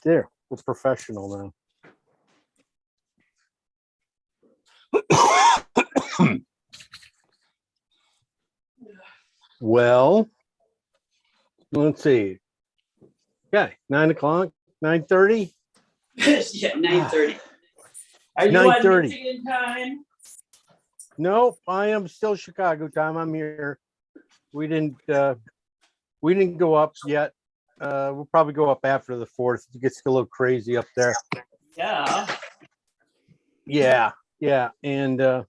There, we're professional now. Well, let's see. Okay, 9 o'clock, 9:30. Yeah, 9:30. Are you 9:30. on Michigan time? Nope, I am still Chicago time. I'm here. We didn't go up yet. We'll probably go up after the 4th. It gets a little crazy up there. Yeah. Yeah. And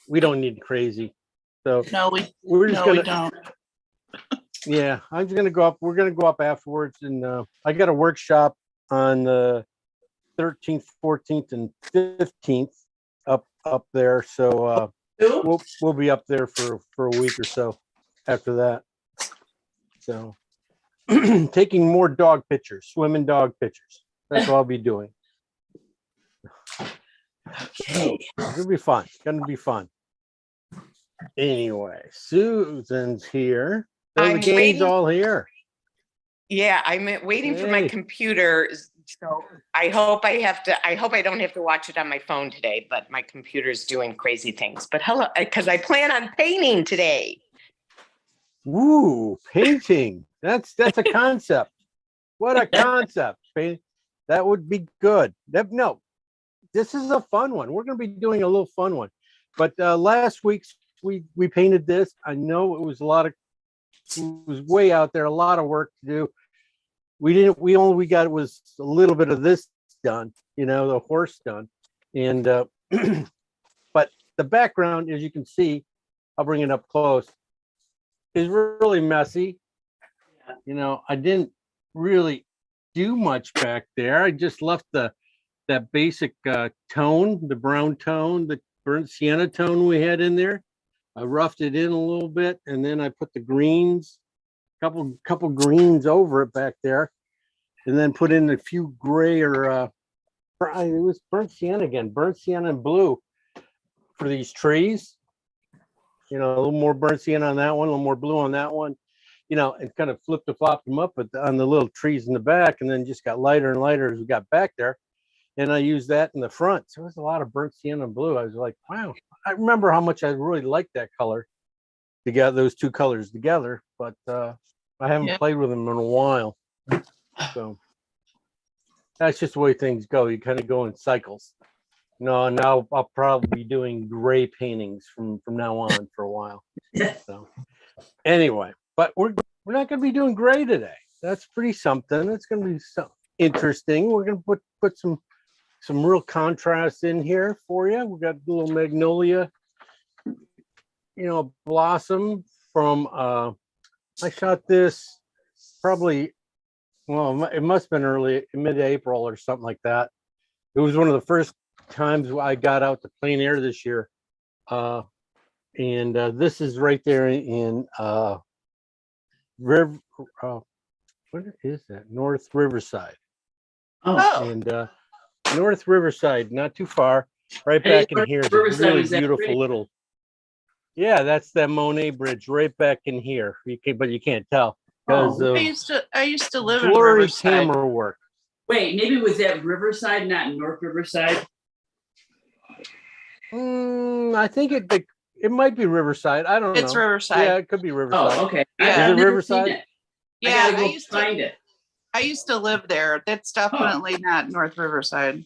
we don't need crazy. So No, we're just we gonna don't. Yeah, I'm just gonna go up. We're gonna go up afterwards, and I got a workshop on the 13th, 14th, and 15th up there. So we'll be up there for a week or so after that. So taking more dog pictures, swimming dog pictures. That's what I'll be doing. Okay. It'll be fun. It's gonna be fun. Anyway, Susan's here. So the I'm game's waiting. all here. Yeah, I'm waiting for my Hey. computer. So I hope I don't have to watch it on my phone today, but my computer's doing crazy things. But hello, because I plan on painting today. Woo, painting. That's a concept. What a concept. That would be good. No, this is a fun one. We're going to be doing a little fun one. But last week's we painted this. I know it was way out there, a lot of work to do. We got was a little bit of this done, the horse done. And but the background, as you can see, I'll bring it up close, is really messy. I didn't really do much back there. I just left that basic tone, the brown tone, the burnt sienna tone we had in there. I roughed it in a little bit, and then I put the greens, couple greens over it back there, and then put in a few gray or it was burnt sienna again, burnt sienna and blue for these trees. A little more burnt sienna on that one, a little more blue on that one. And kind of flopped them up on the little trees in the back, and then just got lighter and lighter as we got back there. And I used that in the front. So it was a lot of burnt sienna and blue. I was like, wow, I remember how much I really liked that color together, those two colors together, but I haven't played with them in a while. So that's just the way things go. You kind of go in cycles. No, now I'll probably be doing gray paintings from now on for a while. So anyway, but we're not going to be doing gray today. That's pretty something. It's going to be so interesting. We're going to put some some real contrast in here for you. We got the little magnolia, blossom from, I shot this probably, well, it must have been early, mid-April or something like that. It was one of the first times I got out to plein air this year. And this is right there in River, what is that? North Riverside. Oh, And North Riverside, not too far, right back in here. It's a Riverside really was that beautiful bridge? little. Yeah, that's that Monet Bridge right back in here. But you can't tell because Oh. of I used to live in blurry Riverside. camera work. wait, maybe it was that Riverside, not North Riverside? I think it might be Riverside. I don't It's know. Riverside. Yeah, it could be Riverside. Oh, okay. Yeah. I've Is it never Riverside? seen it. Yeah, I gotta I go used find to. it. I used to live there. That's definitely not North Riverside.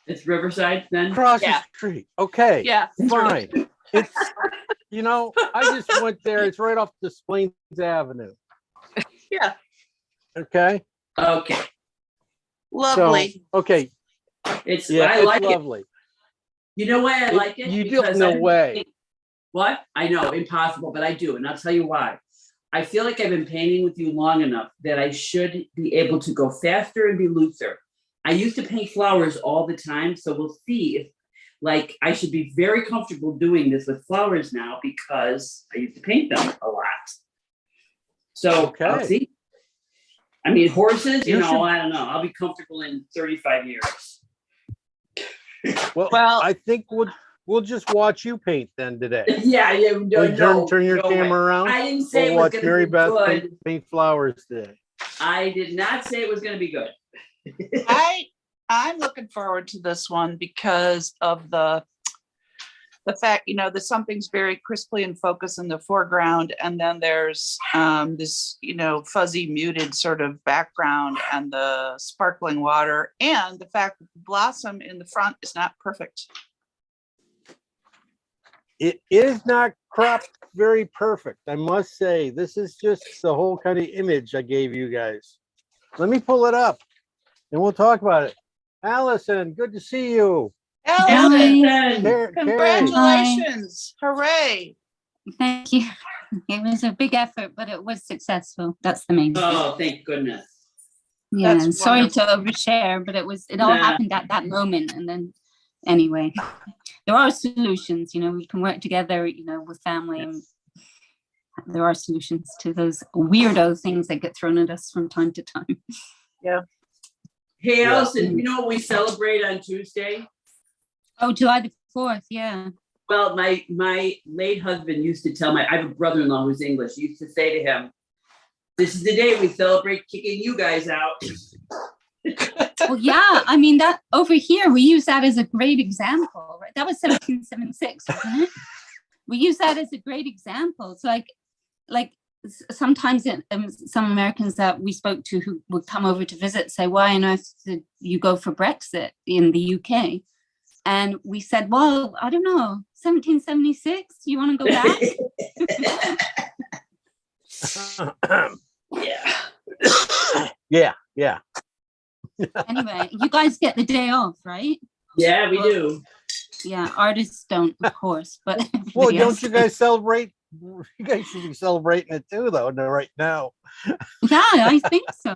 It's Riverside then? Across Yeah. the street. Okay. Yeah. Fine. It's I just went there. It's right off Des Plaines Avenue. Yeah. Okay. Okay. Lovely. So, okay. It's, Yeah, I it's like it. lovely. You know why I like it? You do, Because no I've been way. painting- What? I know, impossible, but I do, and I'll tell you why. I feel like I've been painting with you long enough that I should be able to go faster and be looser. I used to paint flowers all the time, so we'll see if, I should be very comfortable doing this with flowers now because I used to paint them a lot. So, I'll Okay. see. I mean, horses, You should- I don't know. I'll be comfortable in 35 years. Well, I think we'll just watch you paint then today. Yeah, Turn your no way. camera around. I didn't say We'll it was watch gonna Mary be Beth good. paint flowers today. I did not say it was gonna be good. I'm looking forward to this one because of the fact, that something's very crisply in focus in the foreground, and then there's this, fuzzy muted sort of background and the sparkling water, and the fact that the blossom in the front is not perfect. It is not cropped very perfect, I must say. This is just the whole kind of image I gave you guys. Let me pull it up and we'll talk about it. Allison, good to see you. Allison, Carrie. congratulations. Hooray. Thank you. It was a big effort, but it was successful. That's the main thing. Oh, thank goodness. Yeah, That's and sorry wonderful. to overshare, but it all Nah. happened at that moment. And then anyway, there are solutions, we can work together, with family, and there are solutions to those weirdo things that get thrown at us from time to time. Hey, Yeah. Allison, you know what we celebrate on Tuesday? Oh, July the 4th. Yeah. Well, my late husband used to tell I have a brother-in-law who's English, he used to say to him, this is the day we celebrate kicking you guys out. Well, yeah. I mean, that over here, we use that as a great example, right? That was 1776, wasn't it? We use that as a great example. It's like sometimes some Americans that we spoke to who would come over to visit say, why on earth did you go for Brexit in the UK? And we said, well, I don't know, 1776, you want to go back? Yeah. Yeah. Anyway, you guys get the day off, right? Yeah, we do. Yeah, artists don't, of course, but Well, everybody don't else you guys celebrate? You guys should be celebrating it too, though, right now. Yeah, I think so.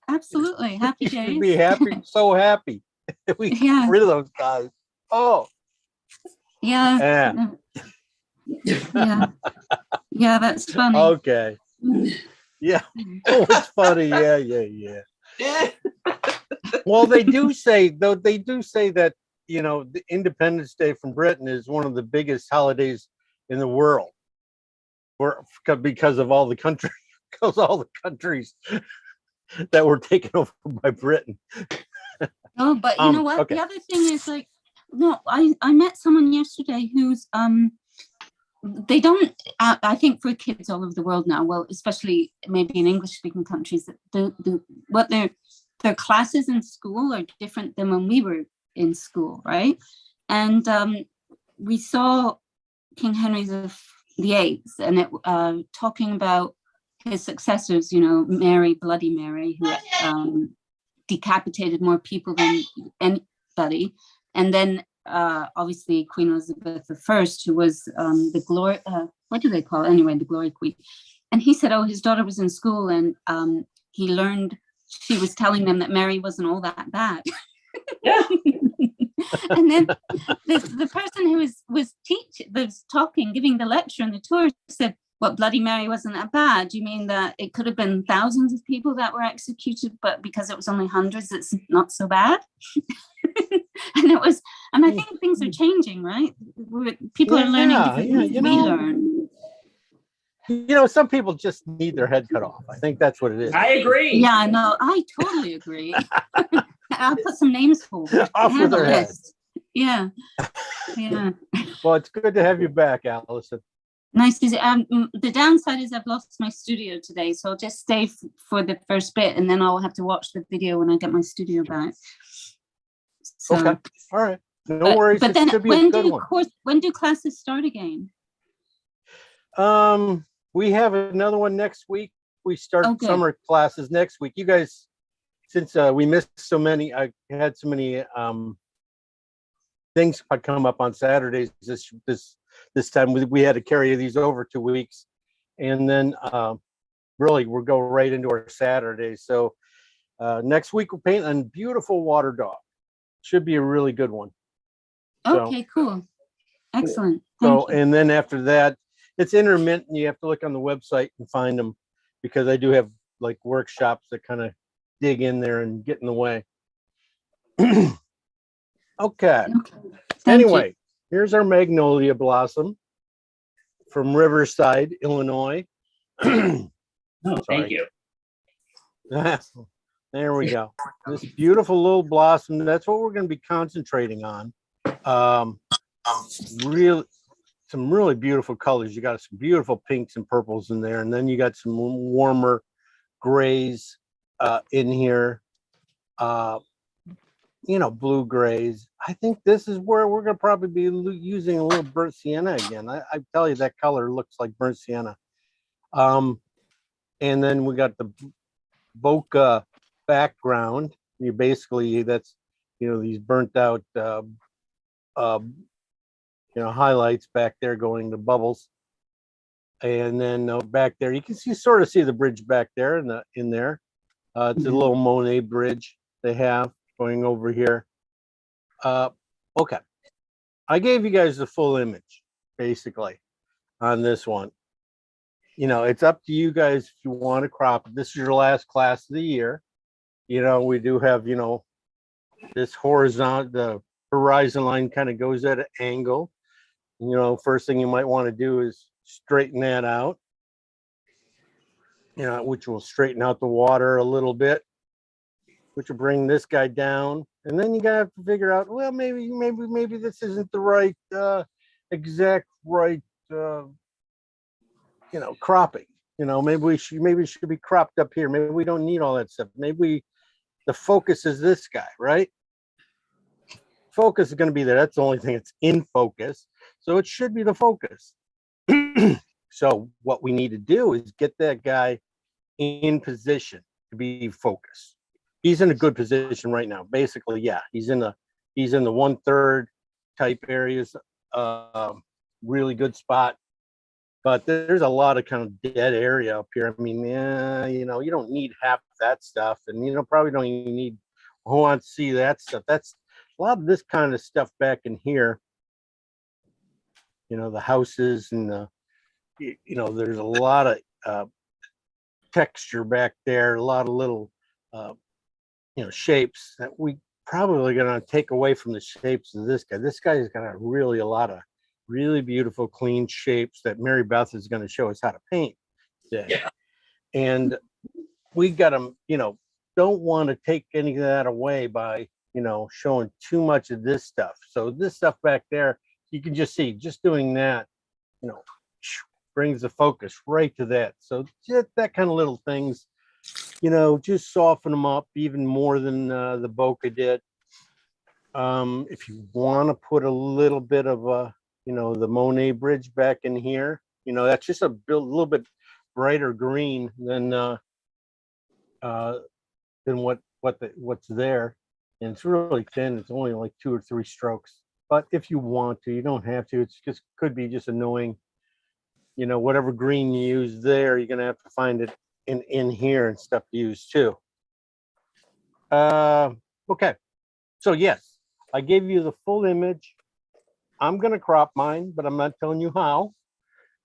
Absolutely. Happy You should days. be happy, so happy. We Yeah. get rid of those guys. Oh, Yeah. yeah. Yeah. Yeah, that's funny. Okay. Yeah. Oh, it's funny. Yeah. Well, they do say that, the Independence Day from Britain is one of the biggest holidays in the world, because of all the countries that were taken over by Britain. Oh, but you know what? okay. The other thing is no, I met someone yesterday who's they don't I think for kids all over the world now, well, especially maybe in English speaking countries, what their classes in school are different than when we were in school, right? And we saw King Henry VIII and it talking about his successors, Mary, Bloody Mary, who decapitated more people than anybody. And then obviously Queen Elizabeth I, who was the glory, what do they call it? Anyway, the glory queen. And he said, oh, his daughter was in school and he learned, she was telling them that Mary wasn't all that bad. Yeah. And then the person who was talking, giving the lecture and the tour said, what, Bloody Mary wasn't that bad? You mean that it could have been thousands of people that were executed, but because it was only hundreds, it's not so bad? And it was, and I think things are changing, right? People are learning different things we learn. You know, some people just need their head cut off. I think that's what it is. I agree. Yeah, no, I totally agree. I'll put some names for it. Off with their head. Yeah. Yeah. Well, it's good to have you back, Allison. Nice to see. The downside is I've lost my studio today, so I'll just stay for the first bit, and then I'll have to watch the video when I get my studio back. So, Okay. All right. No worries. But It then should be a good one. when do classes start again? We have another one next week. We start Okay. summer classes next week. You guys, since we missed so many, I had so many things come up on Saturdays this time. We had to carry these over 2 weeks, and then really we'll go right into our Saturdays. So next week we'll paint a beautiful water dog. Should be a really good one. So- Okay, cool. Excellent. So, Thank you. and then after that, it's intermittent. You have to look on the website and find them, because I do have like workshops that kind of dig in there and get in the way. Okay. Okay. Thank you. Anyway, here's our magnolia blossom from Riverside, Illinois. Oh, Sorry. thank you. There we go. This beautiful little blossom. That's what we're going to be concentrating on. Some really beautiful colors. You got some beautiful pinks and purples in there, and then you got some warmer grays in here. Blue grays. I think this is where we're going to probably be using a little burnt sienna again. I tell you, that color looks like burnt sienna. And then we got the bokeh background. You basically, that's, these burnt out, highlights back there going to bubbles. And then back there, you can sort of see the bridge back there in there. It's a little Monet bridge they have going over here. Okay. I gave you guys the full image, basically, on this one. It's up to you guys if you want to crop it. This is your last class of the year. We do have, this the horizon line kind of goes at an angle. First thing you might want to do is straighten that out, which will straighten out the water a little bit, which will bring this guy down. And then you gotta have to figure out, well, maybe this isn't the right, exact right, cropping. Maybe it should be cropped up here. Maybe we don't need all that stuff. Maybe the focus is this guy, right? Focus is going to be there. That's the only thing that's in focus. So it should be the focus. So what we need to do is get that guy in position to be focused. He's in a good position right now. Basically, yeah, he's in the 1/3 type areas. Really good spot. But there's a lot of kind of dead area up here. I mean, you don't need half that stuff, and probably don't even need who wants to see that stuff. That's a lot of this kind of stuff back in here. The houses and there's a lot of texture back there, a lot of little shapes that we probably going to take away from the shapes of this guy. This guy has got a lot of really beautiful, clean shapes that Mary Beth is going to show us how to paint today. Yeah. And we got to, don't want to take any of that away by, showing too much of this stuff. So this stuff back there, you can just see, just doing that, brings the focus right to that. So just that kind of little things, just soften them up even more than the bokeh did. If you want to put a little bit of the Monet bridge back in here, that's just a little bit brighter green than what what's there. And it's really thin. It's only like 2 or 3 strokes. But if you want to, you don't have to. It's just could be just annoying. You know, whatever green you use there, you're gonna have to find it in here and stuff to use too. Okay. So yes, I gave you the full image. I'm gonna crop mine, but I'm not telling you how.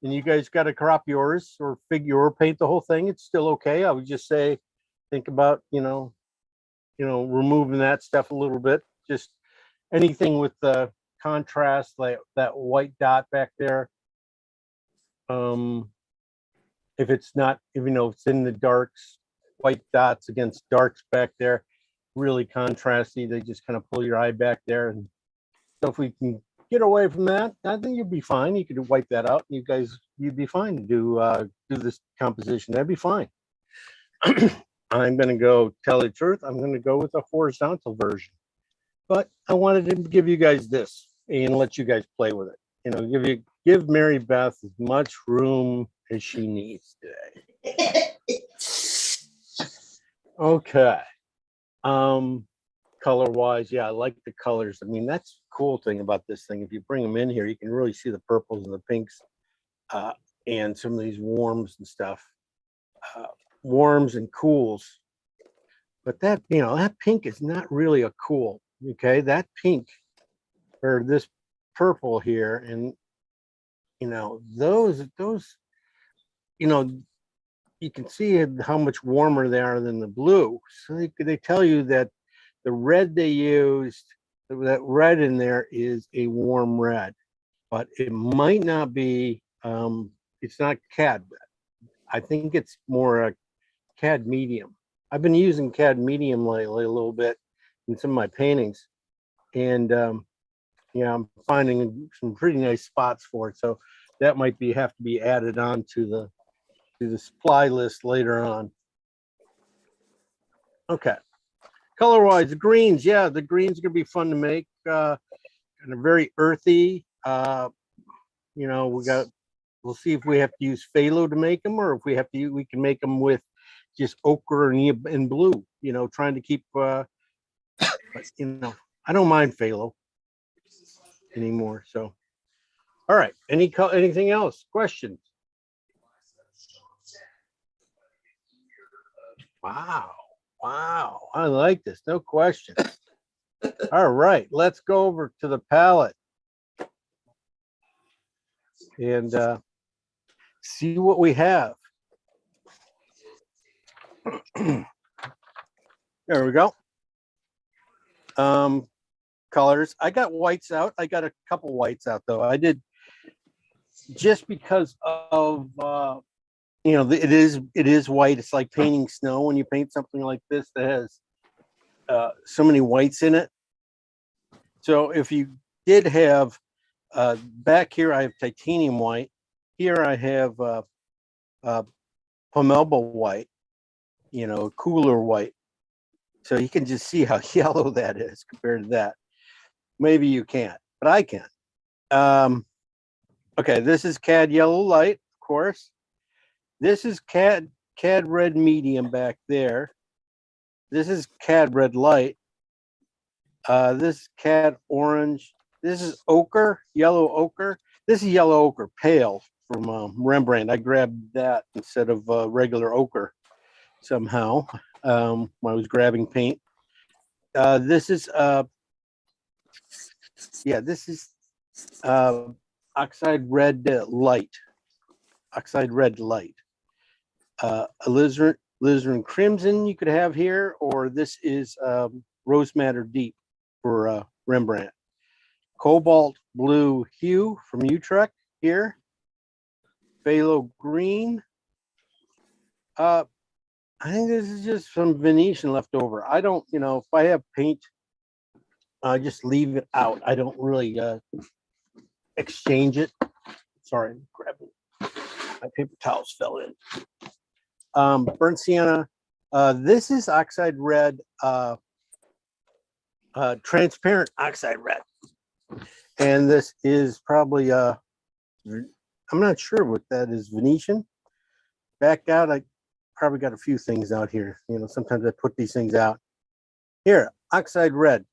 And you guys got to crop yours or figure or paint the whole thing. It's still okay. I would just say, think about removing that stuff a little bit. Just anything with the contrast, like that white dot back there. If it's not, if it's in the darks, white dots against darks back there, really contrasty. They just kind of pull your eye back there. And so if we can get away from that, I think you'd be fine. You could wipe that out. You'd be fine to do this composition. That'd be fine. I'm going to go tell the truth. I'm going to go with a horizontal version, but I wanted to give you guys this and let you guys play with it. Give Mary Beth as much room as she needs today. Okay. Color wise, yeah, I like the colors. I mean, that's the cool thing about this thing. If you bring them in here, you can really see the purples and the pinks, and some of these warms and stuff. Warms and cools. But that pink is not really a cool. Okay, that pink or this purple here, and those you can see how much warmer they are than the blue. So they tell you that the red they used, that red in there is a warm red, but it might not be. It's not cad red. I think it's more a cad medium. I've been using cad medium lately a little bit in some of my paintings, and I'm finding some pretty nice spots for it. So that might have to be added on to the supply list later on. Okay. Color wise, the greens, yeah, the greens are gonna be fun to make. Kind of very earthy. We'll see if we have to use phthalo to make them, or if we can make them with just ochre and blue. Trying to keep. I don't mind phthalo anymore. So, all right. Anything else? Questions? Wow. I like this. No question. All right. Let's go over to the palette and see what we have. There we go. Colors. I got whites out. I got a couple whites out though. I did just because of it is white. It's like painting snow when you paint something like this that has so many whites in it. So if you did have back here, I have titanium white. Here I have Pomelba white, cooler white. So you can just see how yellow that is compared to that. Maybe you can't, but I can. Okay, this is cad yellow light, of course. This is cad red medium back there. This is cad red light. This is cad orange. This is ochre, yellow ochre. This is yellow ochre pale from Rembrandt. I grabbed that instead of regular ochre somehow when I was grabbing paint. This is oxide red light. Oxide red light. Alizarin crimson you could have here, or this is rose madder deep for Rembrandt. Cobalt blue hue from Utrecht here. Phthalo green. I think this is just some Venetian left over. I don't, if I have paint, I just leave it out. I don't really exchange it. Sorry, I'm grabbing. My paper towels fell in. Burnt sienna. This is oxide red, transparent oxide red. And this is probably, I'm not sure what that is, Venetian. Back out, I probably got a few things out here. Sometimes I put these things out. Here, oxide red.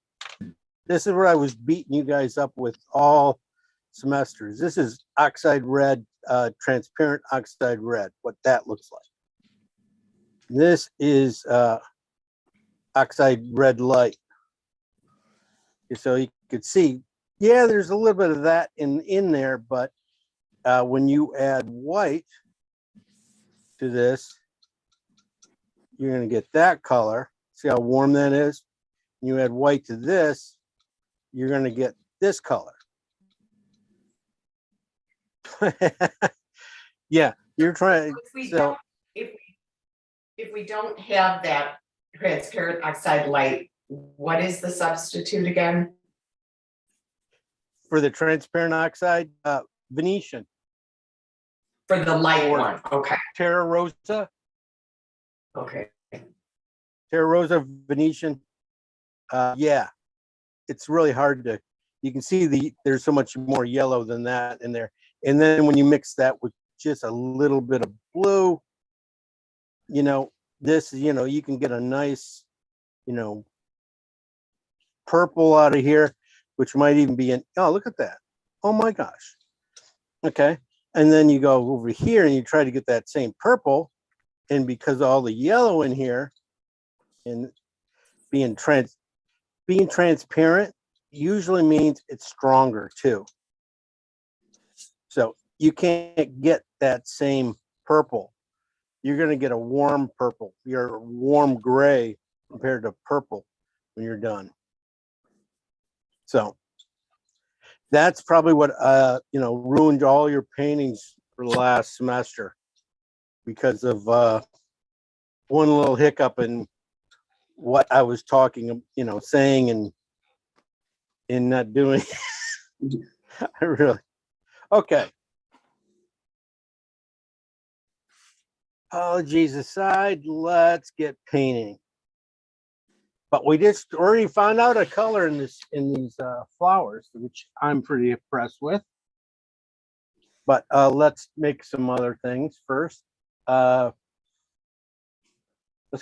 This is where I was beating you guys up with all semesters. This is oxide red, transparent oxide red, what that looks like. This is oxide red light. So you could see, yeah, there's a little bit of that in there, but when you add white to this, you're going to get that color. See how warm that is? You add white to this, you're going to get this color. Yeah, you're trying. If we So don't, if we don't have that transparent oxide light, what is the substitute again? for the transparent oxide, Venetian, For the light Or- one, okay, Terra Rosa, okay. Terra Rosa, Venetian. Yeah, it's really hard to. You can see there's so much more yellow than that in there, and then when you mix that with just a little bit of blue, you know, you can get a nice, purple out of here, which might even be in. Oh, look at that! Oh my gosh. Okay, and then you go over here and you try to get that same purple, and because all the yellow in here, and being transparent usually means it's stronger too. So you can't get that same purple. You're going to get a warm purple. You're warm gray compared to purple when you're done. So that's probably what ruined all your paintings for the last semester because of one little hiccup in what I was talking, saying and not doing. I really. Okay. Apologies aside, let's get painting. But we just already found out a color in these flowers, which I'm pretty impressed with. But let's make some other things first. Let's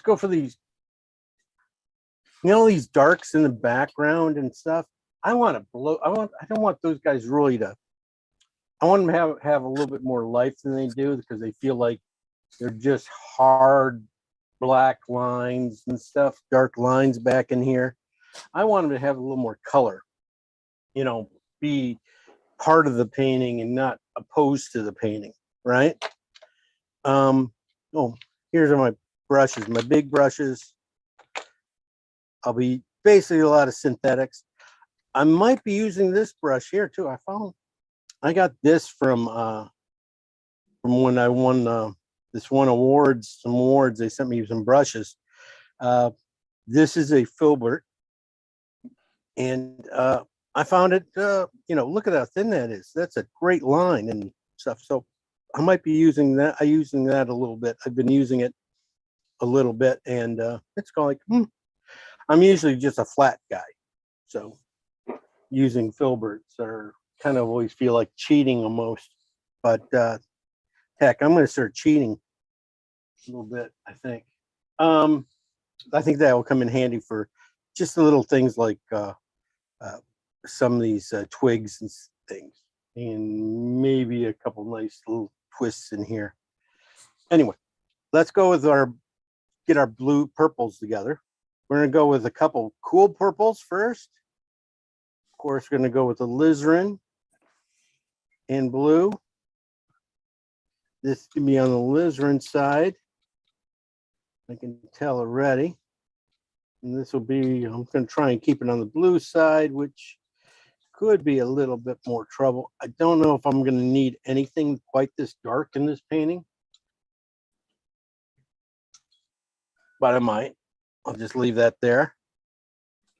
go for these. These darks in the background and stuff. I want to blow. I don't want those guys really to. I want them to have a little bit more life than they do because they feel like they're just hard black lines and stuff, dark lines back in here. I want them to have a little more color, be part of the painting and not opposed to the painting, right? Here's my brushes, my big brushes. I'll be basically a lot of synthetics. I might be using this brush here too. I got this from when I won some awards. They sent me some brushes. This is a filbert, and I found it. Look at how thin that is. That's a great line and stuff. So I might be using that. I'm using that a little bit. I've been using it a little bit, and it's going like. I'm usually just a flat guy, so using filberts are kind of always feel like cheating almost. But heck, I'm going to start cheating a little bit. I think that will come in handy for just the little things like some of these twigs and things, and maybe a couple nice little twists in here. Anyway, let's go with get our blue purples together. We're going to go with a couple cool purples first. Of course, we're going to go with the alizarin in blue. This can be on the alizarin side. I can tell already. And this will be, I'm going to try and keep it on the blue side, which could be a little bit more trouble. I don't know if I'm going to need anything quite this dark in this painting, but I might. I'll just leave that there.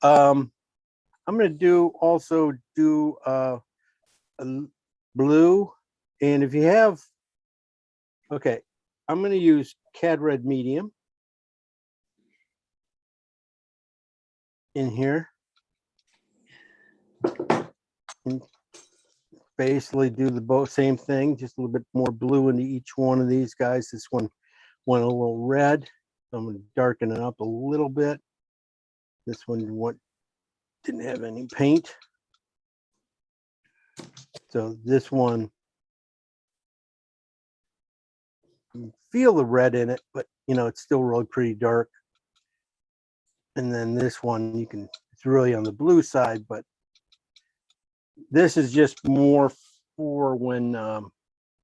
I'm going to also do a blue. And if you have, okay, I'm going to use Cad Red Medium in here. And basically do the same thing, just a little bit more blue into each one of these guys. This one went a little red. I'm going to darken it up a little bit. This one didn't have any paint. So this one, you feel the red in it, but you know, it's still really pretty dark. And then this one, it's really on the blue side, but this is just more for when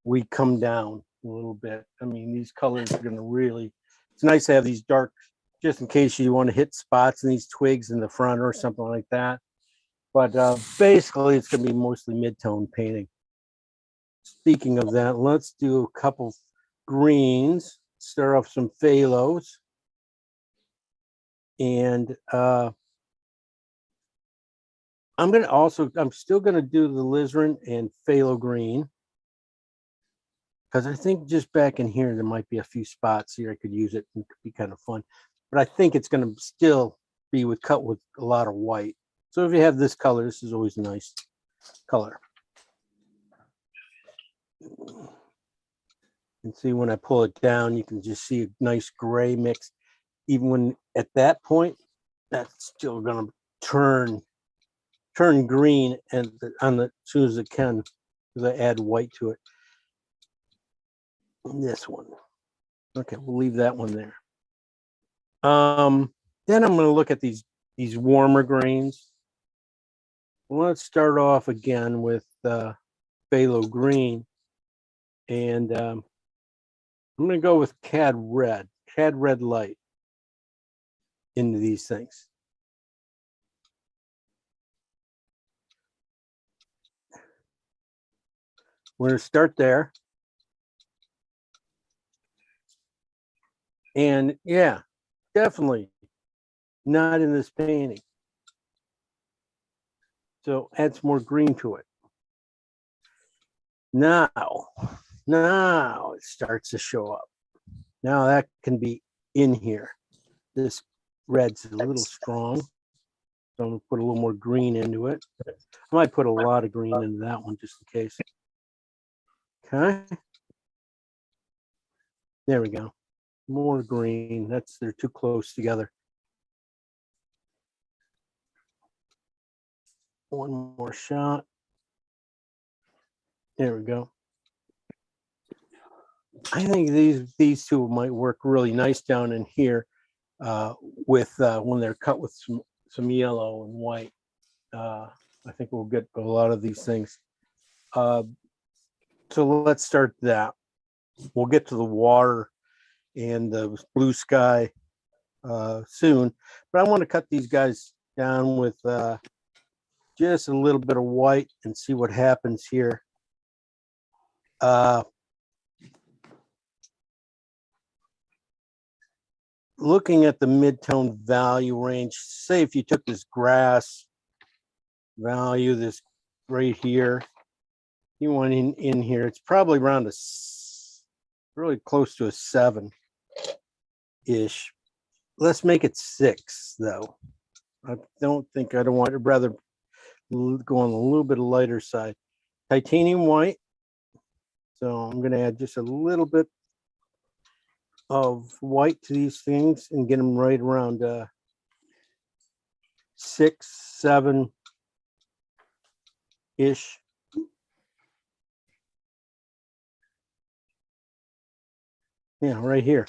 we come down a little bit. I mean, these colors are going to really, it's nice to have these dark, just in case you want to hit spots in these twigs in the front or something like that. But basically, it's going to be mostly mid-tone painting. Speaking of that, let's do a couple greens, start off some phalos. And I'm still going to do the alizarin and phthalo green. Because I think just back in here, there might be a few spots here I could use it. It could be kind of fun. But I think it's going to still be cut with a lot of white. So if you have this color, this is always a nice color. And see when I pull it down, you can just see a nice gray mix. Even when at that point, that's still going to turn green and as soon as it can, because I add white to it. This one. Okay, we'll leave that one there. Then I'm going to look at these warmer greens. Let's start off again with phthalo green, and I'm going to go with cad red light into these things. We're going to start there. And yeah, definitely not in this painting. So add some more green to it. Now it starts to show up. Now that can be in here. This red's a little strong. So I'm gonna put a little more green into it. I might put a lot of green into that one just in case. Okay. There we go. More green. They're too close together. One more shot. There we go. I think these two might work really nice down in here with when they're cut with some yellow and white. I think we'll get a lot of these things. So let's start that. We'll get to the water and the blue sky soon, but I want to cut these guys down with just a little bit of white and see what happens here. Looking at the mid-tone value range, say if you took this grass value, this right here, you want in here, it's probably around really close to a 7-ish. Let's make it 6 though. I don't want to, rather go on a little bit of lighter side. Titanium white. So I'm going to add just a little bit of white to these things and get them right around 6, 7-ish. Yeah, right here.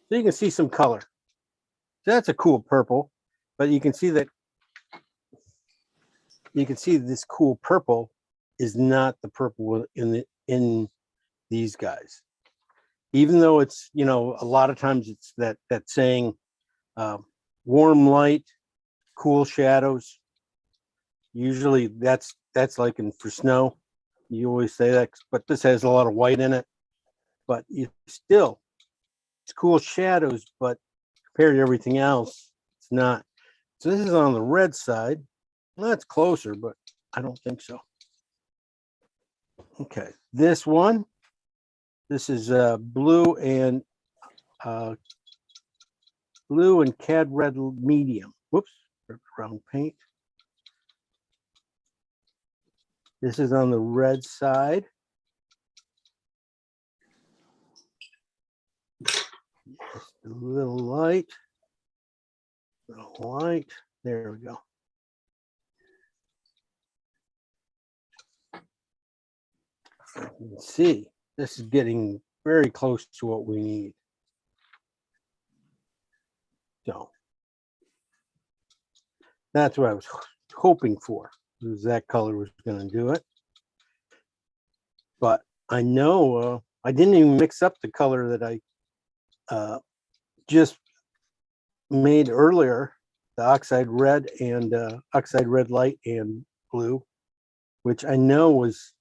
So you can see some color. So that's a cool purple, but you can see that this cool purple is not the purple in these guys. Even though it's, you know, a lot of times it's that saying warm light, cool shadows. Usually that's like for snow. You always say that, but this has a lot of white in it. But it's cool shadows, but compared to everything else, it's not. So this is on the red side. Well, that's closer, but I don't think so. Okay, this one. This is blue and cad red medium. Whoops, brown paint. This is on the red side. Just a little light. Light, there we go. You can see, this is getting very close to what we need. So that's what I was hoping for, was that color was gonna do it. But I know, I didn't even mix up the color that I just made earlier, the oxide red and oxide red light and blue, which I know was,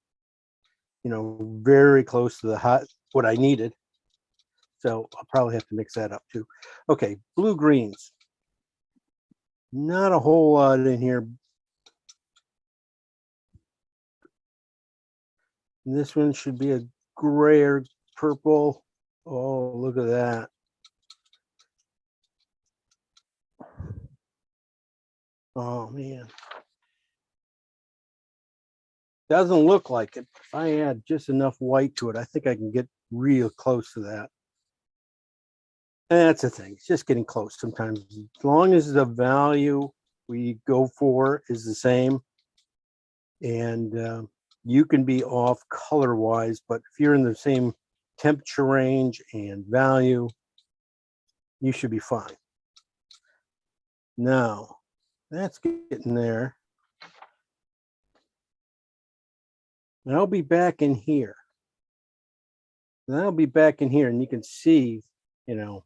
you know, very close to the hot, what I needed. So I'll probably have to mix that up too. Okay, blue greens. Not a whole lot in here. This one should be a gray or purple. Oh, look at that. Oh man. Doesn't look like it. If I add just enough white to it, I think I can get real close to that. And that's the thing. It's just getting close sometimes. As long as the value we go for is the same, and you can be off color wise, but if you're in the same temperature range and value, you should be fine. Now, that's getting there. And I'll be back in here. And I'll be back in here, and you can see, you know,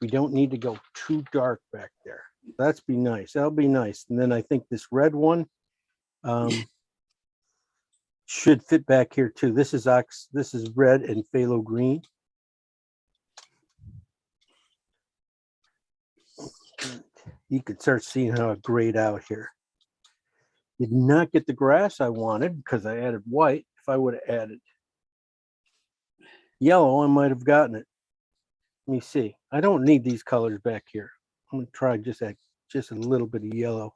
we don't need to go too dark back there. That's be nice. That'll be nice. And then I think this red one should fit back here too. This is red and phthalo green. You can start seeing how it grayed out here. Did not get the grass I wanted because I added white. If I would have added yellow, I might have gotten it. Let me see. I don't need these colors back here. I'm gonna try just a little bit of yellow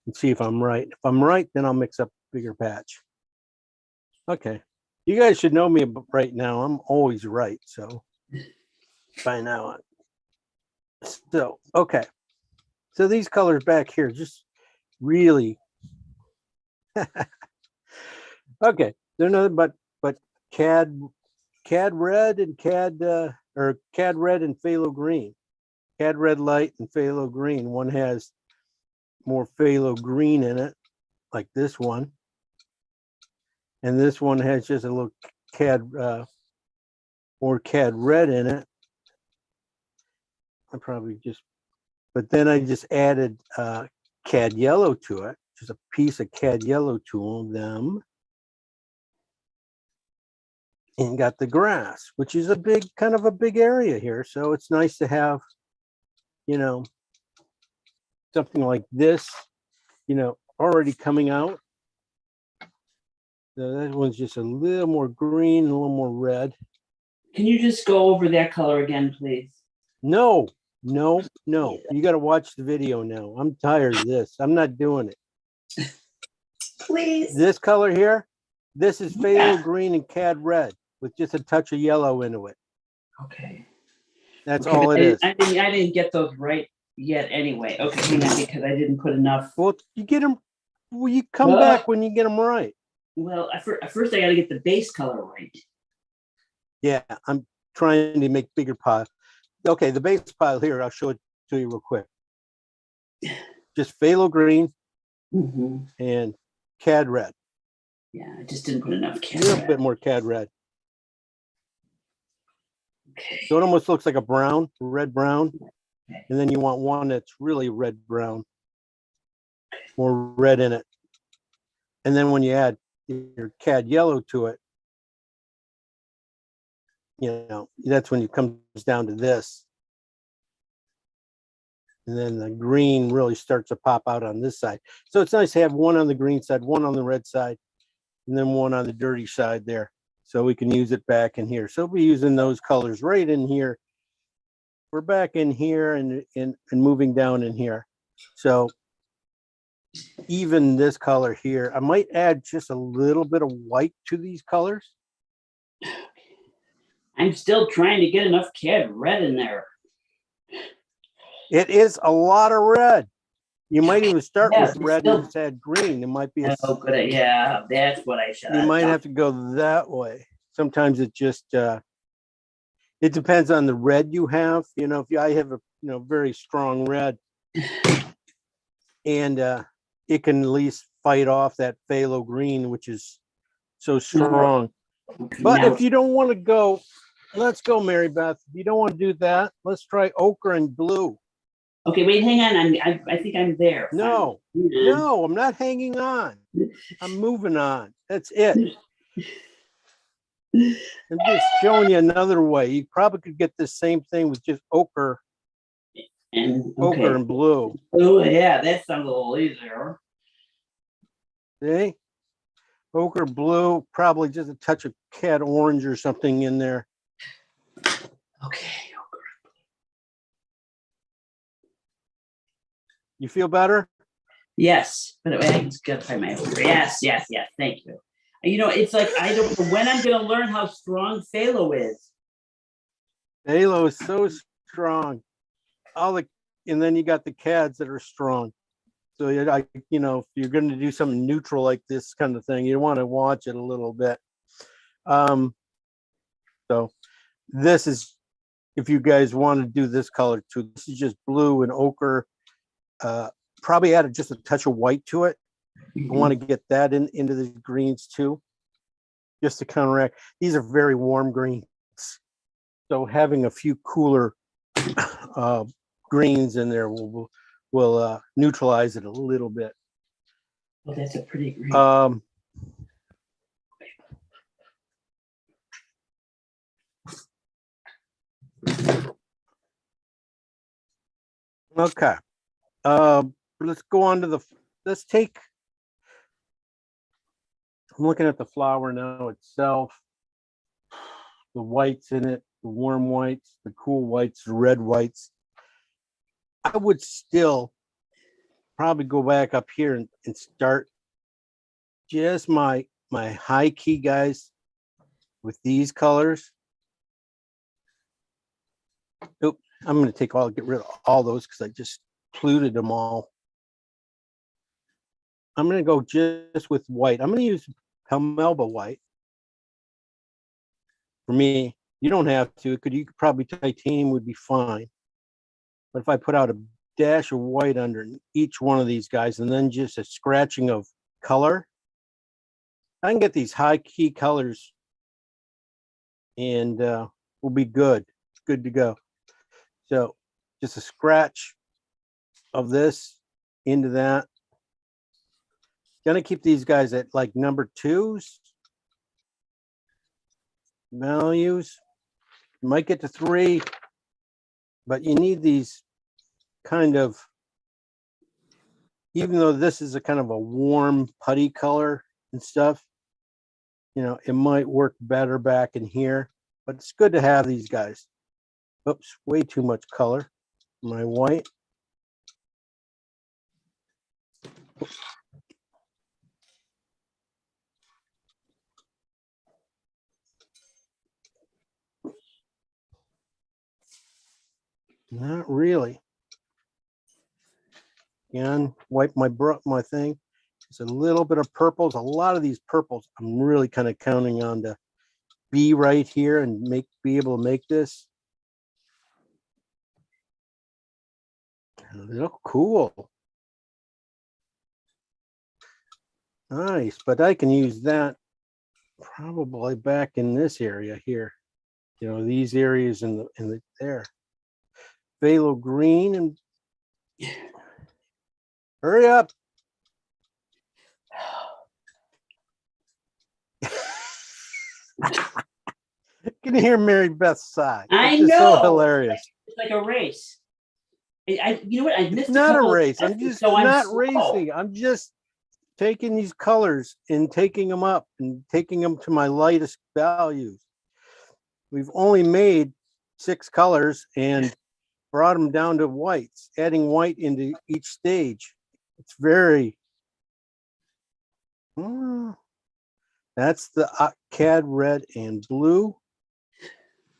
and see if I'm right. If I'm right, then I'll mix up a bigger patch. Okay. You guys should know me right now. I'm always right. So by now on. So, okay. So these colors back here, just really, okay. They're nothing but cad red and cad red and phthalo green. Cad red light and phthalo green. One has more phthalo green in it, like this one. And this one has just a little more cad red in it. I probably just, but then I just added cad yellow to it, just a piece of cad yellow to them. And got the grass, which is a big, kind of a big area here. So it's nice to have, you know, something like this, you know, already coming out. So that one's just a little more green, a little more red. Can you just go over that color again, please? No. You got to watch the video now. I'm tired of this. I'm not doing it. Please. This color here, this is phthalo Yeah. green and cad red with just a touch of yellow into it. Okay. That's Okay, all but it is. I didn't get those right yet anyway. Okay, hang on, because I didn't put enough. Well, you get them. Well, you come Well- back when you get them right. Well, at first I got to get the base color right. Yeah, I'm trying to make bigger pile. Okay, the base pile here, I'll show it to you real quick. Just phthalo green Mhm. and cad red. Yeah, I just didn't put enough A little bit camera. more cad red. Okay. So it almost looks like a brown, red brown. And then you want one that's really red brown. More red in it. And then when you add your cad yellow to it, you know, that's when it comes down to this. And then the green really starts to pop out on this side. So it's nice to have one on the green side, one on the red side, and then one on the dirty side there. So we can use it back in here. So we'll be using those colors right in here. We're back in here and moving down in here. So even this color here, I might add just a little bit of white to these colors. I'm still trying to get enough cad red in there. It is a lot of red. You might even start Yeah, with it's red still- and just add green. It might be a, Oh, good. Yeah, that's what I should. you might have to go that way. Sometimes it just it depends on the red you have. You know, if I have a very strong red, and it can at least fight off that phthalo green, which is so strong. But Now- if you don't want to go, let's go, Mary Beth. If you don't want to do that, let's try ochre and blue. Okay, wait, hang on. I think I'm there. No, Finally. no, I'm not hanging on. I'm moving on. That's it. I'm just showing you another way. You probably could get the same thing with just ochre, And ochre okay. and blue. Oh yeah, that sounds a little easier. See? Ochre blue, probably just a touch of cat orange or something in there. Okay. You feel better? Yes, but I just gotta find my over. Yes, yes, yes. Thank you. You know, it's like I don't know when I'm gonna learn how strong phthalo is. Halo is so strong. And then you got the CADs that are strong. So if you're going to do something neutral like this kind of thing, you want to watch it a little bit. So this is, if you guys want to do this color too, this is just blue and ochre. Probably added just a touch of white to it. I want to get that into the greens too, just to counteract. These are very warm greens. So having a few cooler greens in there will neutralize it a little bit. Well, that's a pretty green. Okay. Let's go on to let's take, I'm looking at the flower now itself. The whites in it, the warm whites, the cool whites, the red whites. I would still probably go back up here and start just my high key guys with these colors. Oop, I'm going to get rid of all those because I just polluted them all. I'm going to go just with white. I'm going to use Melba white. For me, you don't have to, you could probably titanium would be fine. But if I put out a dash of white under each one of these guys and then just a scratching of color, I can get these high key colors and we'll be good. It's good to go. So just a scratch of this into that. Gonna keep these guys at like number 2s. Values. You might get to 3, but you need these kind of, even though this is a kind of a warm putty color and stuff, it might work better back in here, but it's good to have these guys. Oops, way too much color. My white. Not really. Again, wipe my thing. Just a little bit of purples. A lot of these purples, I'm really kind of counting on to be right here and be able to make this. They look cool. Nice, but I can use that probably back in this area here. These areas in the there. Phthalo green and hurry up. I can hear Mary Beth sigh. I It's just so know. hilarious. It's like a race. You know what? I missed It's not a couple of race. I'm lessons, just so I'm not slow. racing. I'm just taking these colors and taking them up and taking them to my lightest values. We've only made 6 colors and brought them down to whites, adding white into each stage. It's very, that's the CAD red and blue.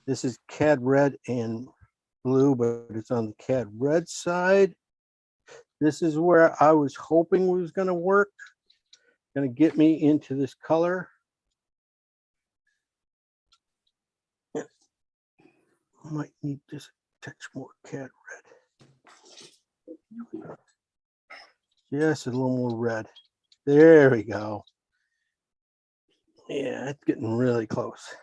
This is CAD red and blue, but it's on the CAD red side. This is where I was hoping was going to work. Going to get me into this color. Might need just a touch more CAD red. Just a little more red. There we go. Yeah, it's getting really close.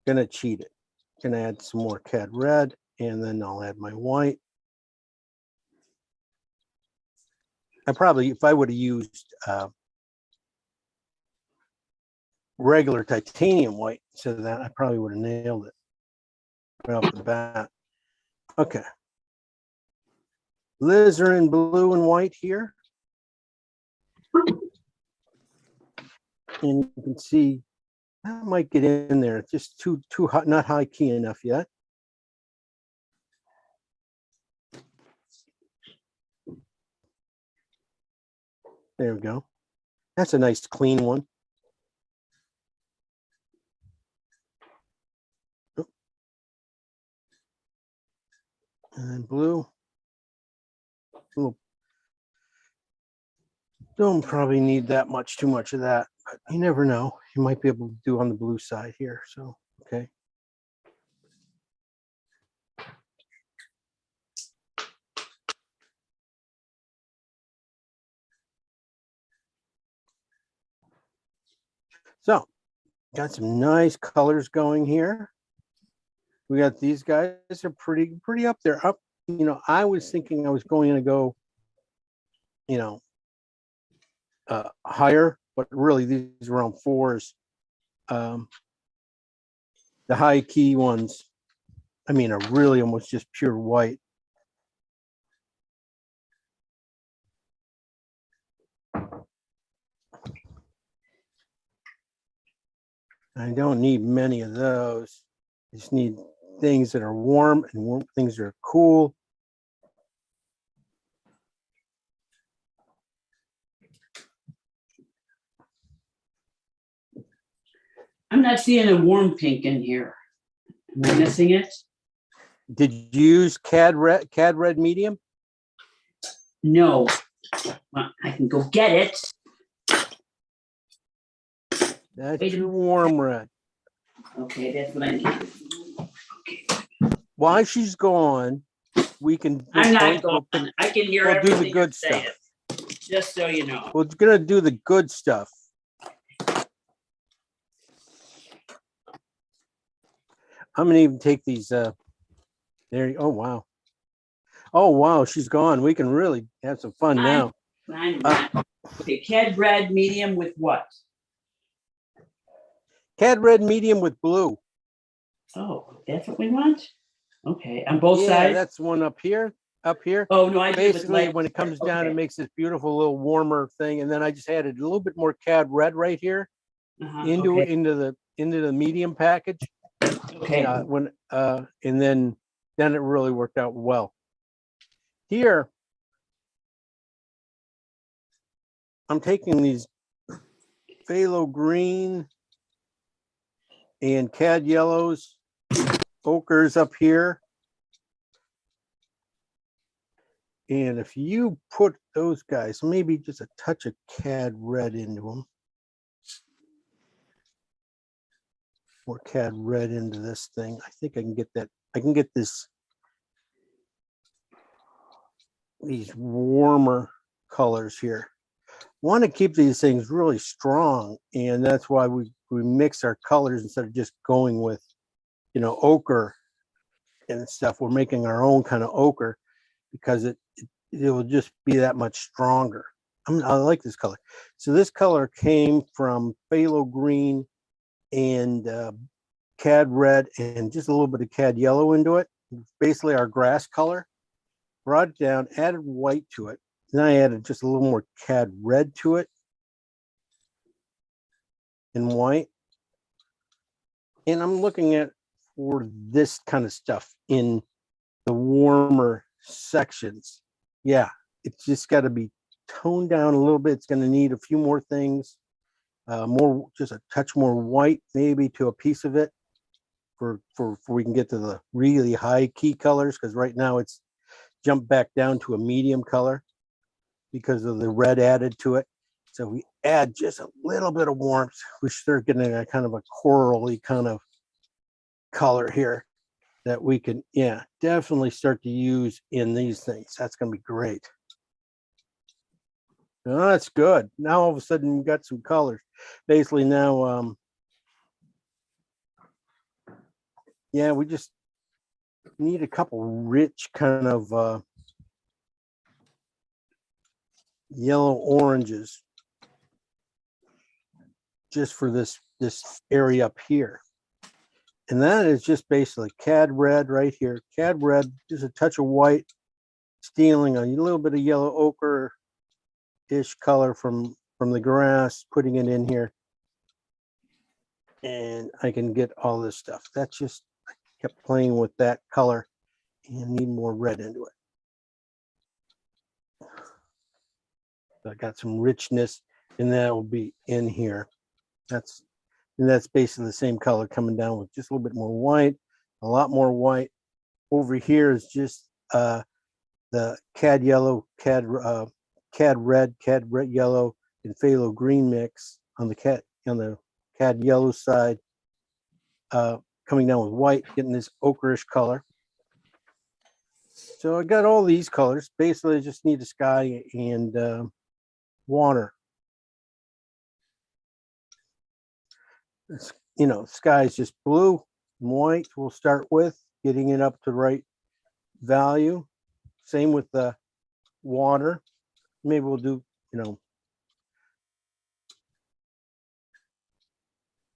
Gonna cheat it. Gonna add some more CAD red, and then I'll add my white. I probably, if I would have used regular titanium white instead of that, I probably would have nailed it right off the bat. Okay. Alizarin blue and white here. And you can see that might get in there. It's just too hot, not high key enough yet. There we go. That's a nice clean one. And then blue. Don't probably need that much, too much of that, but you never know. You might be able to do on the blue side here. So, okay. So, got some nice colors going here. We got these guys are pretty up there. Up, you know, I was thinking I was going to go, you know, higher, but really these are around 4s. The high key ones, I mean, are really almost just pure white. I don't need many of those. I just need things that are warm and things that are cool. I'm not seeing a warm pink in here. Am I missing it? Did you use CAD red medium? No. Well, I can go get it. That's Wait a your minute. warm red. Okay, that's what I need. Okay. While she's gone, we can. I'm not going. I can hear we'll do the everything good you're saying. Just so you know. We're gonna do the good stuff. I'm gonna even take these. There. Oh wow. Oh wow, she's gone. We can really have some fun now. I'm not. Okay, CAD red medium with what? CAD red medium with blue. Oh, that's what we want? Okay, on both Yeah, sides? that's one up here. Up here. Oh, no, I did with Basically, light. when it comes down, Okay. it makes this beautiful little warmer thing, and then I just added a little bit more CAD red right here into Okay. into the medium package. Okay. And then it really worked out well. Here, I'm taking these phthalo green and CAD yellows, ochres up here. And if you put those guys, maybe just a touch of CAD red into them. More CAD red into this thing. I think I can get that. I can get these warmer colors here. Want to keep these things really strong, and that's why we mix our colors instead of just going with, you know, ochre and stuff. We're making our own kind of ochre because it will just be that much stronger. I like this color. So this color came from phthalo green and CAD red and just a little bit of CAD yellow into it. Basically our grass color. Brought it down, added white to it. Then I added just a little more CAD red to it and white. And I'm looking at for this kind of stuff in the warmer sections. Yeah, it's just got to be toned down a little bit. It's going to need a few more things, just a touch more white maybe to a piece of it. for we can get to the really high key colors, because right now it's jumped back down to a medium color because of the red added to it. So we add just a little bit of warmth, we start getting a kind of a corally kind of color here that we can, yeah, definitely start to use in these things. That's going to be great. Oh, that's good. Now all of a sudden we've got some colors. Basically now, yeah, we just need a couple rich kind of yellow oranges just for this area up here. And that is just basically cad red right here. Cad red, just a touch of white, stealing a little bit of yellow ochre-ish color from the grass, putting it in here. And I can get all this stuff. That's just, I kept playing with that color and need more red into it. So I got some richness, and that will be in here. That's basically the same color coming down with just a little bit more white, a lot more white. Over here is just the cad yellow, cad red yellow, and phthalo green mix on the cad yellow side, coming down with white, getting this ochreish color. So I got all these colors. Basically, I just need the sky and water. It's, sky is just blue and white. We'll start with getting it up to the right value. Same with the water. Maybe we'll do,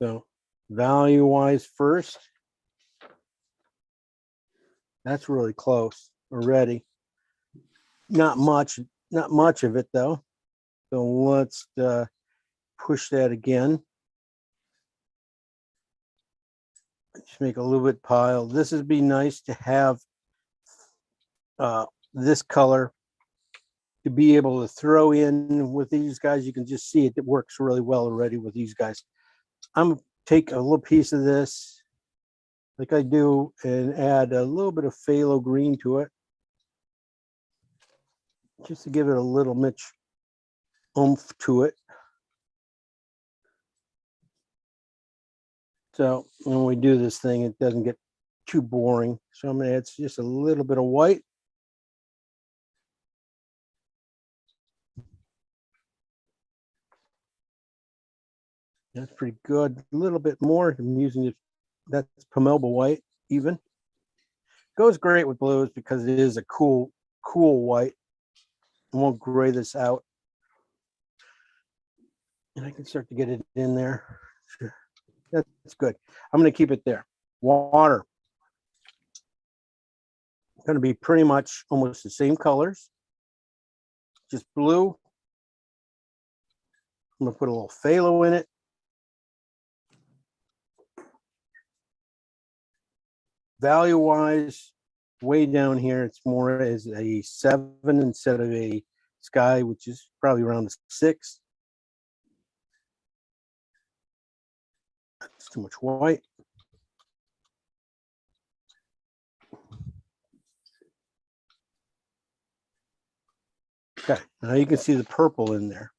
so value wise first. That's really close already. Not much of it though. So let's push that again. Just make a little bit pile. This would be nice to have this color to be able to throw in with these guys. You can just see it works really well already with these guys. I'm gonna take a little piece of this like I do and add a little bit of phthalo green to it, just to give it a little Mitch oomph to it. So when we do this thing, it doesn't get too boring. So I'm gonna add just a little bit of white. That's pretty good. A little bit more. I'm using it. That's Pomelba white even. Goes great with blues because it is a cool white. I won't gray this out. And I can start to get it in there. Sure. That's good. I'm going to keep it there. Water. Going to be pretty much almost the same colors. Just blue. I'm going to put a little phthalo in it. Value wise, way down here, it's more as a 7 instead of a sky, which is probably around a 6. That's too much white. Okay, now you can see the purple in there.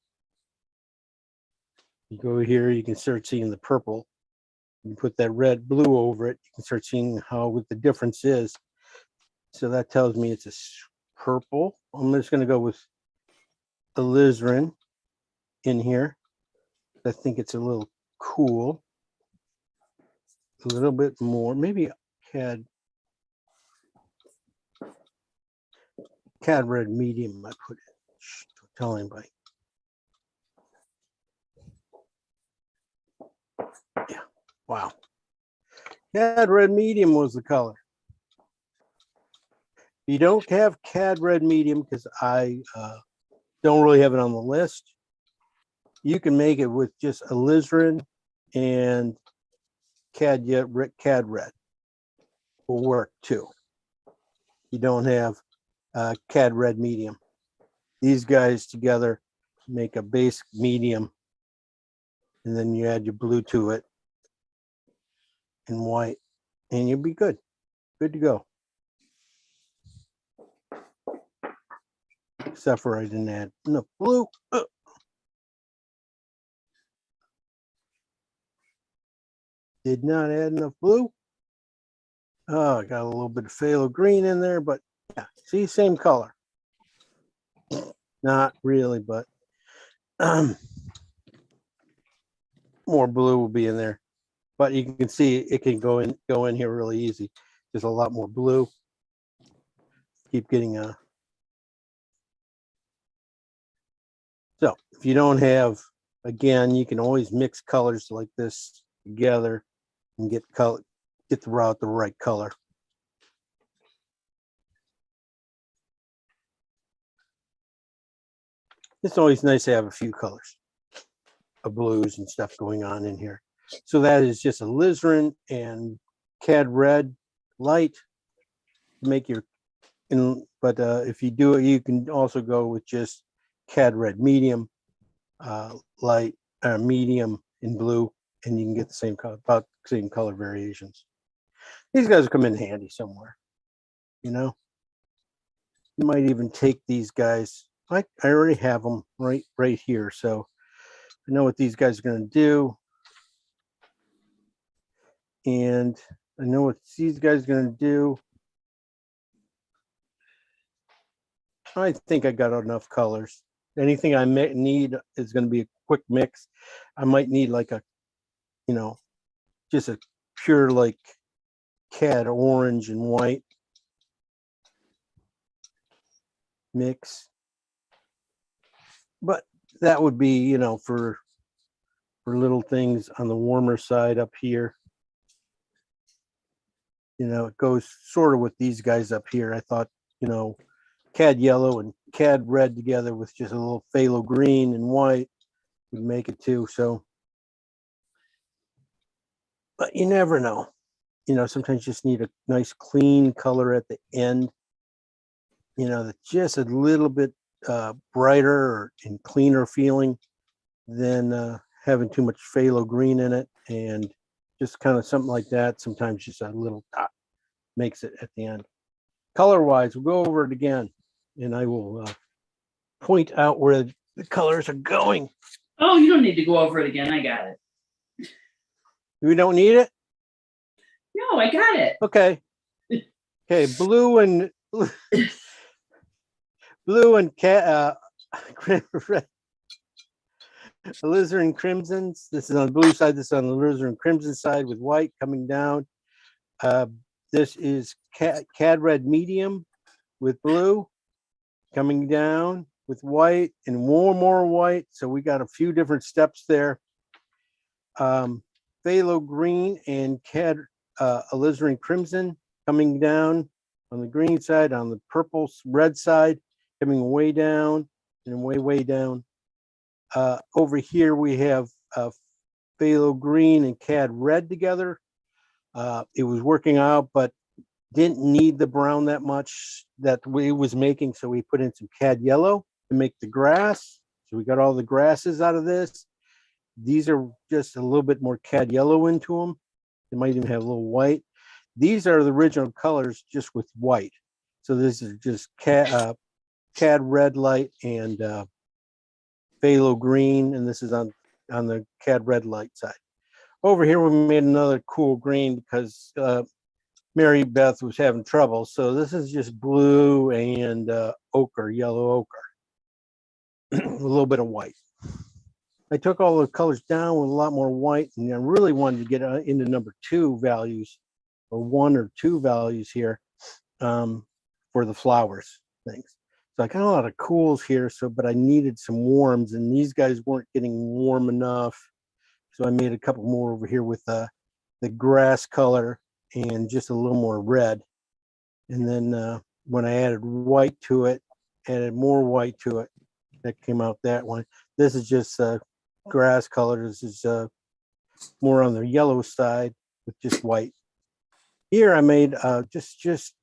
You go here, you can start seeing the purple. You put that red blue over it, you can start seeing what the difference is. So that tells me it's a purple. I'm just going to go with alizarin in here. I think it's a little cool. A little bit more, maybe cad red medium. I put it. Don't tell anybody. Yeah. Wow. Cad red medium was the color. If you don't have cad red medium, because I don't really have it on the list, you can make it with just alizarin and cad red will work too. You don't have cad red medium. These guys together make a basic medium, and then you add your blue to it and white. and you'll be good. Good to go. Except for I didn't add enough blue. Did not add enough blue. Oh, I got a little bit of phthalo green in there, but yeah, see, same color. Not really, but more blue will be in there. But you can see it can go in here really easy. There's a lot more blue. Keep getting a. So if you don't have, again, you can always mix colors like this together and get the right color. It's always nice to have a few colors of blues and stuff going on in here. So that is just alizarin and cad red light to make your, but if you do it, you can also go with just cad red medium, light, medium in blue, and you can get the same color, about the same color variations. These guys will come in handy somewhere, you know. You might even take these guys. I already have them right here, so I know what these guys are going to do, and I know what these guys are going to do. I think I got enough colors. Anything I need is going to be a quick mix. I might need like a, you know, just a pure like cad orange and white mix. But that would be, you know, for little things on the warmer side up here. You know, it goes sort of with these guys up here. I thought, you know, cad yellow and cad red together with just a little phthalo green and white would make it too. So, but you never know. You know, sometimes you just need a nice clean color at the end. You know, that's just a little bit brighter and cleaner feeling than having too much phthalo green in it, and just kind of something like that. Sometimes just a little dot makes it at the end. Color wise, we'll go over it again, and I will point out where the colors are going. Oh, you don't need to go over it again. I got it. We don't need it. No, I got it. Okay. Okay, blue and blue and red, alizarin crimsons. This is on the blue side. This is on the alizarin crimson side with white coming down. This is cad red medium with blue coming down with white and more white. So we got a few different steps there. Phthalo green and cad alizarin crimson coming down on the green side, on the purple red side, coming way down and way down. Over here we have phthalo green and cad red together. It was working out, but didn't need the brown that much that it was making, so we put in some cad yellow to make the grass. So we got all the grasses out of this. These are just a little bit more cad yellow into them. They might even have a little white. These are the original colors just with white. So this is just cad red light and phthalo green, and this is on the cad red light side. Over here, we made another cool green because Mary Beth was having trouble. So this is just blue and ochre, yellow ochre, a little bit of white. I took all the colors down with a lot more white, and I really wanted to get into number 2 values, or 1 or 2 values here for the flowers things. So I got a lot of cools here, but I needed some warms, and these guys weren't getting warm enough. So I made a couple more over here with the grass color and just a little more red. And then when I added white to it, added more white to it, that came out that one. This is just grass color. This is more on the yellow side with just white. Here I made just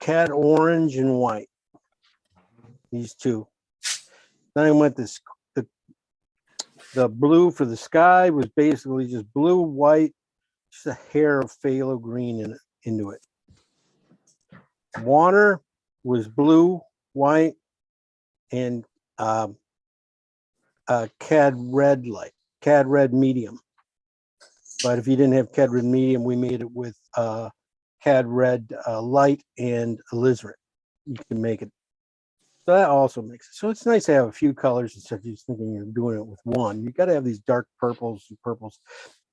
cad orange and white. These two. Then I went the blue for the sky was basically just blue, white, just a hair of phthalo green into it. Water was blue, white, and cad red medium. But if you didn't have cad red medium, we made it with cad red light and alizarin. You can make it. So that also makes it. So it's nice to have a few colors instead of just thinking you're doing it with one. You got to have these dark purples and purples.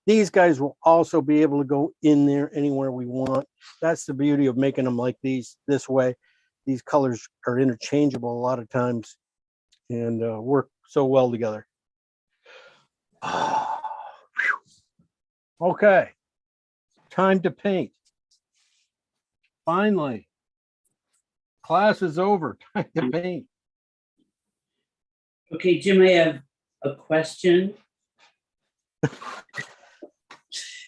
These guys will also be able to go in there anywhere we want. That's the beauty of making them like these this way. These colors are interchangeable a lot of times and work so well together. Okay, time to paint. Finally, class is over. Time to paint. Okay, Jim, I have a question.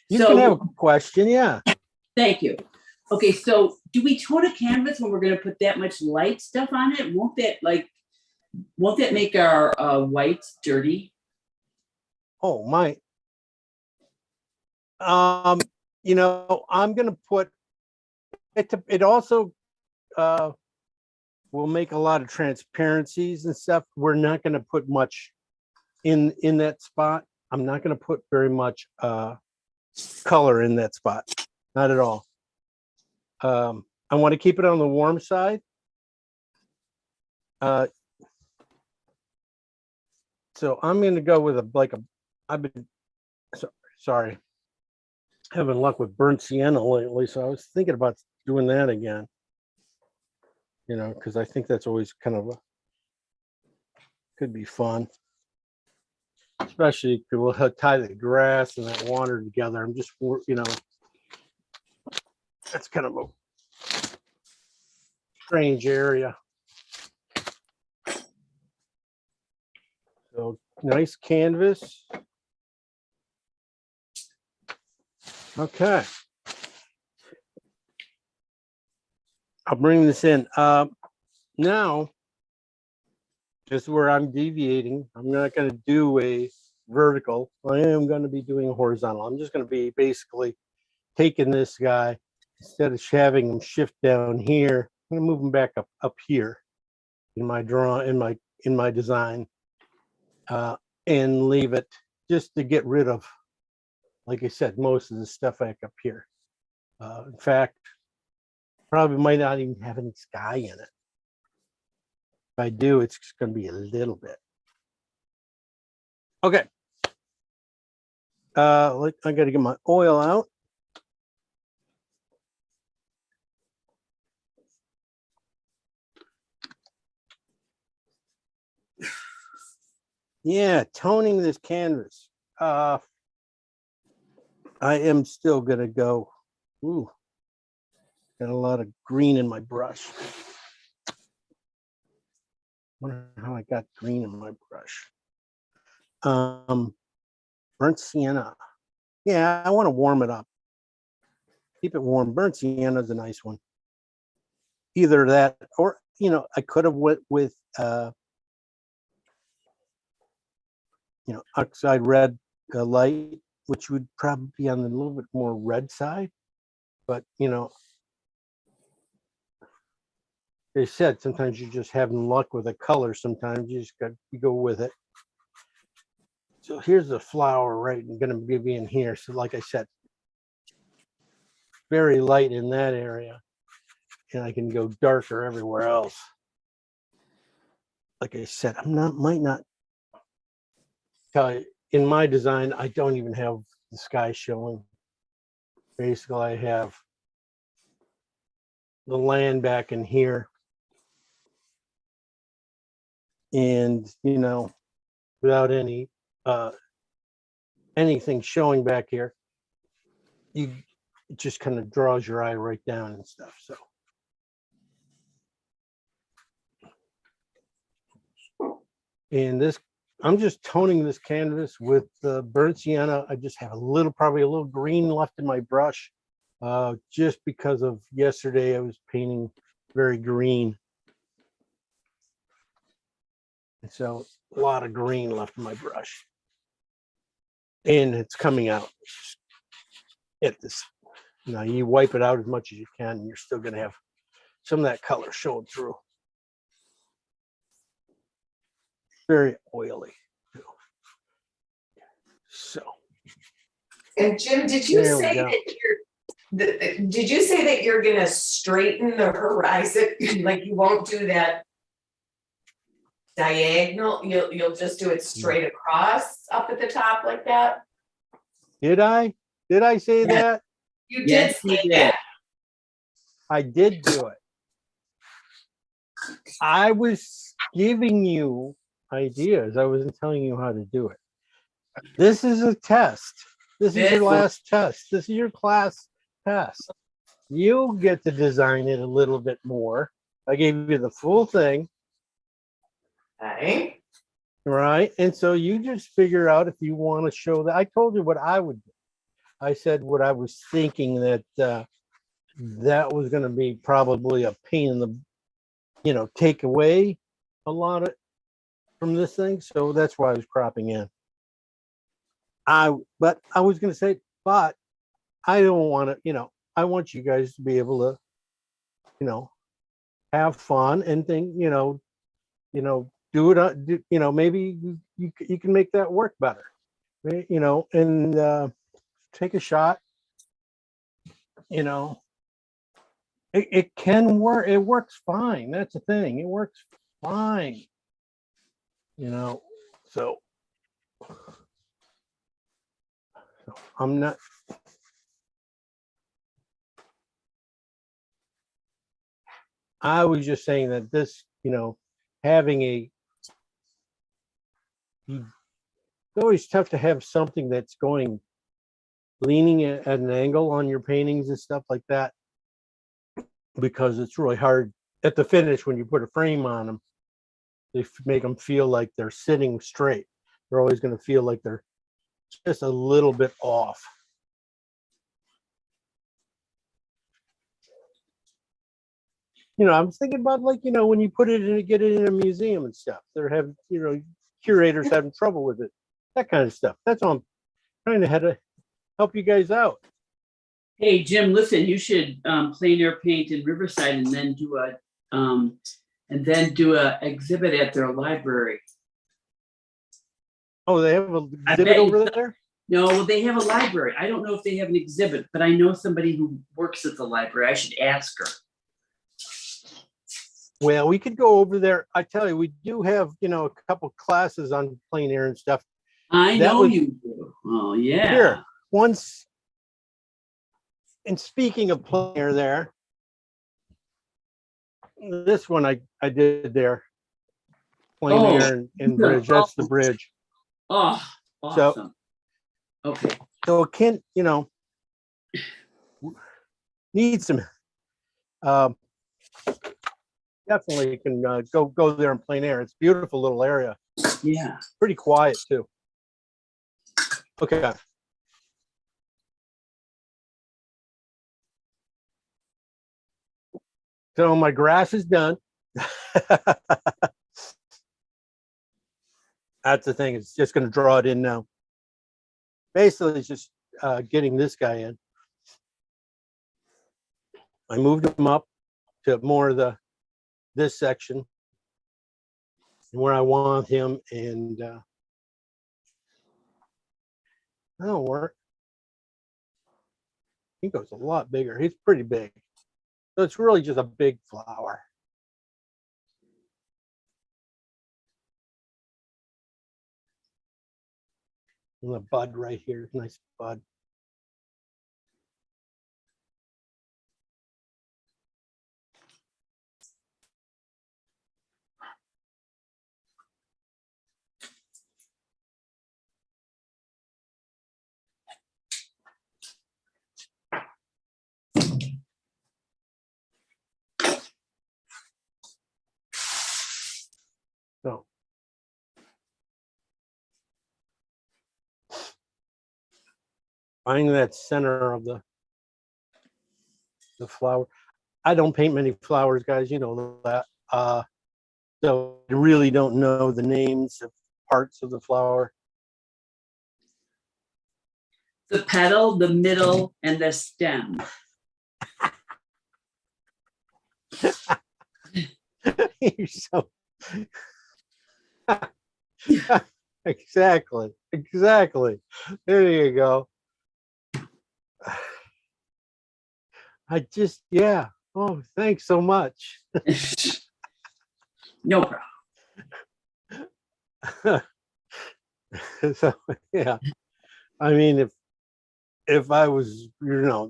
You can have a question, yeah. Thank you. Okay, so do we tone a canvas when we're gonna put that much light stuff on it? Won't that make our whites dirty? Oh my. You know, I'm gonna put it. It also will make a lot of transparencies and stuff. We're not gonna put much in that spot. I'm not gonna put very much color in that spot. Not at all. I want to keep it on the warm side. So I'm going to go with I've been sorry, having luck with burnt sienna lately. So I was thinking about doing that again, you know, because I think that's always kind of could be fun, especially if we'll tie the grass and that water together. I'm just, you know, that's kind of a strange area. So nice canvas. Okay. I'll bring this in. Now, just where I'm deviating, I'm not going to do a vertical. I am going to be doing a horizontal. I'm just going to be basically taking this guy, instead of having him shift down here, I'm going to move him back up here in my in my design, and leave it just to get rid of, like I said, most of the stuff back up here. In fact, probably might not even have any sky in it. If I do, it's going to be a little bit. Okay. I got to get my oil out. Yeah, toning this canvas. I am still going to go. Ooh, got a lot of green in my brush. Wonder how I got green in my brush. Burnt sienna. Yeah, I want to warm it up. Keep it warm. Burnt sienna is a nice one. Either that, or you know, I could have went with you know, oxide red light, which would probably be on the little bit more red side. But you know, they said sometimes you're just having luck with a color. Sometimes you just got to go with it. So here's the flower, right? I'm going to be in here. So like I said, very light in that area, and I can go darker everywhere else. Like I said, might not tell you, in my design, I don't even have the sky showing. Basically, I have the land back in here. And, you know, without any anything showing back here, it just kind of draws your eye right down and stuff. So and this, I'm just toning this canvas with burnt sienna. I just have probably a little green left in my brush, just because of yesterday I was painting very green. And so a lot of green left in my brush. And it's coming out. hit this. Now you wipe it out as much as you can, and you're still gonna have some of that color showing through. Very oily. Too. So And Jim, did you There we say go. that did you say that you're gonna straighten the horizon? Like you won't do that diagonal, you'll just do it straight across up at the top like that? did I? Did I say Yes. that? You did Yes, you say did. that. I did do it. I was giving you ideas. I wasn't telling you how to do it. This is a test. This is your This- last test. This is your class test. You get to design it a little bit more. I gave you the full thing, Okay. right? And so you just figure out if you want to show that. I told you what I would do. I said what I was thinking that that was going to be probably a pain in the, take away a lot of from this thing. So that's why I was cropping in. But I was going to say, but I don't want to, I want you guys to be able to, have fun and think, do it, maybe you can make that work better, and take a shot, it can work. It works fine. That's the thing. It works fine, so I'm not. I was just saying that this, having it's always tough to have something that's leaning at an angle on your paintings and stuff like that, because it's really hard at the finish when you put a frame on them. They make them feel like they're sitting straight. They're always going to feel like they're just a little bit off. I was thinking about when you put it in, get it in a museum and stuff. They're having, curators having trouble with it, that kind of stuff. That's all I'm trying to help you guys out. Hey, Jim, listen, you should plein air paint in Riverside and then do a exhibit at their library. Oh, they have an I exhibit bet over you- there? No, they have a library. I don't know if they have an exhibit, but I know somebody who works at the library. I should ask her. Well, we could go over there. I tell you, we do have, a couple classes on plein air and stuff. I That know was- you do. Oh, yeah. Here, once, and speaking of plein air there, this one I did there. Plein Oh, air and bridge, that's the bridge. Oh, So- awesome. Okay. So it can, need some, definitely can go there in plein air. It's a beautiful little area, Yeah. pretty quiet too. Okay. So my grass is done. That's the thing. It's just going to draw it in now. Basically, it's just getting this guy in. I moved him up to more of this section where I want him, and that'll work. He goes a lot bigger. He's pretty big. So it's really just a big flower. And the bud right here, nice bud. So finding that center of the flower. I don't paint many flowers, guys, you know that. So I really don't know the names of parts of the flower. The petal, the middle, and the stem. You're so exactly. There you go. I just, yeah. Oh, thanks so much. No problem. So yeah, I mean, if I was,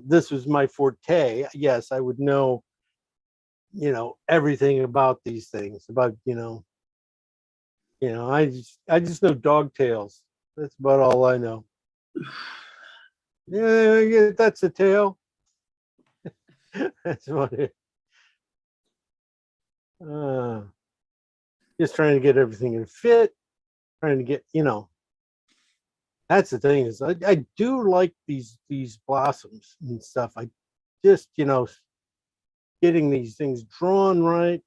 this was my forte, yes, I would know, everything about these things. About, I just know dog tails. That's about all I know. Yeah, that's a tail. That's what it. Just trying to get everything to fit. Trying to get, that's the thing is I do like these blossoms and stuff. I just, getting these things drawn right.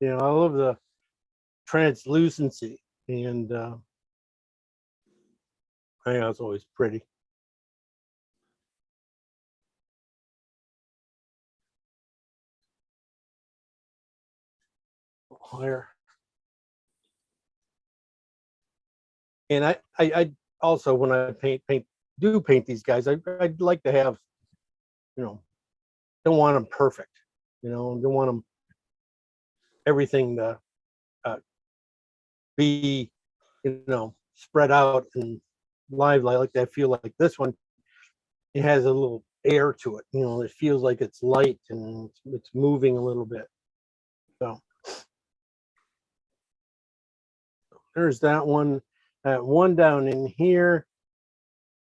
I love the translucency, and I think that's always pretty. Higher. And I also, when I paint these guys, I'd like to have, don't want them perfect, don't want them everything to be, spread out and lively. I like that feel like this one. It has a little air to it, it feels like it's light and it's moving a little bit. So there's that one. One down in here,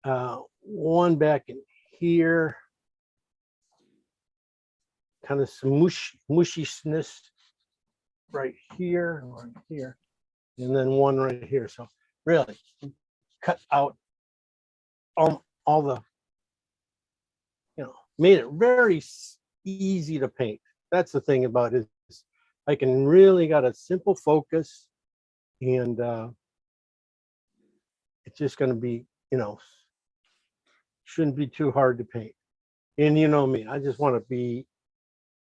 one back in here, kind of some mushiness right here, and then one right here. So really cut out all the, made it very easy to paint. That's the thing about it, is I can really got a simple focus, and it's just going to be, shouldn't be too hard to paint. And you know me, I just want to be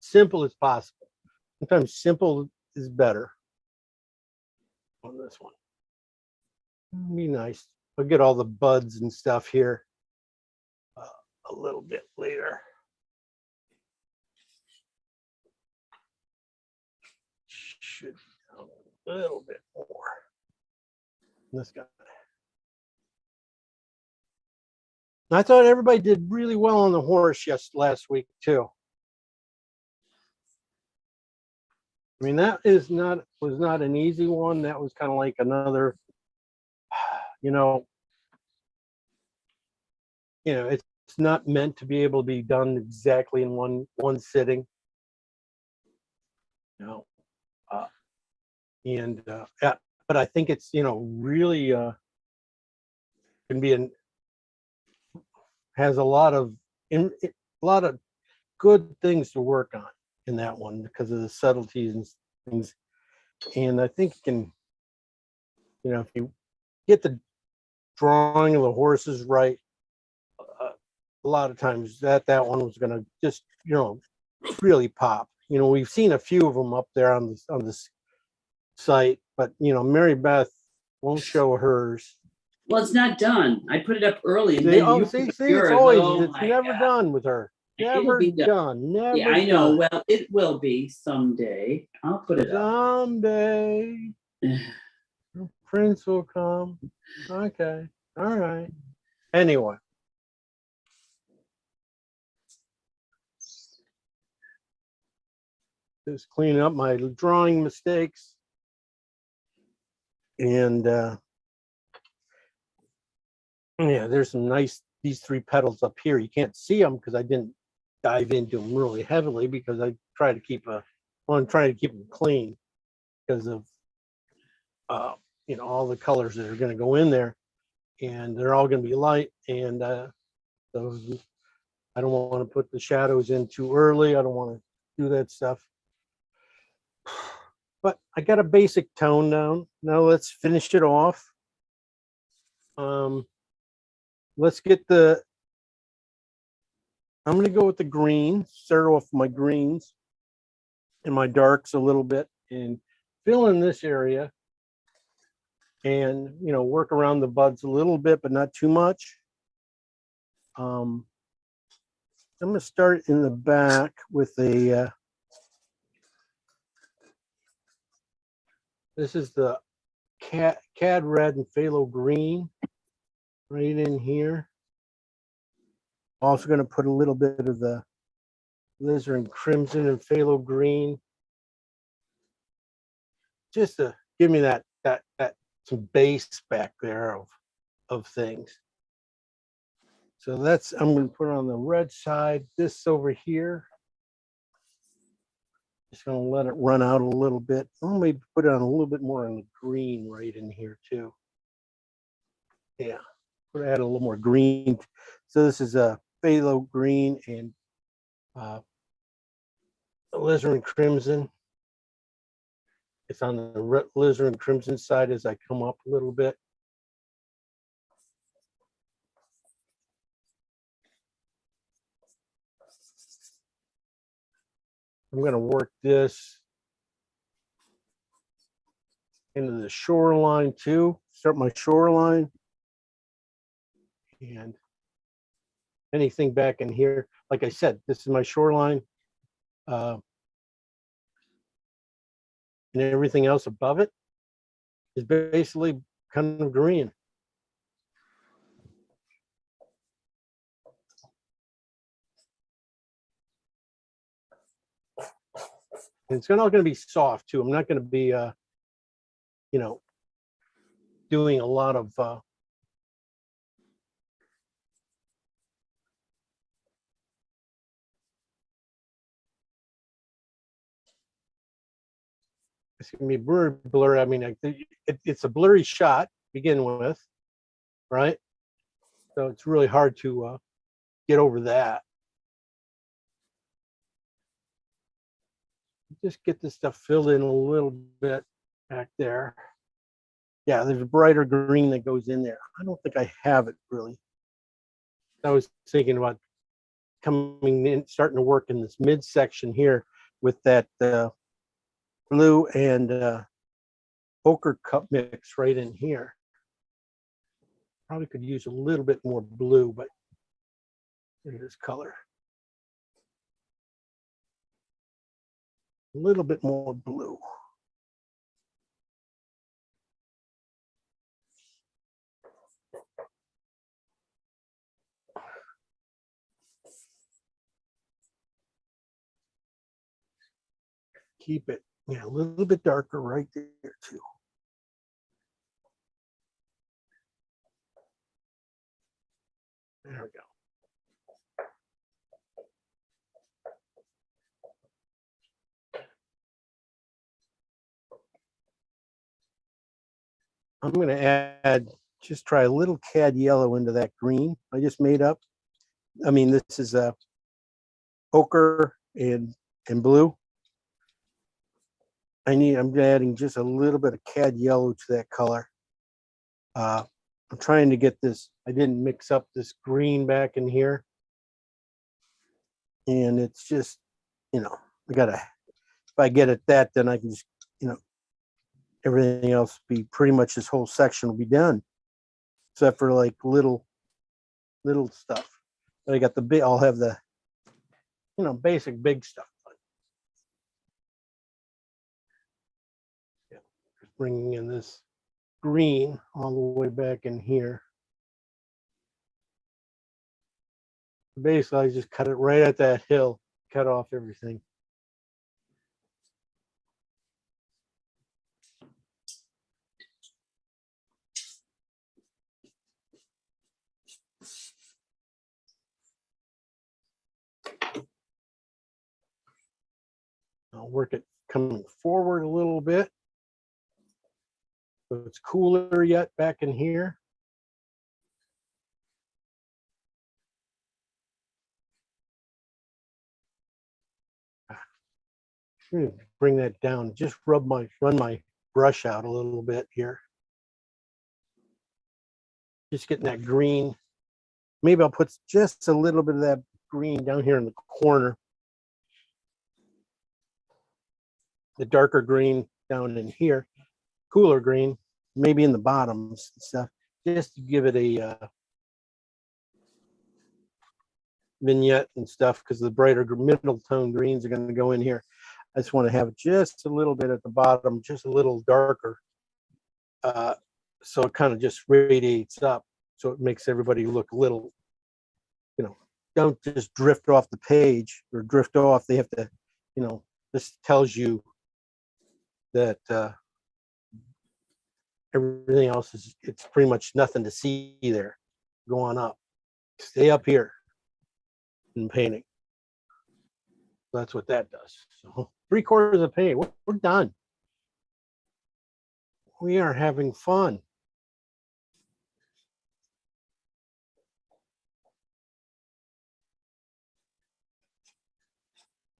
simple as possible. Sometimes simple is better on this one. Be nice. I'll get all the buds and stuff here a little bit later. Should be down a little bit more. This guy. I thought everybody did really well on the horse last week too. I mean, that was not an easy one. That was kind of like another, it's not meant to be able to be done exactly in one sitting. Yeah, but I think it's, really can be has a lot of good things to work on in that one because of the subtleties and things. And I think you can, if you get the drawing of the horses right, a lot of times that one was going to just, really pop. We've seen a few of them up there on this site, but Mary Beth won't show hers. Well, it's not done. I put it up early. And See, then oh, you see, put it's yours. always, Oh it's my never God. done with her. It'll Never be done. done. Never. Yeah, I know. done. Well, it will be someday. I'll put it up. Someday, Prince will come. Okay. All right. Anyway. Just cleaning up my drawing mistakes. And yeah, there's some these three petals up here. You can't see them because I didn't dive into them really heavily because I try to keep I'm trying to keep them clean because of all the colors that are going to go in there, and they're all going to be light, and those I don't want to put the shadows in too early. I don't want to do that stuff. But I got a basic tone down. Now let's finish it off. Let's get the, I'm gonna go with the green, start off my greens and my darks a little bit and fill in this area. And, you know, work around the buds a little bit, but not too much. I'm gonna start in the back with a, this is the cad red and phthalo green right in here. Also going to put a little bit of the alizarin crimson and phthalo green, just to give me that some base back there of things. So that's, I'm going to put it on the red side. This over here, just going to let it run out a little bit. I'll maybe put it on a little bit more on the green right in here too. Yeah, put add a little more green. So this is a phthalo green and alizarin crimson. It's on the alizarin crimson side as I come up a little bit. I'm going to work this into the shoreline too. Start my shoreline. And anything back in here, like I said, this is my shoreline. And everything else above it is basically kind of green. And it's all going to be soft too. I'm not going to be, you know, doing a lot of it's going to be blurry. I mean, it's a blurry shot to begin with, right? So it's really hard to get over that. Just get this stuff filled in a little bit back there. Yeah, there's a brighter green that goes in there. I don't think I have it really. I was thinking about coming in, starting to work in this midsection here with that blue and ochre cup mix right in here. Probably could use a little bit more blue, but in this color. A little bit more blue. Keep it, yeah, a little bit darker right there too. There we go. I'm going to add, just try a little cad yellow into that green I just made up. I mean, this is a ochre and blue. I'm adding just a little bit of cad yellow to that color. I'm trying to get this, I didn't mix up this green back in here. And it's just, you know, if I get it that, then I can just, you know, everything else be pretty much, this whole section will be done. Except for like little stuff. But I got the big, I'll have the, you know, basic big stuff. Yeah, just bringing in this green all the way back in here. Basically, I just cut it right at that hill, cut off everything. I'll work it coming forward a little bit. So it's cooler yet back in here. bring that down. Just run my brush out a little bit here. Just getting that green. Maybe I'll put just a little bit of that green down here in the corner. The darker green down in here, cooler green, maybe in the bottoms and stuff, just to give it a vignette and stuff, because the brighter middle tone greens are going to go in here. I just want to have just a little bit at the bottom, just a little darker. So it kind of just radiates up. So it makes everybody look a little, don't just drift off the page or drift off. They have to, this tells you that everything else it's pretty much nothing to see there going up. Stay up here in painting. That's what that does. So 3/4 of paint, we're done. We are having fun.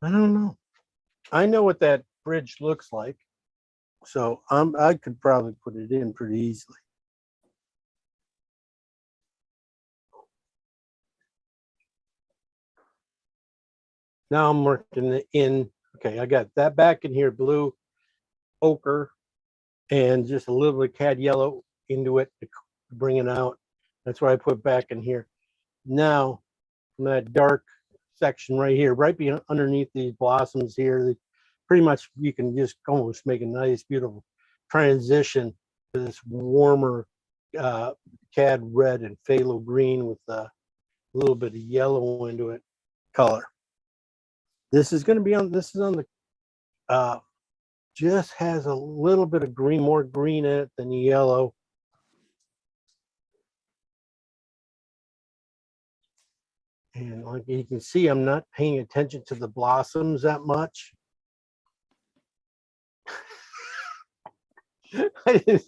I don't know. I know what that bridge looks like. So I could probably put it in pretty easily. Now I'm working in, okay, I got that back in here, blue, ochre, and just a little bit of cad yellow into it to bring it out. That's what I put back in here. Now, from that dark section right here, right underneath these blossoms here, pretty much you can just almost make a nice, beautiful transition to this warmer cad red and phthalo green with a little bit of yellow into it color. This is going to be on, this is on the, just has a little bit of green, more green in it than yellow. And like you can see, I'm not paying attention to the blossoms that much.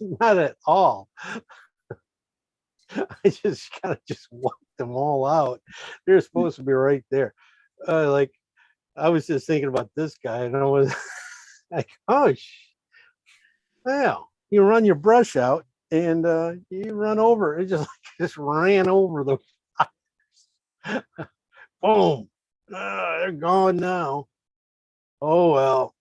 Not at all. I just kind of just wiped them all out. They're supposed to be right there. Like I was just thinking about this guy, and I was like, "Oh, well, you run your brush out, and you run over. It just ran over the boom. They're gone now. Oh well."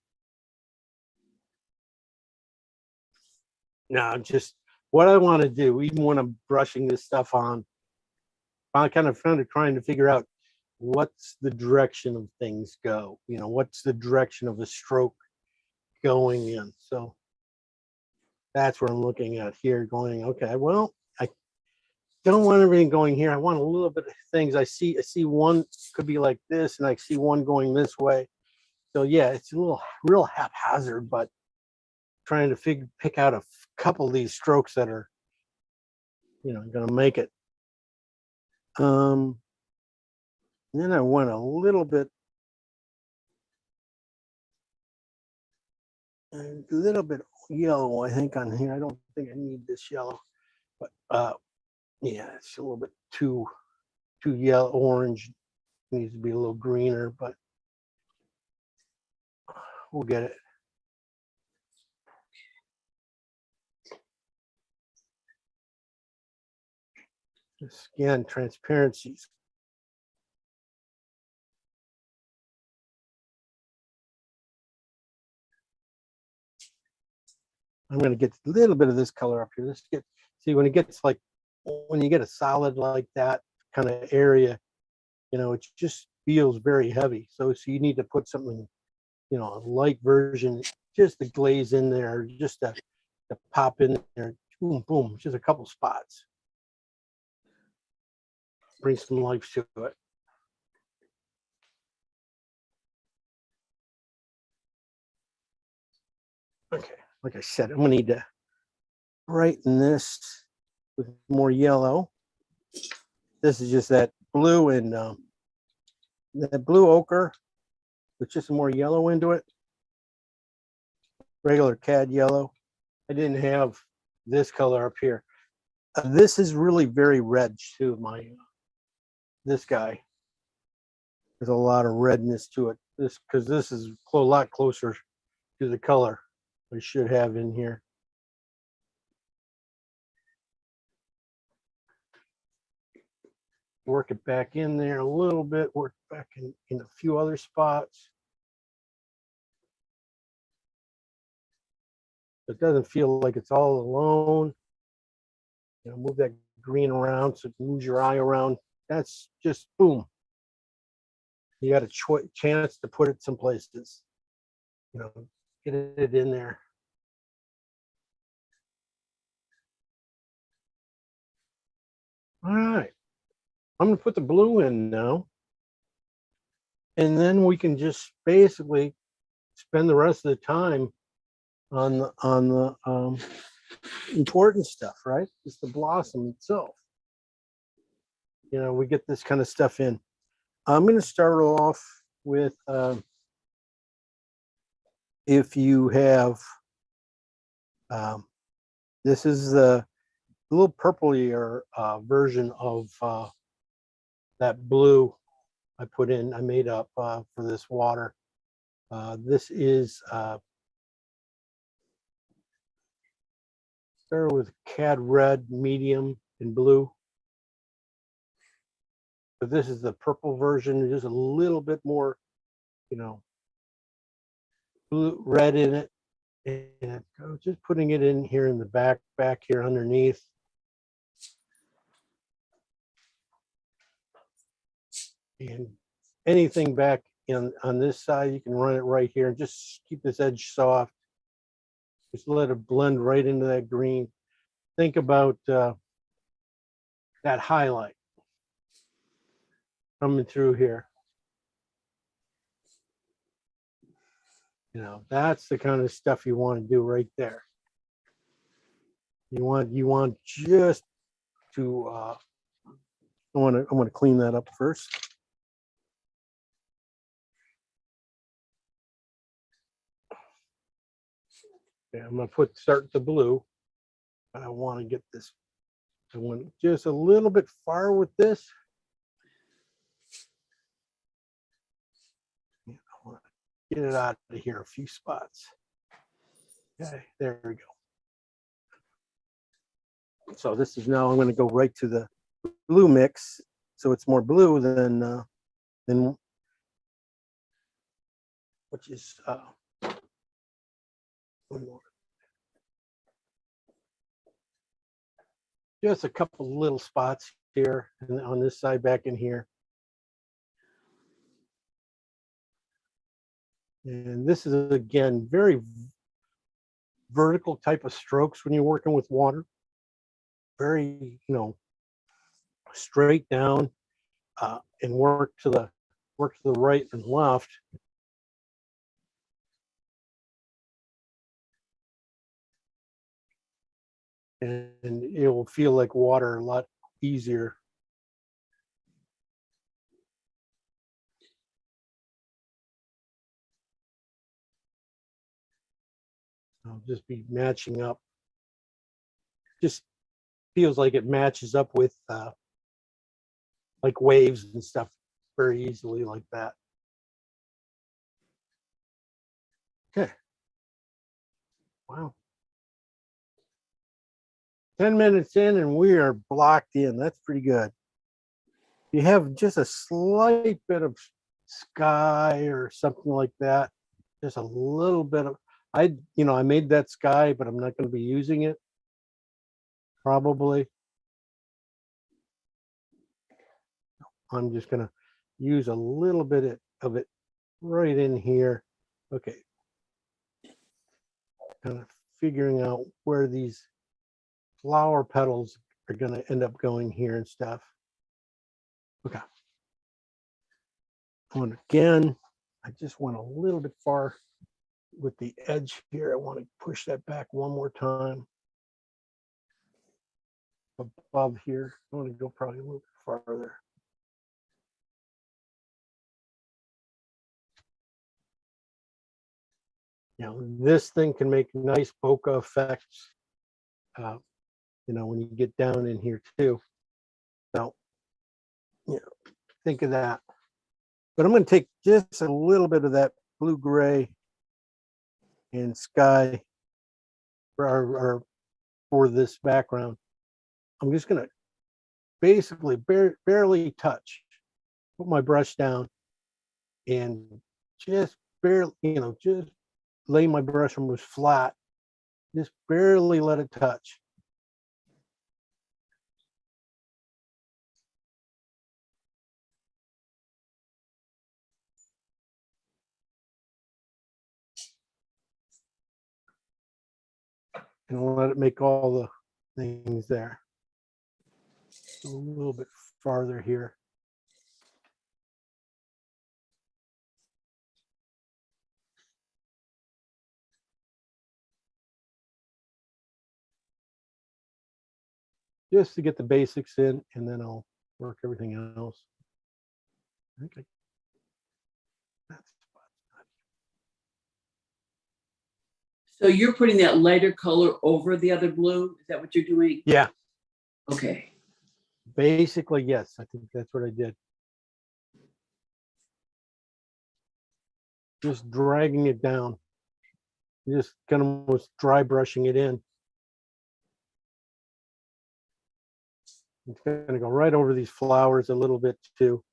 No, just what I want to do, even when I'm brushing this stuff on, I'm kind of trying to figure out what's the direction of things go. What's the direction of a stroke going in. So that's what I'm looking at here, going, okay, well, I don't want everything going here. I want a little bit of things. I see one could be like this, and I see one going this way. So yeah, it's a little real haphazard, but trying to pick out a couple of these strokes that are, going to make it. Then I went a little bit yellow, I think, on here. I don't think I need this yellow, but yeah, it's a little bit too yellow. Orange needs to be a little greener, but we'll get it. Again, transparencies. I'm going to get a little bit of this color up here. See when it gets like, when you get a solid like that kind of area, it just feels very heavy. So you need to put something, a light version, just to glaze in there, just to pop in there, boom, boom, just a couple spots. Bring some life to it. Okay, like I said, I'm gonna need to brighten this with more yellow. This is just that blue and that blue ochre with just some more yellow into it. Regular cad yellow. I didn't have this color up here. This is really very red too. This guy, there's a lot of redness to it. Because this is a lot closer to the color I should have in here. Work it back in there a little bit, work back in a few other spots. It doesn't feel like it's all alone. You know, move that green around so it moves your eye around. That's just boom. You got a chance to put it some places. You know, get it in there. All right. I'm gonna put the blue in now. And then we can just basically spend the rest of the time on the important stuff, right? It's the blossom itself. You know, we get this kind of stuff in. I'm going to start off with if you have this is the little purplier version of that blue I put in, I made up for this water. This is start with cad red, medium, and blue. But this is the purple version, just a little bit more, you know, blue, red in it. And I was just putting it in here in the back here underneath. And anything back on this side, you can run it right here and just keep this edge soft. Just let it blend right into that green. Think about that highlight coming through here. You know, that's the kind of stuff you want to do right there. You want just to I want to clean that up first. Okay, I'm going to start the blue. I want to get this. I want just a little bit far with this. I want to get it out of here a few spots. Okay, there we go. So this is now I'm going to go right to the blue mix, so it's more blue than which is one more. Just a couple little spots here and on this side back in here. And this is again very vertical type of strokes when you're working with water. Very, you know, straight down and work to the right and left. And it will feel like water a lot easier. I'll just be matching up. Just feels like it matches up with like waves and stuff very easily like that. Okay. Wow. 10 minutes in and we are blocked in. That's pretty good. You have just a slight bit of sky or something like that. Just a little bit of, I made that sky, but I'm not going to be using it. Probably. I'm just going to use a little bit of it right in here. Okay. Kind of figuring out where these flower petals are going to end up going here and stuff. Okay. And again, I just went a little bit far with the edge here. I want to push that back one more time. Above here, I want to go probably a little bit farther. You know, this thing can make nice bokeh effects. You know, when you get down in here too. So, you know, think of that. But I'm going to take just a little bit of that blue gray and sky for this background. I'm just gonna basically barely touch, put my brush down and just barely, just lay my brush almost flat, just barely let it touch. And let it make all the things there. A little bit farther here. Just to get the basics in, and then I'll work everything else. Okay. So you're putting that lighter color over the other blue? Is that what you're doing? Yeah, Okay. basically, yes. I think that's what I did. Just dragging it down. Just kind of almost dry brushing it in. It's going to go right over these flowers a little bit too.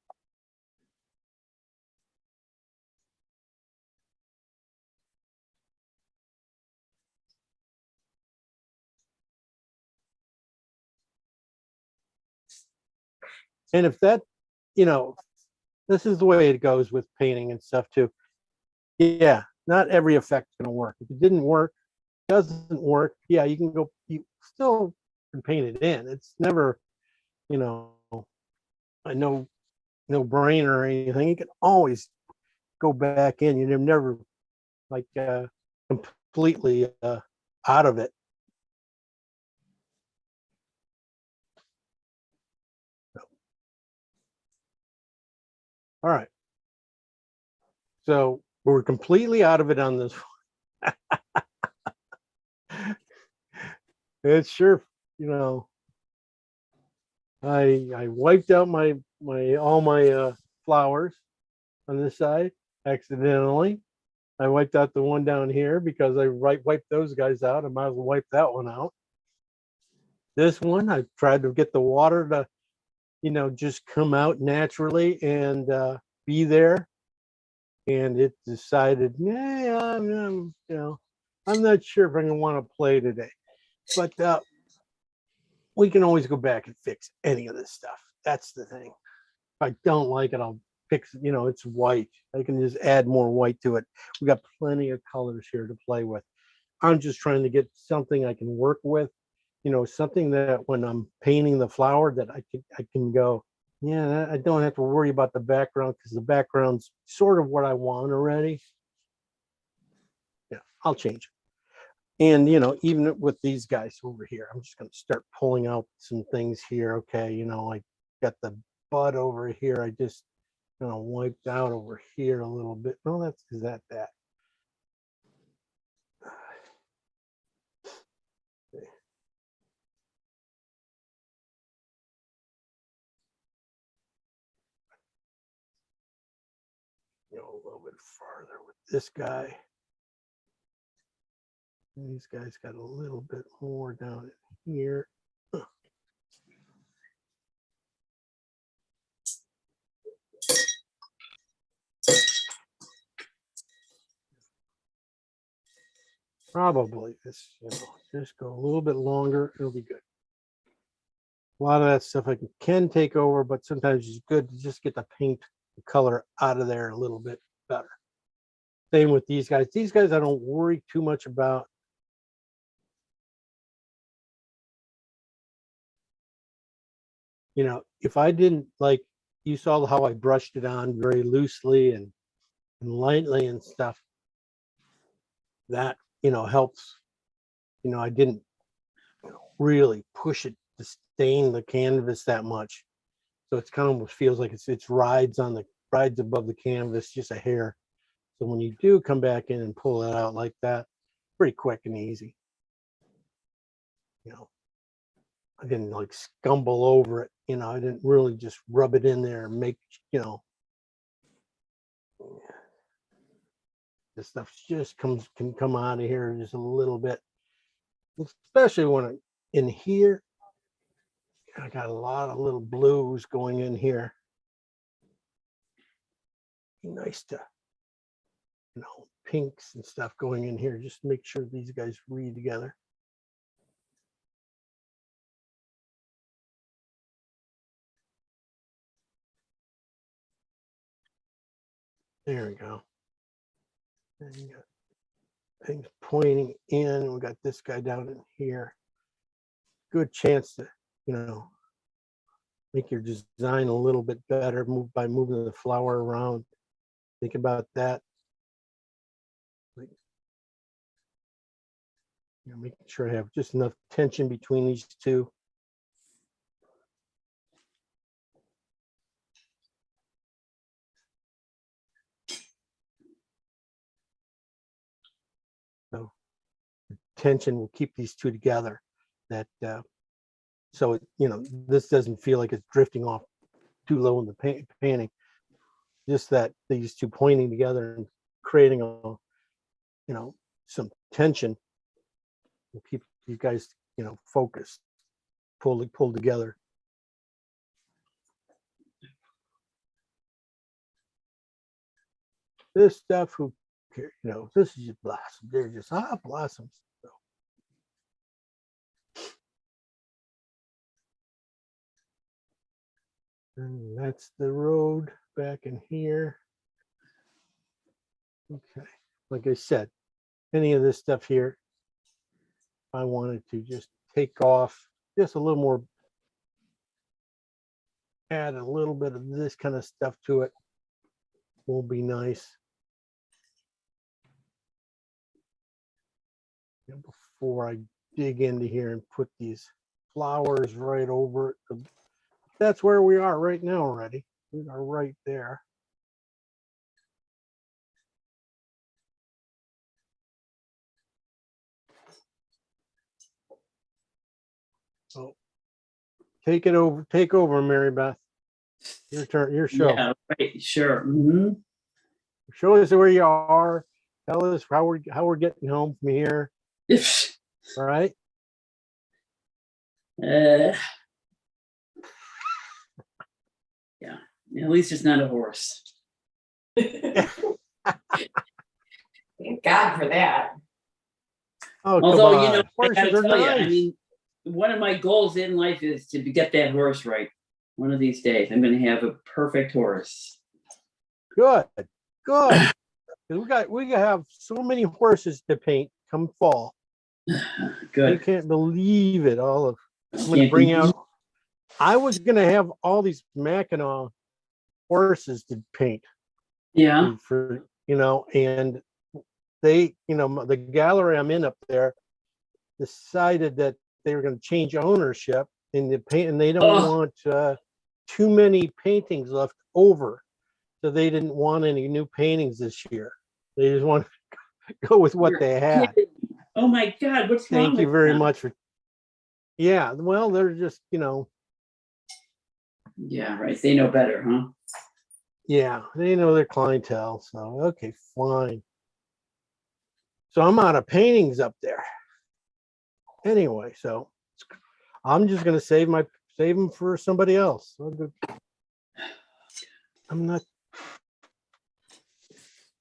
And if that, this is the way it goes with painting and stuff too. Yeah, not every effect's going to work. If it didn't work, doesn't work, yeah, you can go, you still can paint it in. It's never, I know no brainer or anything. You can always go back in. You're never like completely out of it. All right. So we're completely out of it on this. It's sure, I wiped out all my flowers on this side accidentally. I wiped out the one down here because I wiped those guys out. I might as well wipe that one out. This one, I tried to get the water to, just come out naturally and be there. And it decided, yeah, I'm not sure if I'm gonna want to play today. But we can always go back and fix any of this stuff. That's the thing. If I don't like it, I'll fix it. It's white. I can just add more white to it. We got plenty of colors here to play with. I'm just trying to get something I can work with, something that when I'm painting the flower that I can go, yeah, I don't have to worry about the background because the background's sort of what I want already. Yeah, I'll change it. And, even with these guys over here, I'm just going to start pulling out some things here. Okay. I got the bud over here. I just wiped out over here a little bit. No, is that. A little bit farther with this guy. These guys got a little bit more down in here. Probably this, just go a little bit longer. It'll be good. A lot of that stuff I can take over, but sometimes it's good to just get the paint the color out of there a little bit better. Same with these guys. These guys I don't worry too much about. If I didn't like, you saw how I brushed it on very loosely and lightly and stuff. That, helps. I didn't really push it to stain the canvas that much. So it's kind of almost feels like it's rides above the canvas just a hair. So when you do come back in and pull it out like that, pretty quick and easy. I didn't like scumble over it. I didn't really just rub it in there and make, just this stuff just can come out of here just a little bit, especially when in here. I got a lot of little blues going in here. Be nice to, pinks and stuff going in here. Just make sure these guys read together. There we go. And you got things pointing in. We got this guy down in here. Good chance to, make your design a little bit better by moving the flower around. Think about that. Making sure I have just enough tension between these two. So tension will keep these two together. That so this doesn't feel like it's drifting off too low in the painting. Just that these two pointing together and creating some tension will keep you guys focused, pulled together. This stuff, who cares? This is just blossom. They're just blossoms. So. And that's the road back in here. Okay, like I said, any of this stuff here, I wanted to just take off just a little more, add a little bit of this kind of stuff to it, will be nice. And before I dig into here and put these flowers right over it, that's where we are right now already. We are right there. So take over, Mary Beth. Your turn, your show. Yeah, right, sure. Mhm. Show us where you are. Tell us how we're getting home from here. All right. Yeah, at least it's not a horse. Thank God for that. Oh, come Although, on. I Horses gotta are tell you, I nice. mean, one of my goals in life is to get that horse right. One of these days, I'm going to have a perfect horse. Good. 'Cause we have so many horses to paint come fall. You Good. can't believe it. I'm gonna bring out. I was gonna have all these Mackinac horses to paint Yeah. for and they, the gallery I'm in up there decided that they were going to change ownership in the paint, and they don't want too many paintings left over, so they didn't want any new paintings this year. They just want to go with what they had. Oh my God, what's wrong? Thank you very much for. Yeah, well, they're just Yeah, right. They know better, huh? yeah, they know their clientele. So okay, fine. So I'm out of paintings up there. Anyway, so I'm just gonna save them for somebody else. I'm not.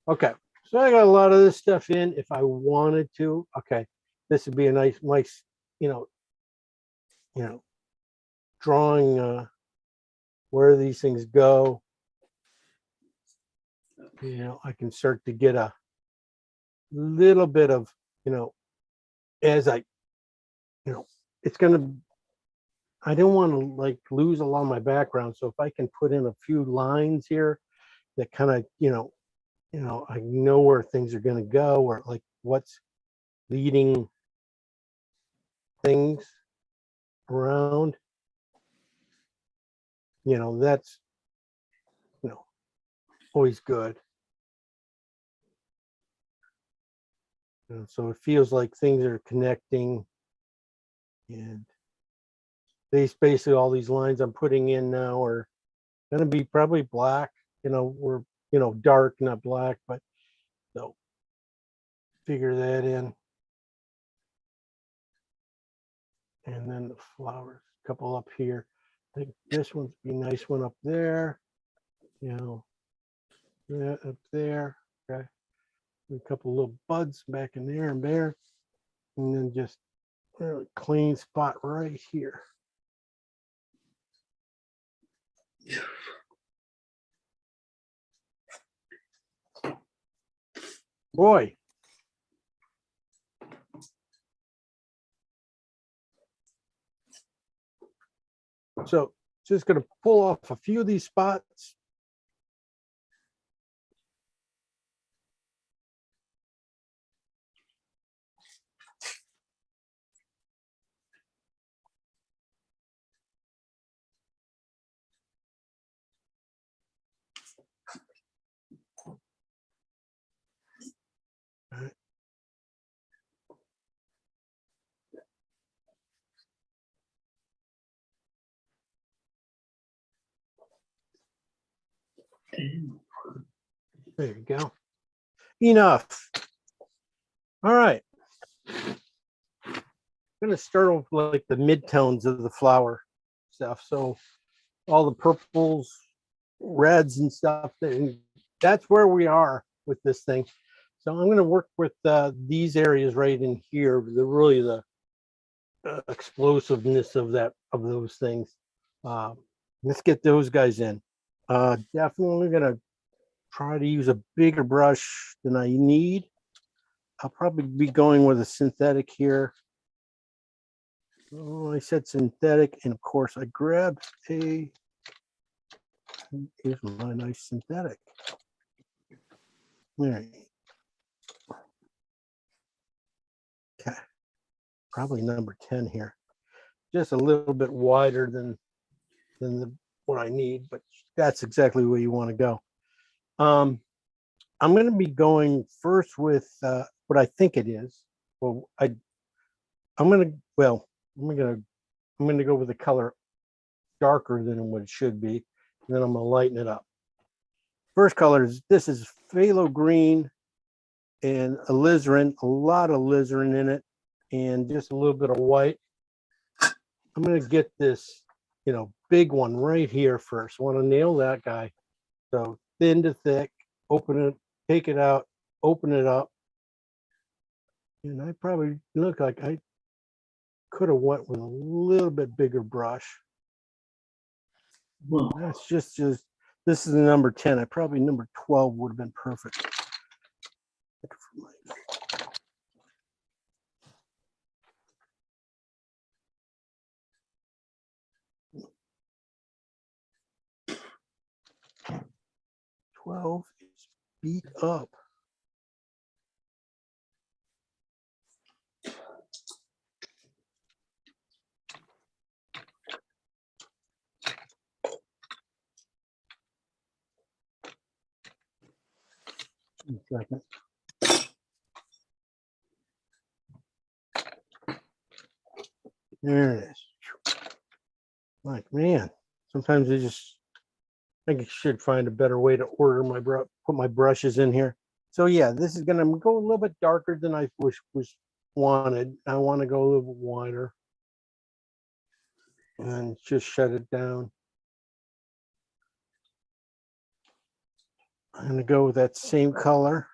Okay, so I got a lot of this stuff in. If I wanted to, okay, this would be a nice, drawing where these things go. I can start to get a little bit of, as I, it's gonna. I don't want to lose a lot of my background. So if I can put in a few lines here that kind of, I know where things are going to go, or what's leading things around, that's, always good. So it feels like things are connecting, and basically all these lines I'm putting in now are going to be probably black, or dark, not black, but so figure that in. And then the flowers, a couple up here. I think this one's be a nice one up there. You know, that up there. Okay. A couple little buds back in there and there. And then just a really clean spot right here. Boy. So just going to pull off a few of these spots. There you go. Enough. All right. I'm going to start off like the midtones of the flower stuff. So all the purples, reds and stuff. And that's where we are with this thing. So I'm going to work with these areas right in here. The really the explosiveness of those things. Let's get those guys in. Definitely going to try to use a bigger brush than I need. I'll probably be going with a synthetic here. Oh, I said synthetic, and of course I grabbed here's my nice synthetic. There. Okay, probably number 10 here. Just a little bit wider than what I need, but that's exactly where you want to go. I'm going to be going first with what I think it is. Well, I'm going to go with the color darker than what it should be, and then I'm going to lighten it up. First color is this is phthalo green and alizarin, a lot of alizarin in it, and just a little bit of white. I'm going to get this, big one right here first. I want to nail that guy. So thin to thick, open it, take it out, open it up. And I probably look like I could have went with a little bit bigger brush. Whoa. That's just this is the number 10. I probably number 12 would have been perfect. 12 is beat up. Second. There it is. Like, man, sometimes I think I should find a better way to order my put my brushes in here. So yeah, this is gonna go a little bit darker than I was wanted. I want to go a little bit wider and just shut it down. I'm gonna go with that same color.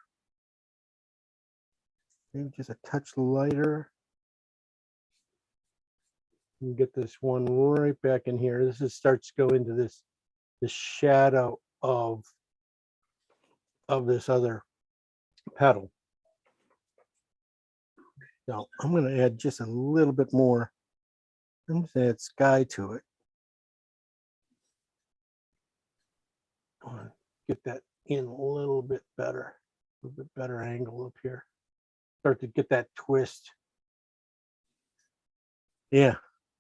Maybe just a touch lighter. And get this one right back in here. This starts to go into the shadow of this other petal. So I'm going to add just a little bit more. I'm going to add sky to it. Get that in a little bit better, a little bit better angle up here. Start to get that twist. Yeah,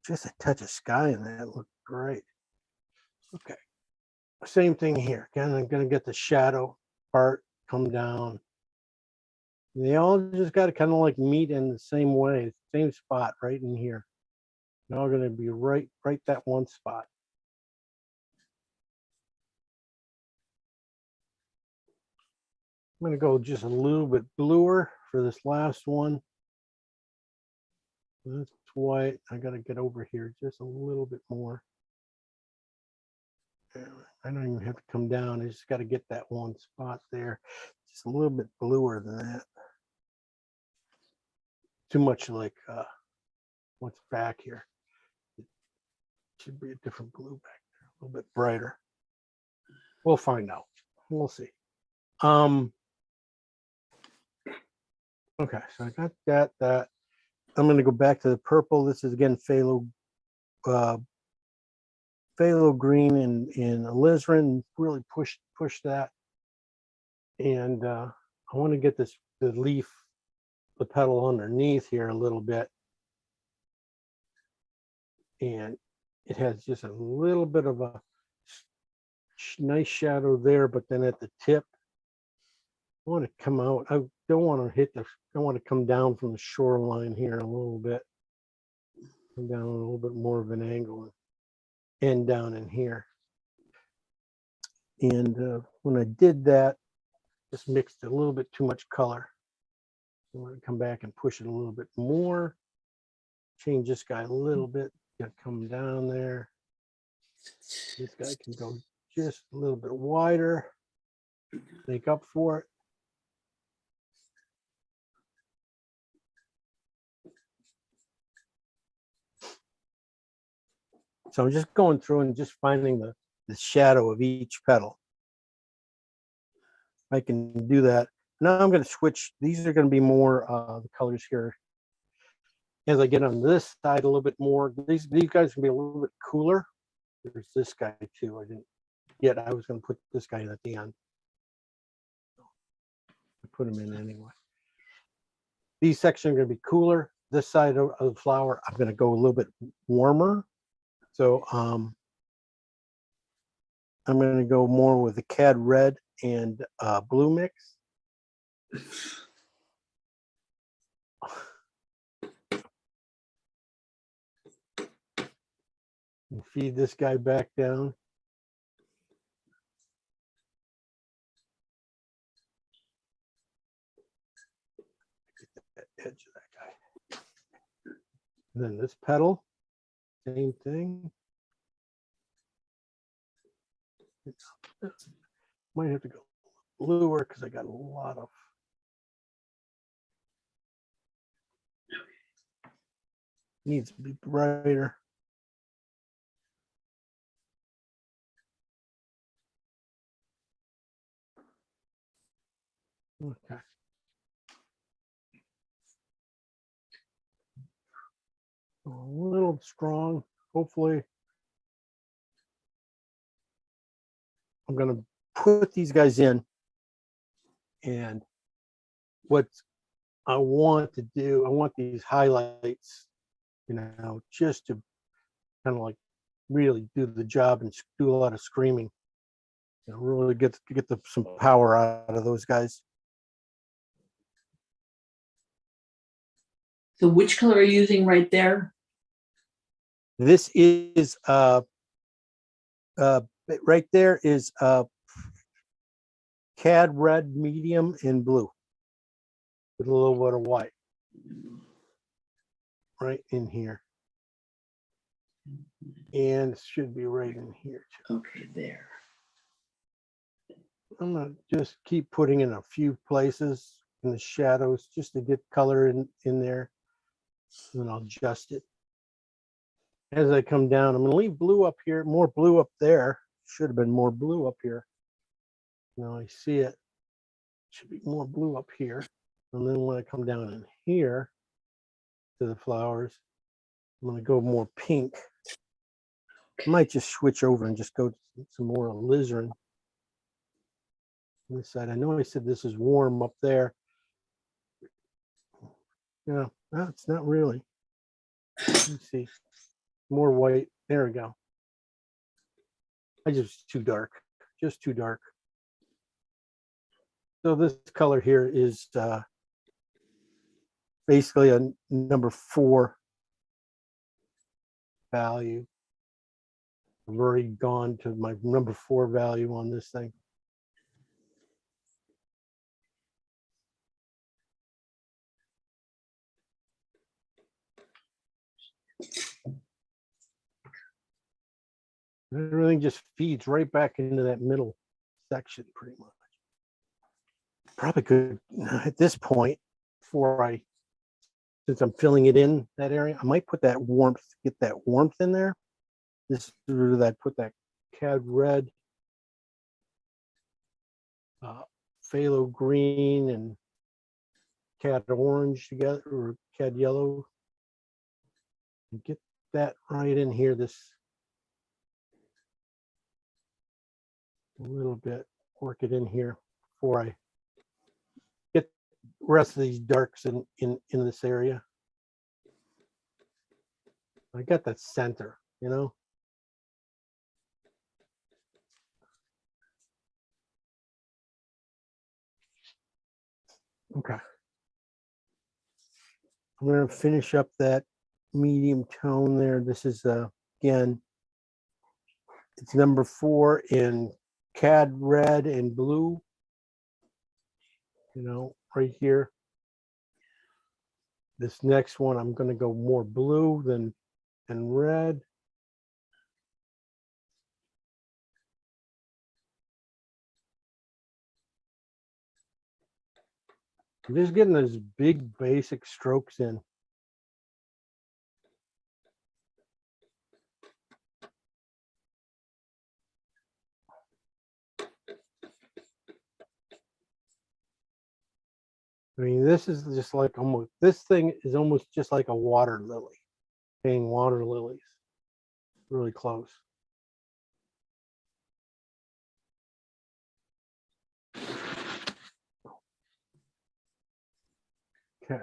just a touch of sky in that looked great. Okay, same thing here. Again, I'm going to get the shadow part come down. They all just got to kind of like meet in the same way, same spot right in here. They're all going to be right that one spot. I'm going to go just a little bit bluer for this last one. That's white. I gotta get over here just a little bit more. I don't even have to come down. I just got to get that one spot there. Just a little bit bluer than that. Too much like what's back here. It should be a different blue back there, a little bit brighter. We'll find out. We'll see. Okay, so I got that. I'm going to go back to the purple. This is again phthalo green and alizarin. Really push that, and I want to get the leaf, the petal underneath here a little bit, and it has just a little bit of a nice shadow there, but then at the tip, I want to come out. I don't want to hit the. I want to come down from the shoreline here a little bit, come down a little bit more of an angle, and down in here. And when I did that, just mixed a little bit too much color. I'm going to come back and push it a little bit more. Change this guy a little bit. Got to come down there. This guy can go just a little bit wider. Make up for it. So I'm just going through and just finding the shadow of each petal. I can do that. Now I'm going to switch. These are going to be more the colors here. As I get on this side a little bit more, these guys can be a little bit cooler. There's this guy too. I didn't yet. I was going to put this guy at the end. I put him in anyway. These sections are going to be cooler. This side of the flower, I'm going to go a little bit warmer. So I'm going to go more with the cad red and blue mix. And feed this guy back down. Get that edge of that guy. And then this petal, same thing. Might have to go bluer because I got a lot of. Needs to be brighter. Okay. A little strong, hopefully. I'm going to put these guys in, and what I want to do, I want these highlights, just to kind of like really do the job and do a lot of screaming, really get some power out of those guys. So which color are you using right there? This is right there is cad red, medium, and blue with a little bit of white right in here, and it should be right in here too. Okay, there. I'm gonna just keep putting in a few places in the shadows just to get color in there, and then I'll adjust it as I come down. I'm gonna leave blue up here, more blue up there. Should have been more blue up here. Now I see it. Should be more blue up here. And then when I come down in here to the flowers, I'm going to go more pink. I might just switch over and just go to some more alizarin. On this side, I know I said this is warm up there. Yeah, no, it's not really. Let me see. More white. There we go. I just too dark. Just too dark. So this color here is basically a number 4 value. I've already gone to my number 4 value on this thing. Everything just feeds right back into that middle section pretty much. Probably could, at this point, since I'm filling it in that area, I might put that warmth, get that warmth in there. This is where I put that cad red, phthalo green and cad orange together, or cad yellow. And get that right in here, this a little bit, work it in here before I get the rest of these darks in this area. I got that center, you know? Okay. I'm going to finish up that medium tone there. This is, again, it's number 4 in cad red and blue, you know, right here. This next one, I'm going to go more blue than red. I'm just getting those big basic strokes in. I mean, this is just like almost, this thing is almost just like a water lily, painting water lilies. Really close. Okay.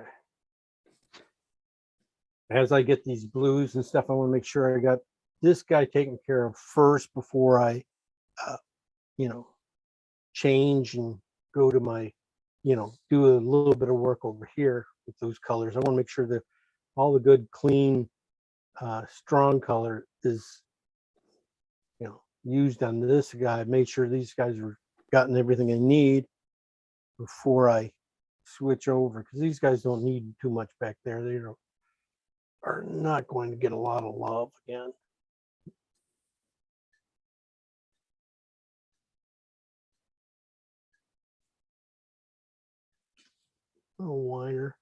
As I get these blues and stuff, I want to make sure I got this guy taken care of first before I, you know, change and go to my, you know, do a little bit of work over here with those colors. I want to make sure that all the good, clean, strong color is, you know, used on this guy. Make sure these guys are gotten everything they need before I switch over, because these guys don't need too much back there. They are not going to get a lot of love again. Little whiner.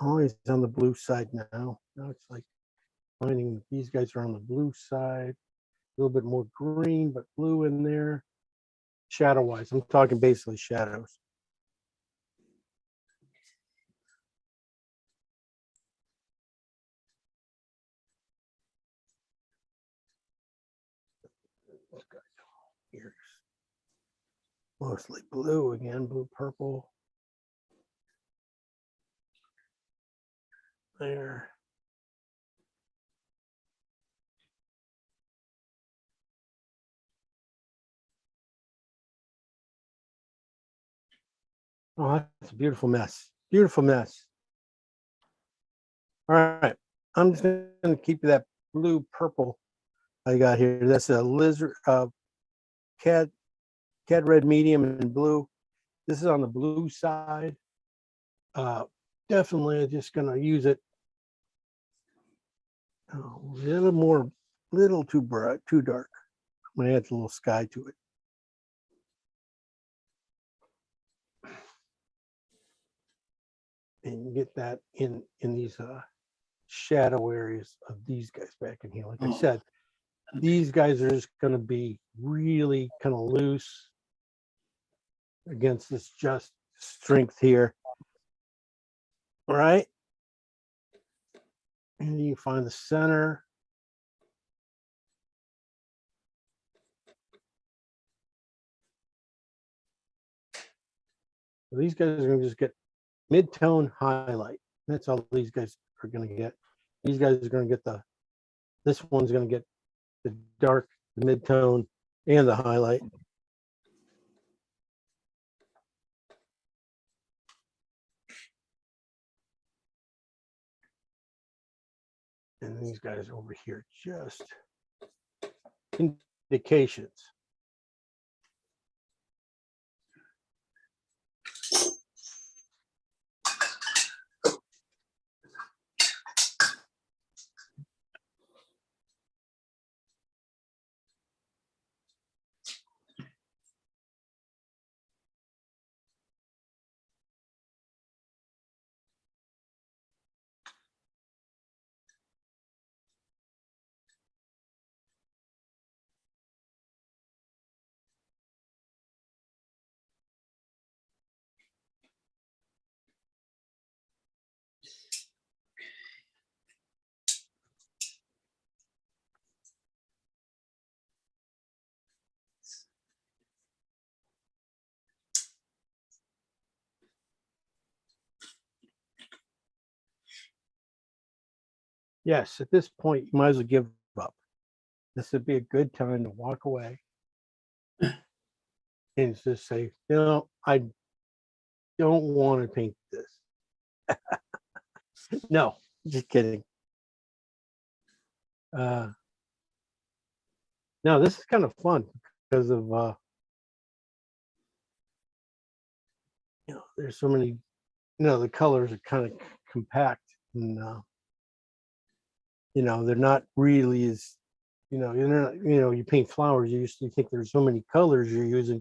Always on the blue side now. Now it's like finding these guys are on the blue side. A little bit more green, but blue in there. Shadow wise, I'm talking basically shadows. Here's mostly blue again, blue purple. There. Oh, that's a beautiful mess. Beautiful mess. All right. I'm just going to keep that blue purple I got here. That's a lizard, cad red medium and blue. This is on the blue side. Definitely just going to use it a little more, little too bright, too dark. I'm going to add a little sky to it. And get that in these shadow areas of these guys back in here. Like I said, these guys are just going to be really kind of loose against this just strength here. All right. And you find the center. These guys are going to just get mid-tone highlight. That's all these guys are going to get. These guys are going to get this one's going to get the dark the mid-tone and the highlight. And these guys over here, just indications. Yes, at this point, you might as well give up. This would be a good time to walk away and just say, you know, I don't want to paint this. No, just kidding. No, this is kind of fun because of, you know, there's so many, you know, the colors are kind of compact and, you know, they're not really as, you know, you're not, you know, you paint flowers, you usually think there's so many colors you're using,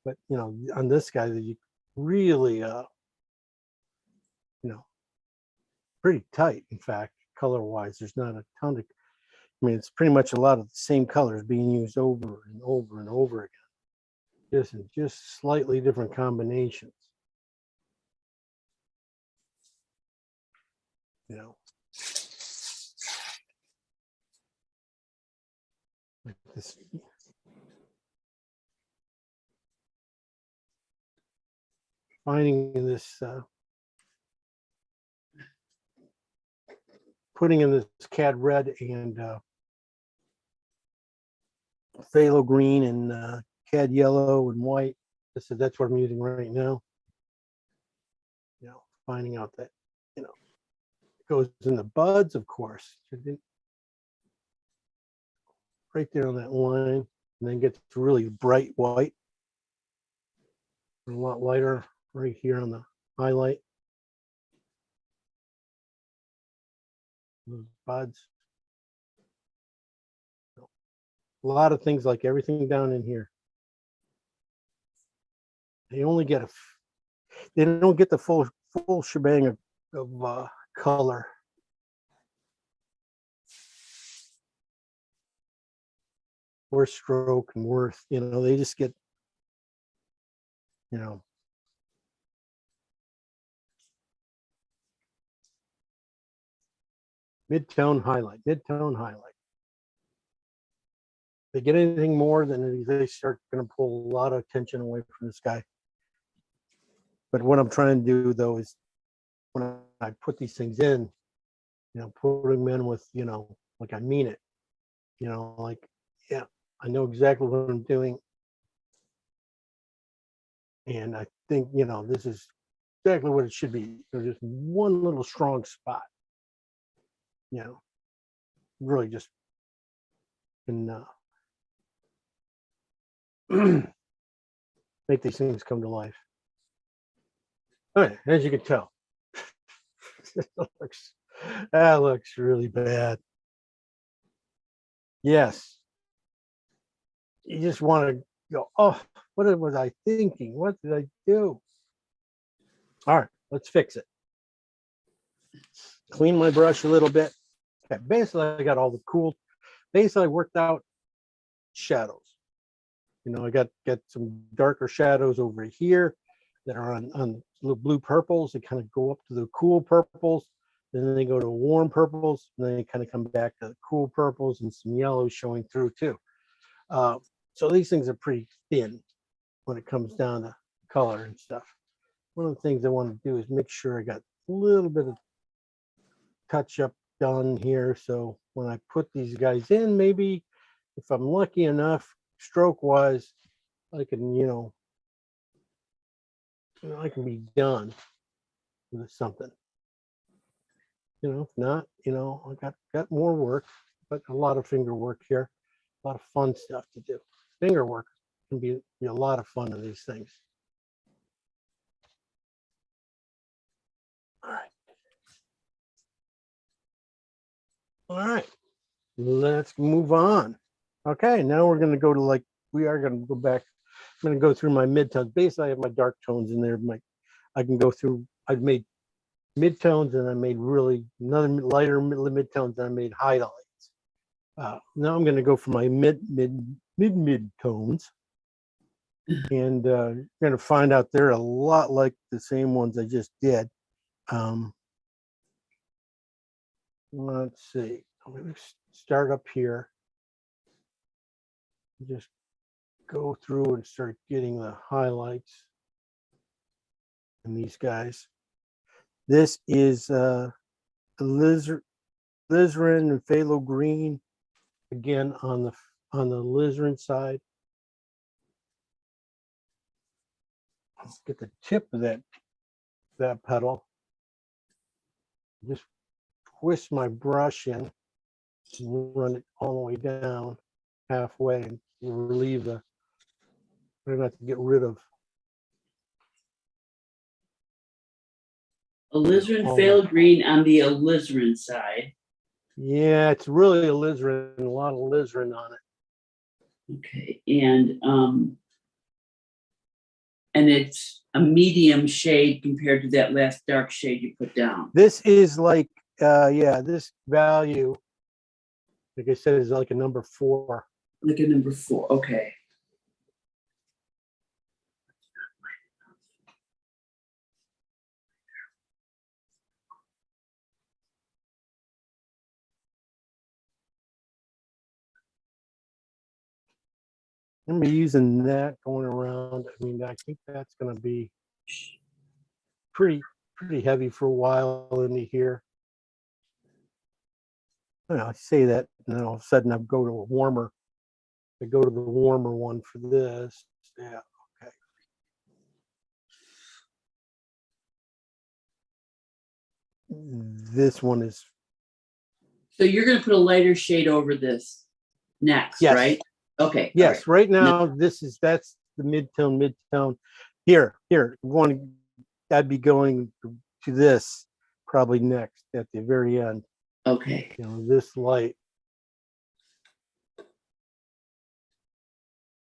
but, you know, on this guy that you really, you know, pretty tight, in fact, color wise. There's not a ton of, I mean, it's pretty much a lot of the same colors being used over and over and over again. Just slightly different combinations. You know, like this. Finding in this, putting in this cad red and phthalo green and cad yellow and white. That's what I'm using right now. You know, finding out that, you know, it goes in the buds, of course, right there on that line, and then gets really bright white, a lot lighter right here on the highlight. Those buds. A lot of things, like everything down in here. They only get they don't get the full shebang of color. Or stroke and worth, you know, they just get, you know, mid-tone highlight, mid-tone highlight. They get anything more than they start going to pull a lot of attention away from this guy. But what I'm trying to do though is when I put these things in, you know, put them in with, you know, like I mean it, you know, like, yeah, I know exactly what I'm doing. And I think, you know, this is exactly what it should be. There's just one little strong spot, you know, really just can make these things come to life. All right, as you can tell, that looks really bad. Yes. You just want to go, oh, what was I thinking? What did I do? All right, let's fix it. Clean my brush a little bit. Okay, basically, I got all the cool, basically I worked out shadows. You know, I got some darker shadows over here that are on little blue purples. They kind of go up to the cool purples, then they go to warm purples, and then they kind of come back to the cool purples and some yellows showing through too. So these things are pretty thin when it comes down to color and stuff. One of the things I want to do is make sure I got a little bit of touch up done here. So when I put these guys in, maybe if I'm lucky enough, stroke wise, I can, I can be done with something. If not, I got more work, but a lot of finger work here, a lot of fun stuff to do. Finger work can be a lot of fun in these things. All right. All right. Let's move on. Okay, now we're going to go to we are going to go back. I'm going to go through my midtones. Basically, I have my dark tones in there. I can go through, I've made midtones and I made really another lighter midtones and I made highlights. Now I'm going to go for my mid tones. And you're going to find out they're a lot like the same ones I just did. Let's see. I'm going to start up here. Just go through and start getting the highlights in these guys. This is alizarin and phthalo green. Again on the alizarin side. Let's get the tip of that petal. Just twist my brush in and run it all the way down halfway and relieve the. I'm going to have to get rid of. Alizarin phthalo green on the alizarin side. Yeah, it's really alizarin, a lot of alizarin on it. Okay, and it's a medium shade compared to that last dark shade you put down. This is this value, like I said, is like a number 4. Like a number 4, okay. I'm gonna be using that going around. I mean, I think that's gonna be pretty heavy for a while into here. I say that, and then all of a sudden I go to a warmer. I go to the warmer one for this. Yeah, okay. This one is. So you're going to put a lighter shade over this next, Yes. right? Okay. Yes, right now that's the midtone. Here, I'd be going to this probably next at the very end. Okay. This light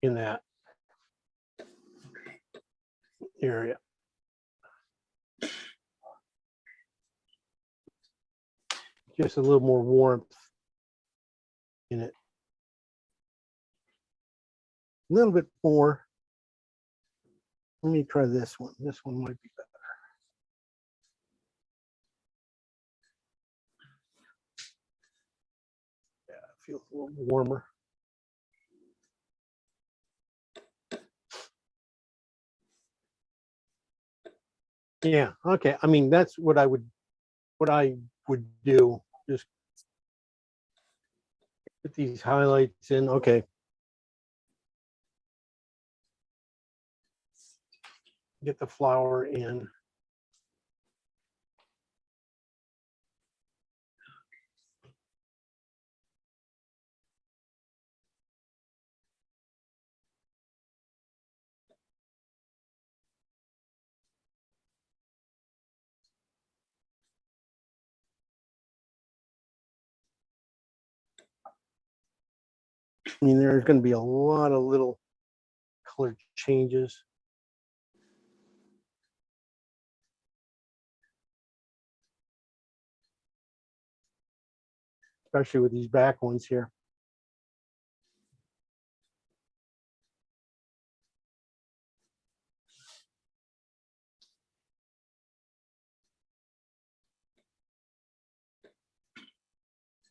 in that area. Just a little more warmth in it. A little bit more. Let me try this one. This one might be better. Yeah, it feels a little warmer. Yeah, okay. I mean, that's what I would do. Just put these highlights in. Okay. Get the flower in. I mean, there's going to be a lot of little color changes. Especially with these back ones here.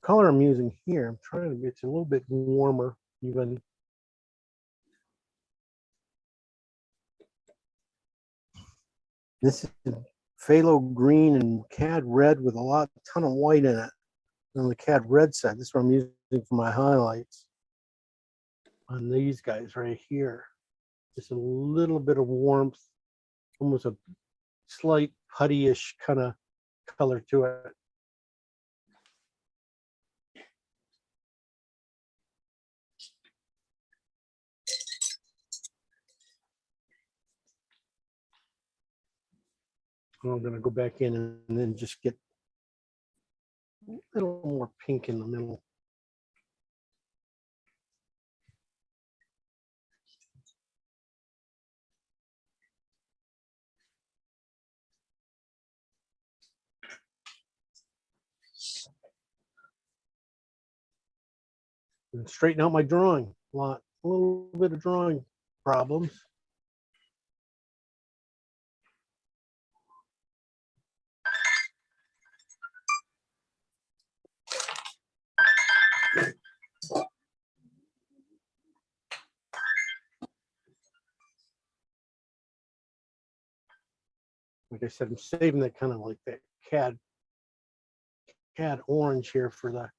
Color I'm using here, I'm trying to get it a little bit warmer even. This is phthalo green and cad red with a ton of white in it. On the cad red side, this is what I'm using for my highlights. on these guys right here. Just a little bit of warmth, almost a slight puttyish kind of color to it. I'm going to go back in and then just get a little more pink in the middle. And straighten out my drawing a little bit of drawing problems. Like I said, I'm saving that kind of like that cad orange here for the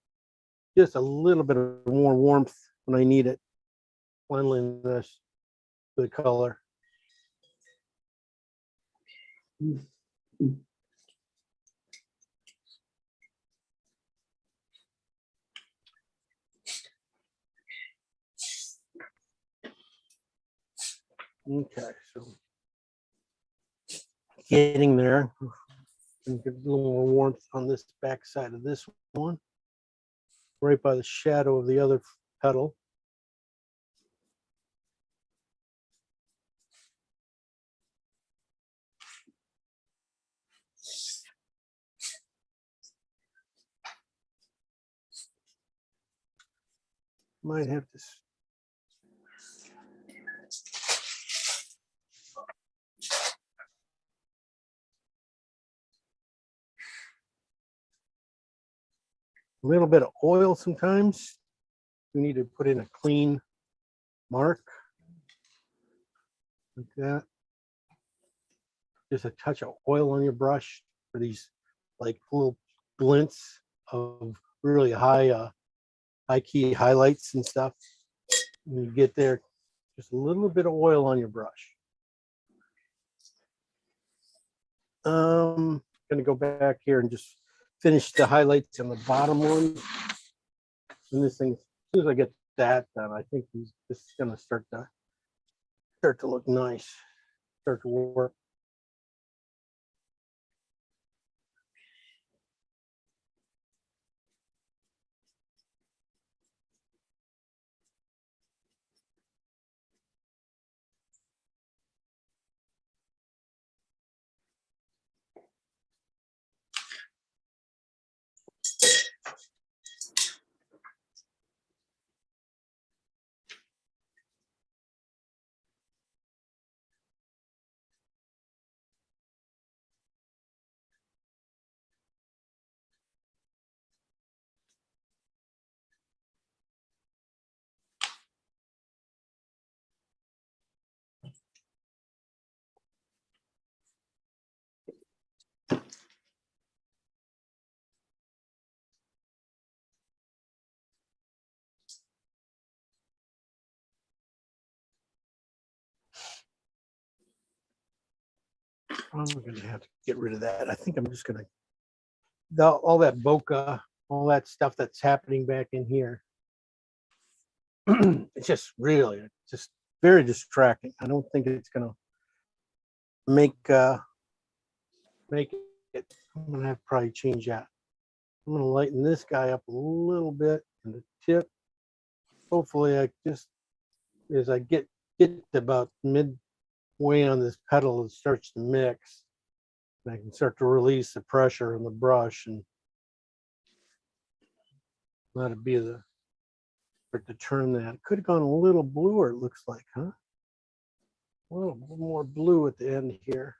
just a little bit of more warmth when I need it. Cleanliness for the color. Okay, so getting there. And get a little more warmth on this back side of this one, right by the shadow of the other petal. Might have to. A little bit of oil sometimes. We need to put in a clean mark like that. Just a touch of oil on your brush for these like little glints of really high key highlights and stuff. When you get there, just a little bit of oil on your brush. Gonna go back here and just finish the highlights on the bottom one. And this thing, as soon as I get that done, I think this is gonna start to look nice, start to work. I'm gonna have to get rid of that. I think I'm just gonna all that bokeh, all that stuff that's happening back in here. It's just really just very distracting. I don't think it's gonna make it. I'm gonna have to probably change that. I'm gonna lighten this guy up a little bit in the tip. Hopefully, I just as I get to about midway on this petal, it starts to mix. And I can start to release the pressure on the brush and let it be the start to turn that. Could have gone a little bluer, it looks like, huh? A little more blue at the end here.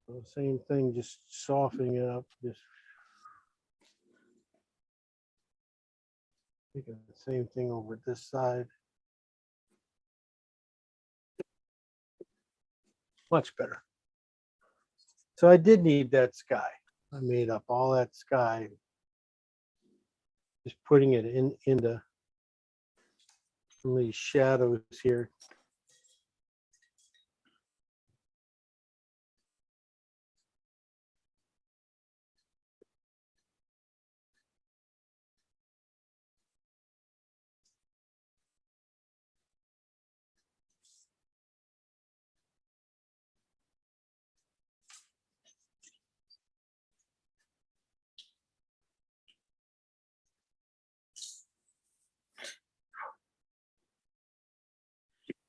So same thing, just softening it up. Just making the same thing over this side. Much better. So I did need that sky. I made up all that sky. Just putting it into Some of these shadows here.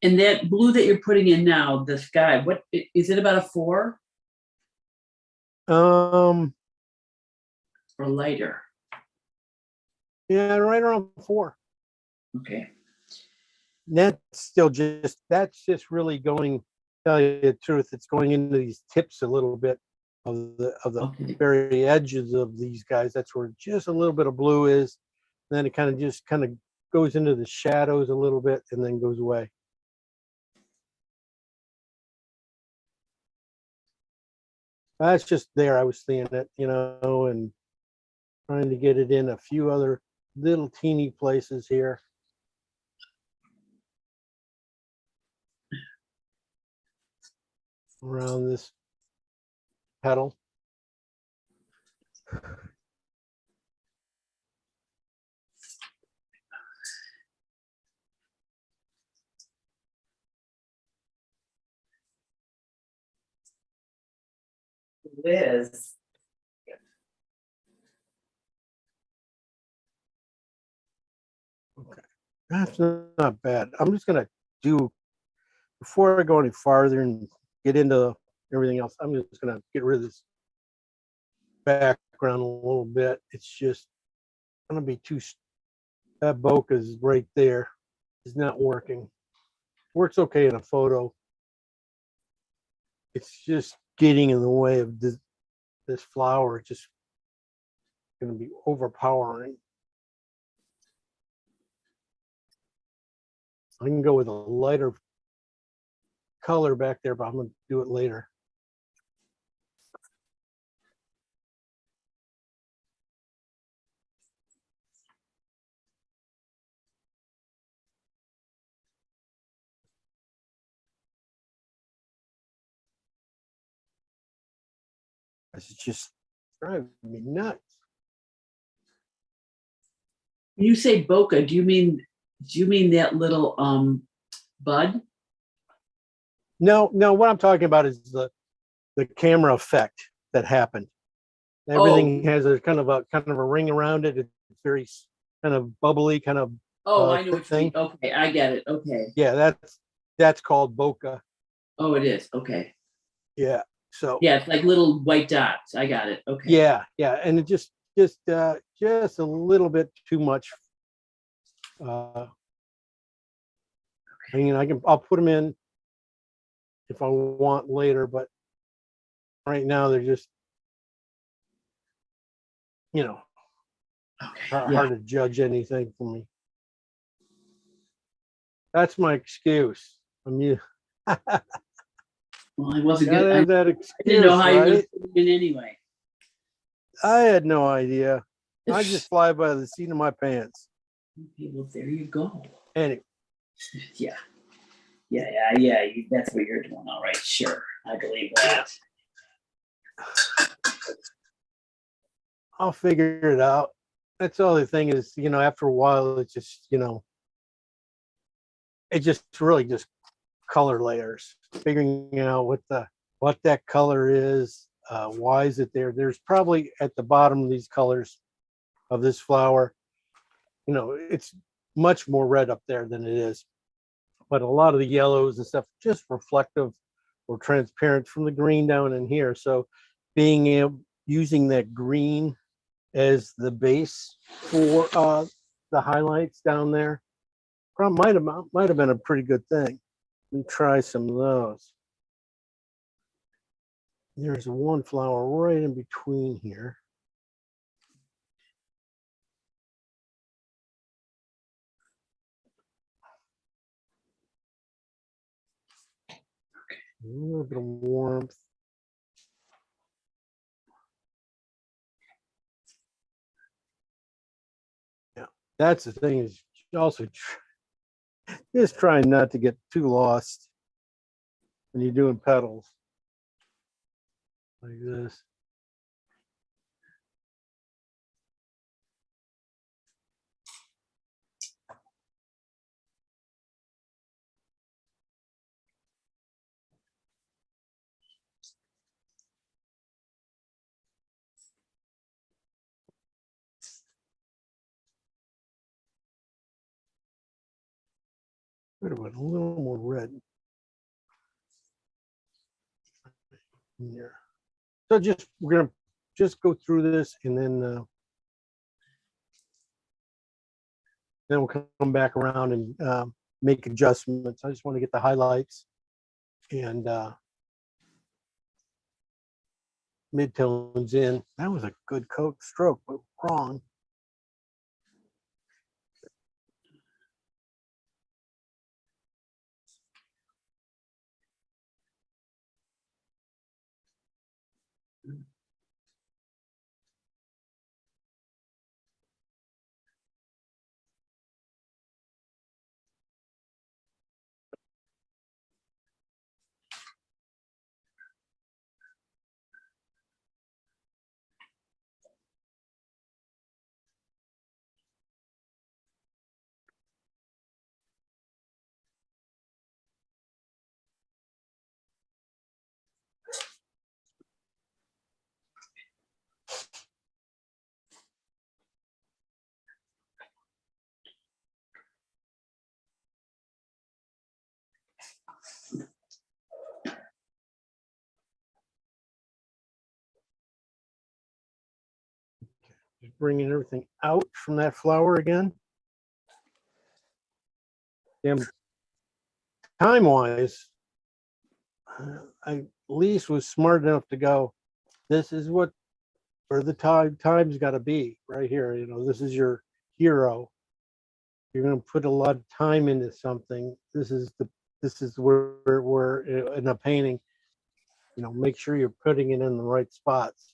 And that blue that you're putting in now, the sky, what is it, about a 4 Um, or lighter? yeah, right around 4. Okay. That's just really going, tell you the truth, it's going into these tips a little bit of the Okay. very edges of these guys. That's where just a little bit of blue is. Then it kind of goes into the shadows a little bit and then goes away. That's just there. I was seeing it, and trying to get it in a few other little teeny places here. Around this petal. Liz. That's not bad. I'm just gonna do, before I go any farther and get into everything else, I'm just gonna get rid of this background a little bit. It's just gonna be that bokeh's right there. Is not working. Works okay in a photo. It's just getting in the way of this flower. It's just gonna be overpowering. I can go with a lighter color back there, but I'm gonna do it later. It's just driving me nuts. When you say bokeh, do you mean that little bud? No, what I'm talking about is the camera effect that happened. Everything has a kind of a ring around it. It's very kind of bubbly, kind of Oh, I know what you thing. mean. Okay, I get it. Okay. Yeah, that's called bokeh. Oh, it is. Okay. Yeah. So Yeah, it's like little white dots. I got it. Okay. yeah, and it just a little bit too much. I mean, I'll put them in if I want later, but right now they're just, Okay. Yeah. hard to judge anything for me. That's my excuse. I mean, Well, I wasn't gotta good. have that I excuse, didn't know how you right? would put it in anyway. I had no idea. I just fly by the seat of my pants. Okay, well, there you go. Anyway, Yeah. That's what you're doing. All right, sure. I believe that. I'll figure it out. That's all the thing is, after a while, it's just, it just really just color layers, figuring out what that color is, why is it there. There's probably at the bottom of these colors of this flower, it's much more red up there than it is. But a lot of the yellows and stuff just reflective or transparent from the green down in here. So using that green as the base for the highlights down there might have been a pretty good thing. Let me try some of those. There's one flower right in between here. A little bit of warmth. Yeah, that's the thing is also Just trying not to get too lost when you're doing petals like this. Wait a minute, a little more red. Here. So we're gonna just go through this and then we'll come back around and make adjustments. I just want to get the highlights and midtones in. That was a good coat stroke, but wrong. Just bringing everything out from that flower again. Time-wise, I at least was smart enough to go, this is where the time's got to be right here. You know, this is your hero. You're going to put a lot of time into something. This is where we're in a painting. You know, make sure you're putting it in the right spots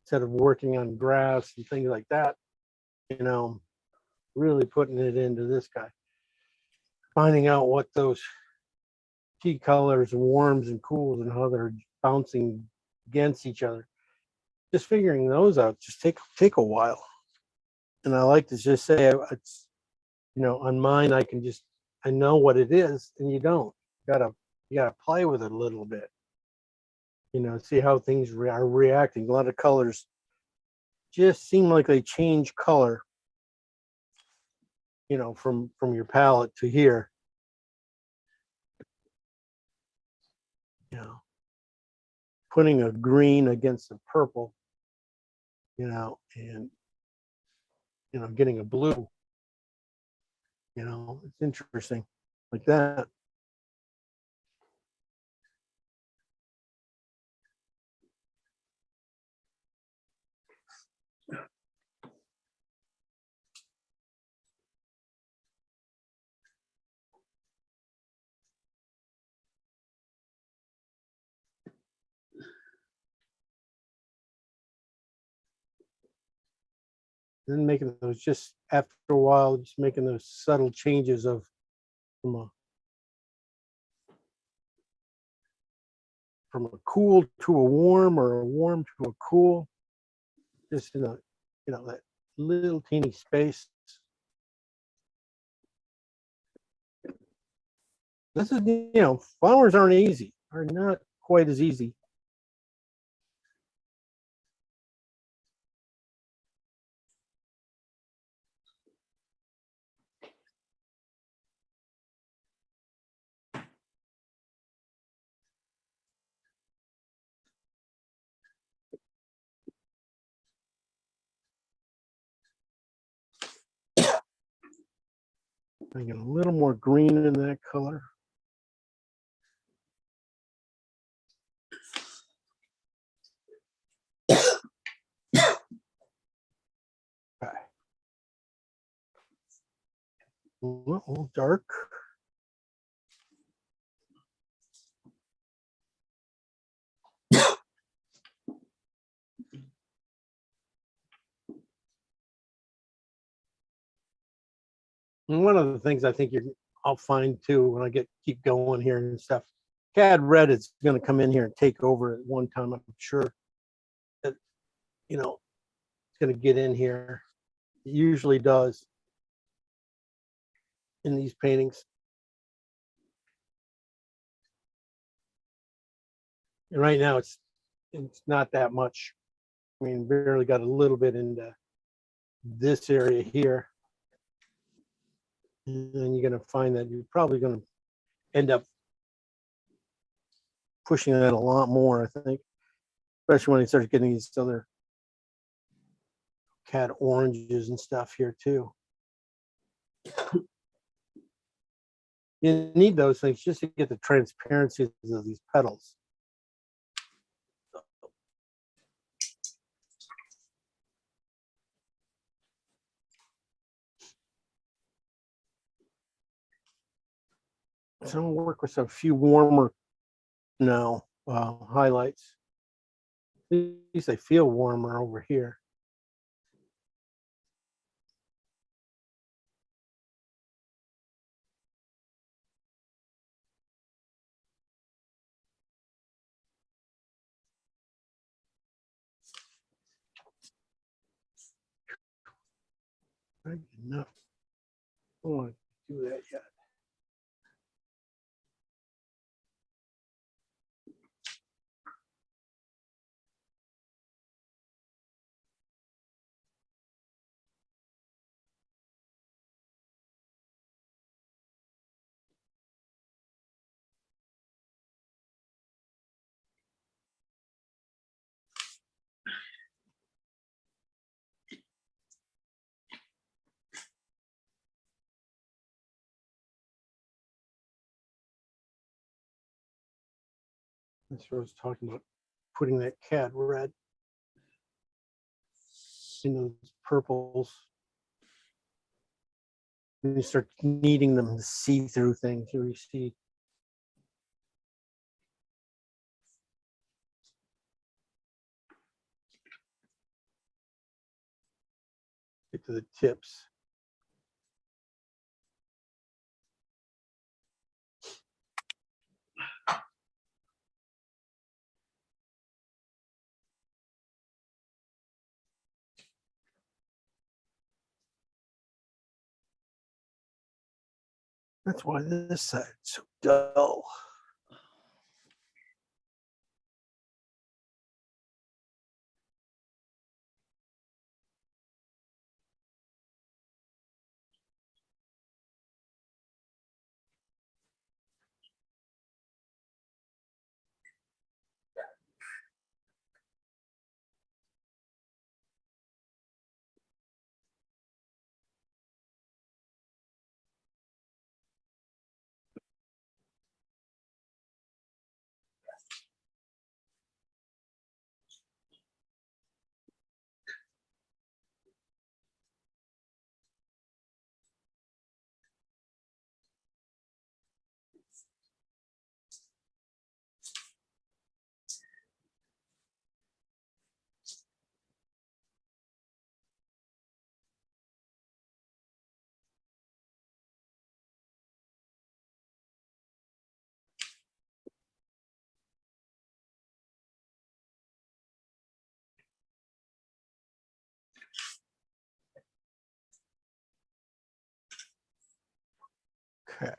instead of working on grass and things like that. You know, really putting it into this guy, finding out what those key colors, warms and cools, and how they're bouncing against each other. Just figuring those out just take a while. And I like to just say it's, you know, on mine I know what it is, and you don't. You gotta play with it a little bit. You know, see how things are reacting. A lot of colors just seem like they change color, you know, from your palette to here. You know, putting a green against a purple, you know, and, you know, getting a blue, you know, it's interesting like that. Then making those, just after a while, just making those subtle changes from a cool to a warm, or a warm to a cool, just in a, you know, that little teeny space. This is, you know, flowers are not quite as easy. I get a little more green in that color. Okay. A little dark. And one of the things I think you're I'll find too when I keep going here and stuff. CAD Red is going to come in here and take over at one time. I'm sure that, you know, it's going to get in here. It usually does in these paintings. And right now it's not that much. I mean, barely got a little bit into this area here. And then you're going to find that you're probably going to end up pushing that a lot more, I think, especially when it starts getting these other CAD oranges and stuff here too. You need those things just to get the transparency of these petals. So I'll work with a few warmer now highlights. At least they feel warmer over here. Right, enough. I don't want to do that yet. That's what I was talking about, putting that CAD Red in those purples. And you start needing them to see through things. You see. Get to the tips. That's why this side's so dull. Okay.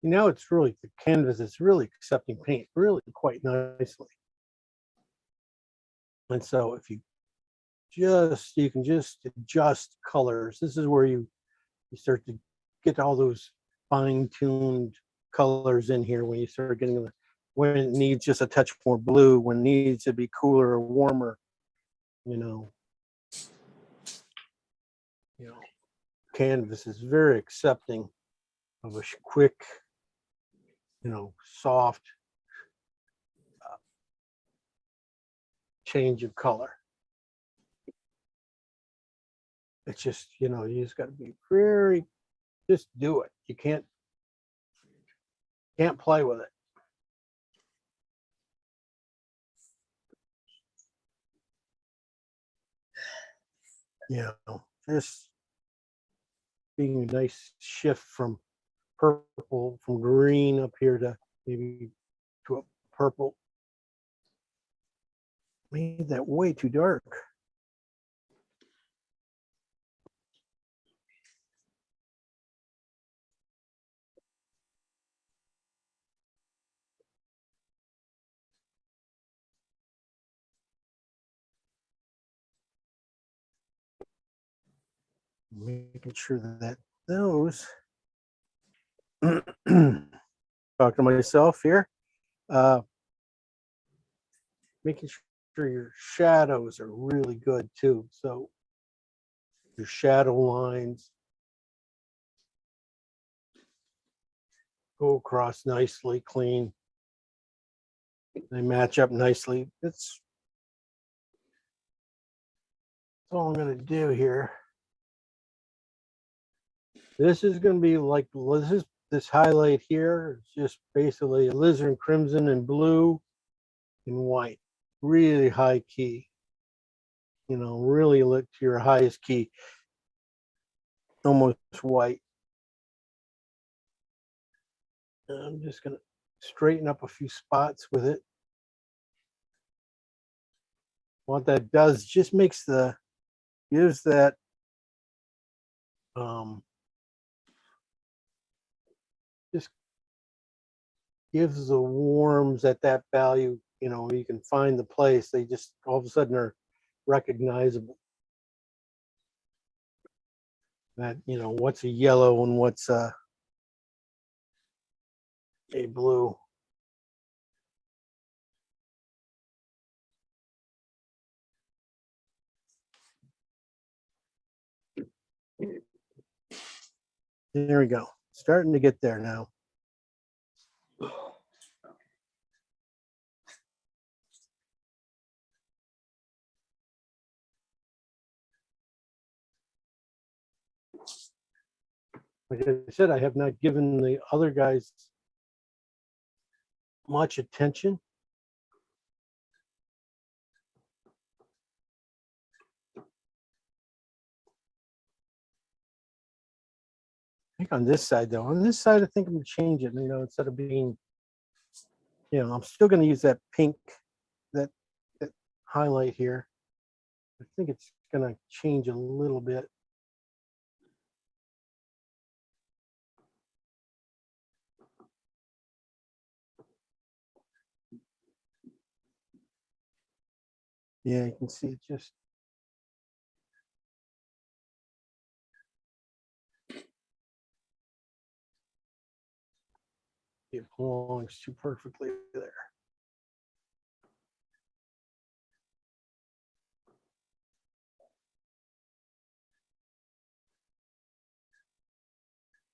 Now it's really, the canvas is really accepting paint really quite nicely. And so if you can just adjust colors. This is where you start to get all those fine-tuned colors in here when you start getting the, when it needs just a touch more blue, when it needs to be cooler or warmer, you know. Canvas is very accepting of a quick, soft change of color. It's just, you just got to be very, just do it. You can't play with it. Just being a nice shift from purple, from green up here to maybe to a purple. Made that way too dark. Making sure that those talk to myself here. Making sure your shadows are really good too. So your shadow lines go across nicely, clean. They match up nicely. That's all I'm going to do here. This is going to be like, this highlight here is just basically alizarin crimson and blue and white. Really high key. Really lit to your highest key. Almost white. And I'm just going to straighten up a few spots with it. What that does, just gives that just gives the warms at that value. You can find the place. They just all of a sudden are recognizable. That what's a yellow and what's a blue. There we go. Starting to get there now. Like I said, I have not given the other guys much attention. I think on this side, though, I think I'm going to change it. Instead of being, I'm still going to use that pink, that highlight here. I think it's going to change a little bit. Yeah, you can see it just. It belongs too perfectly there.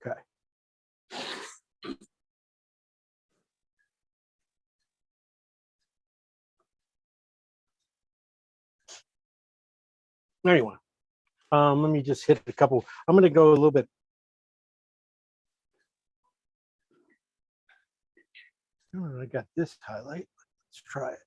Okay. Anyway, let me just hit a couple. I'm going to go a little bit. Oh, I got this highlight. Let's try it.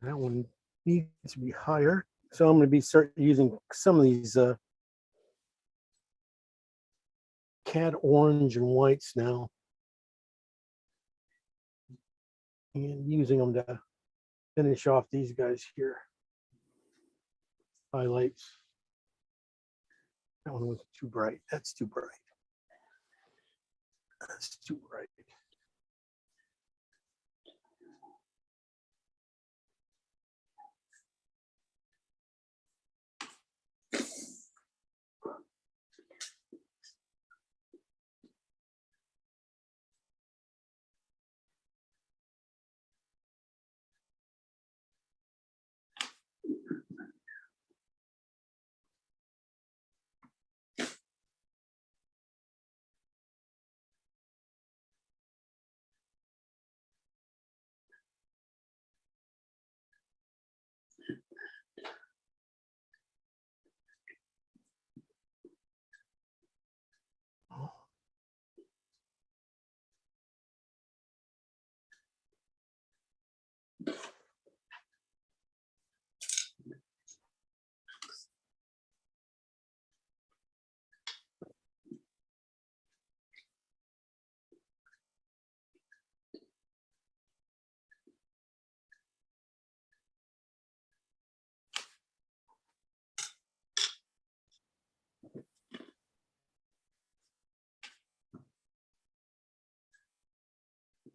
That one needs to be higher. So I'm going to be using some of these CAD orange and whites now. And using them to finish off these guys here. Highlights. That one was too bright. That's too bright. That's too bright.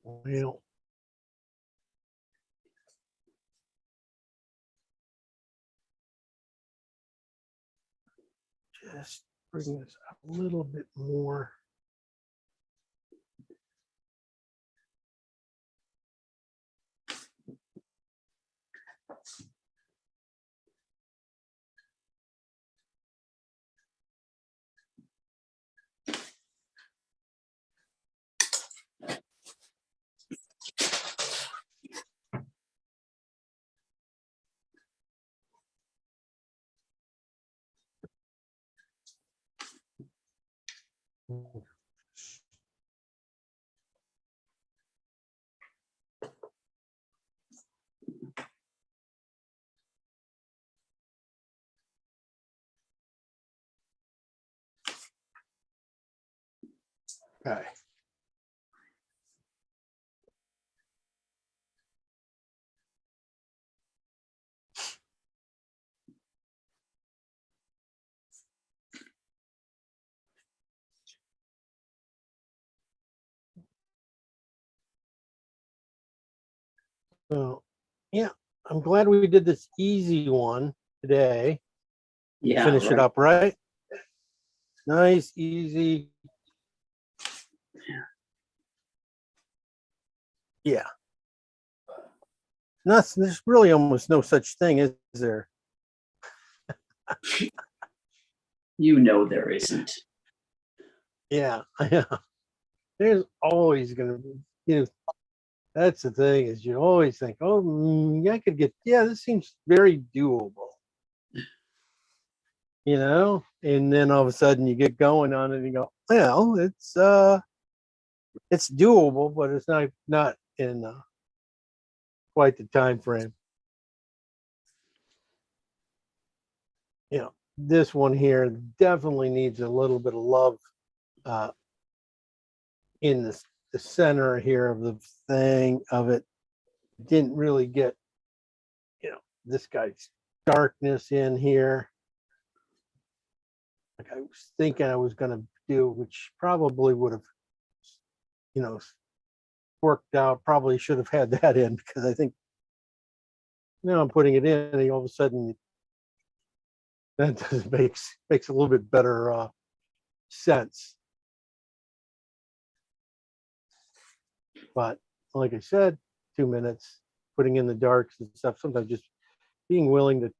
Well, just bring this up a little bit more. Okay. So, yeah, I'm glad we did this easy one today. Yeah. Finish it right. up, right? Nice, easy. Yeah. Nothing, there's really almost no such thing, is there? You know there isn't. Yeah, yeah. There's always going to be, that's the thing is you always think, oh, I could get, yeah, this seems very doable. And then all of a sudden you get going on it and you go, well, it's doable, but it's not in quite the time frame. This one here definitely needs a little bit of love in the center here of the thing of it. Didn't really get, this guy's darkness in here. Like I was thinking I was going to do, which probably would have, worked out. Probably should have had that in because I think now I'm putting it in and all of a sudden that just makes a little bit better sense. But like I said, 2 minutes, putting in the darks and stuff, sometimes just being willing to,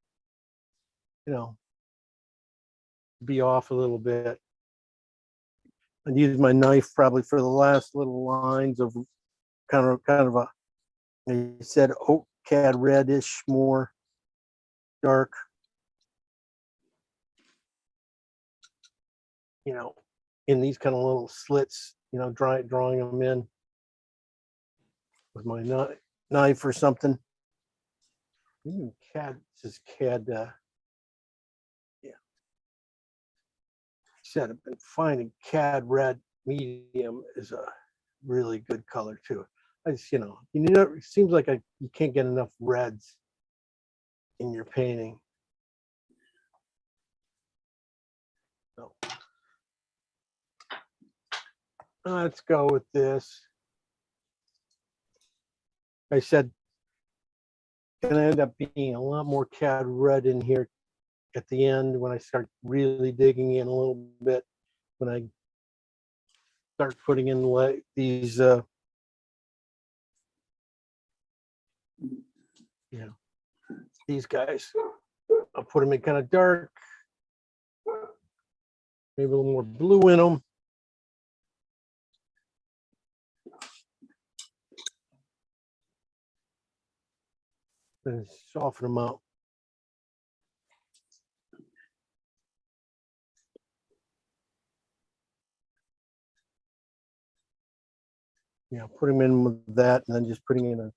be off a little bit. And use my knife probably for the last little lines of kind of a, I said, oak cad reddish, more dark. In these kind of little slits, drawing them in with my knife or something. Cad, this is cad said, I've been finding cad red medium is a really good color too. I just, it seems like you can't get enough reds in your painting. So let's go with this. I said, gonna end up being a lot more cad red in here at the end when I start really digging in a little bit, when I start putting in like these these guys. I'll put them in kind of dark, maybe a little more blue in them. And soften them out. Put them in with that, and then just putting in a,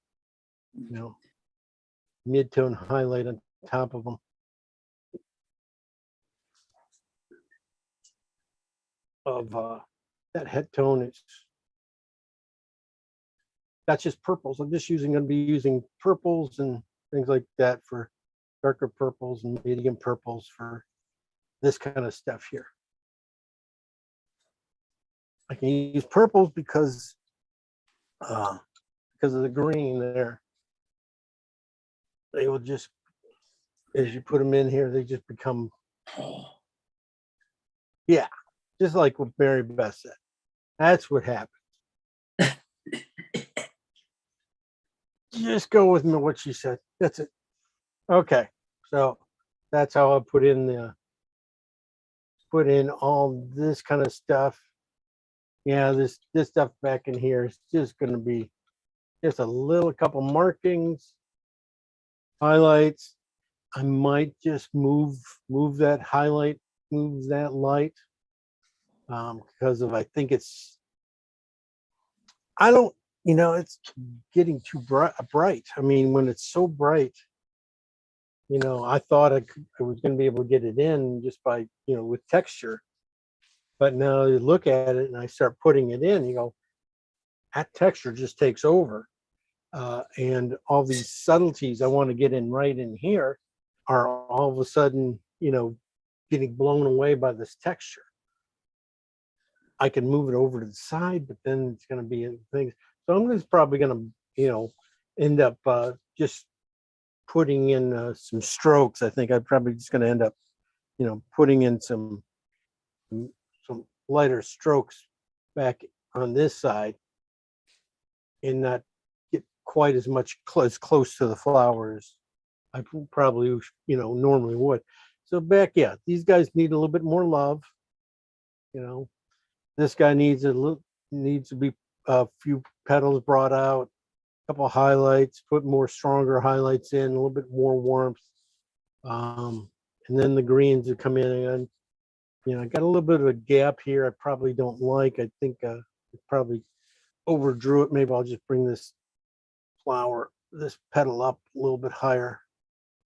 mid-tone highlight on top of them. Of that head tone, that's just purples. I'm just going to be using purples and things like that for darker purples and medium purples for this kind of stuff here. I can use purples because of the green there. They will just, as you put them in here, they just become, yeah, just like what Mary Beth said. That's what happens. Just go with me what she said. That's it. Okay, so that's how I put in all this kind of stuff. Yeah, this stuff back in here is just going to be just a couple markings, highlights. I might just move that highlight, move that light, because I think it's getting too bright. I mean, when it's so bright, I thought I was going to be able to get it in just by, with texture. But now you look at it and I start putting it in, that texture just takes over. And all these subtleties I want to get in right in here are all of a sudden, getting blown away by this texture. I can move it over to the side, but then it's going to be things. So I'm just probably going to, end up just putting in some strokes. I think I'm probably just going to end up, putting in some lighter strokes back on this side and not get quite as much close to the flowers I probably, normally would. So back, these guys need a little bit more love. This guy needs to be a few petals brought out, a couple highlights, put more stronger highlights in, a little bit more warmth. And then the greens would come in and, I got a little bit of a gap here I probably don't like. I think I probably overdrew it. Maybe I'll just bring this petal up a little bit higher,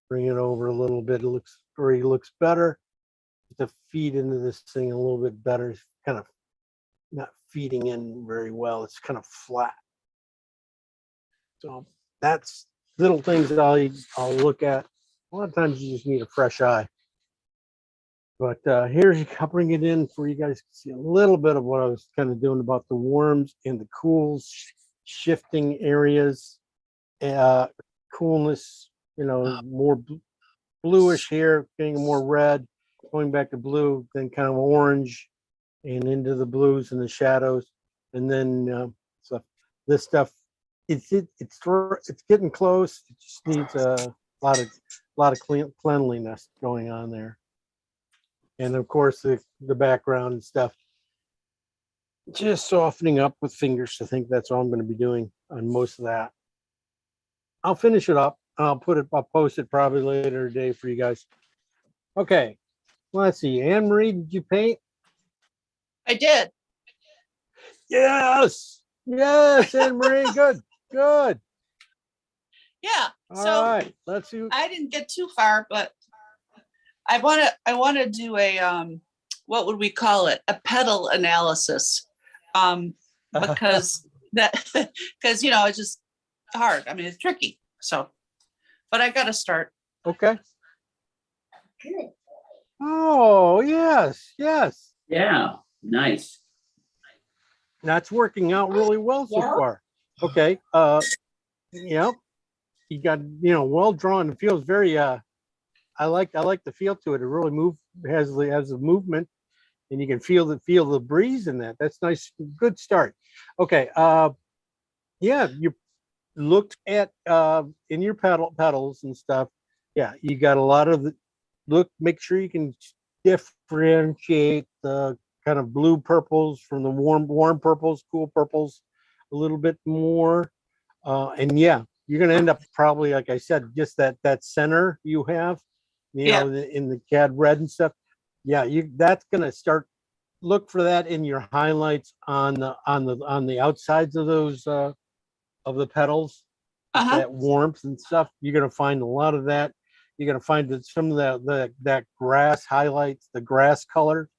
bring it over a little bit. It looks better. To feed into this thing a little bit better. It's kind of not feeding in very well. It's kind of flat. So that's little things that I'll look at. A lot of times you just need a fresh eye. But I'll bring it in for you guys to see a little bit of what I was kind of doing about the worms and the cools, shifting areas, coolness, more bluish here, getting more red, going back to blue, then kind of orange and into the blues and the shadows. And then so this stuff, it's getting close. It just needs a lot of cleanliness going on there. And of course, the background and stuff, just softening up with fingers. I think that's all I'm going to be doing on most of that. I'll finish it up. I'll post it probably later today for you guys. Okay, let's see. Anne Marie, did you paint? I did. Yes, Anne Marie, good. Yeah. All right, let's see. I didn't get too far, but I want to do a what would we call it? A petal analysis. Because because it's just hard. I mean, it's tricky. So, but I got to start. Okay. Good. Oh, yes, yes. Yeah, nice. That's working out really well so Yep. far. Okay. Yep. You got, well drawn. It feels very I like the feel to it. It really has a movement, and you can feel the breeze in that. That's nice. Good start. Okay. Yeah, you looked at in your pedals and stuff. Yeah, you got a lot of the make sure you can differentiate the kind of blue purples from the warm purples, cool purples a little bit more. And yeah, you're gonna end up probably, like I said, just that center you have, Yeah. in the CAD red and stuff. Yeah, that's gonna start, look for that in your highlights on the outsides of those of the petals, Uh-huh. that warmth and stuff. You're gonna find a lot of that. You're gonna find that some of that grass highlights, the grass color,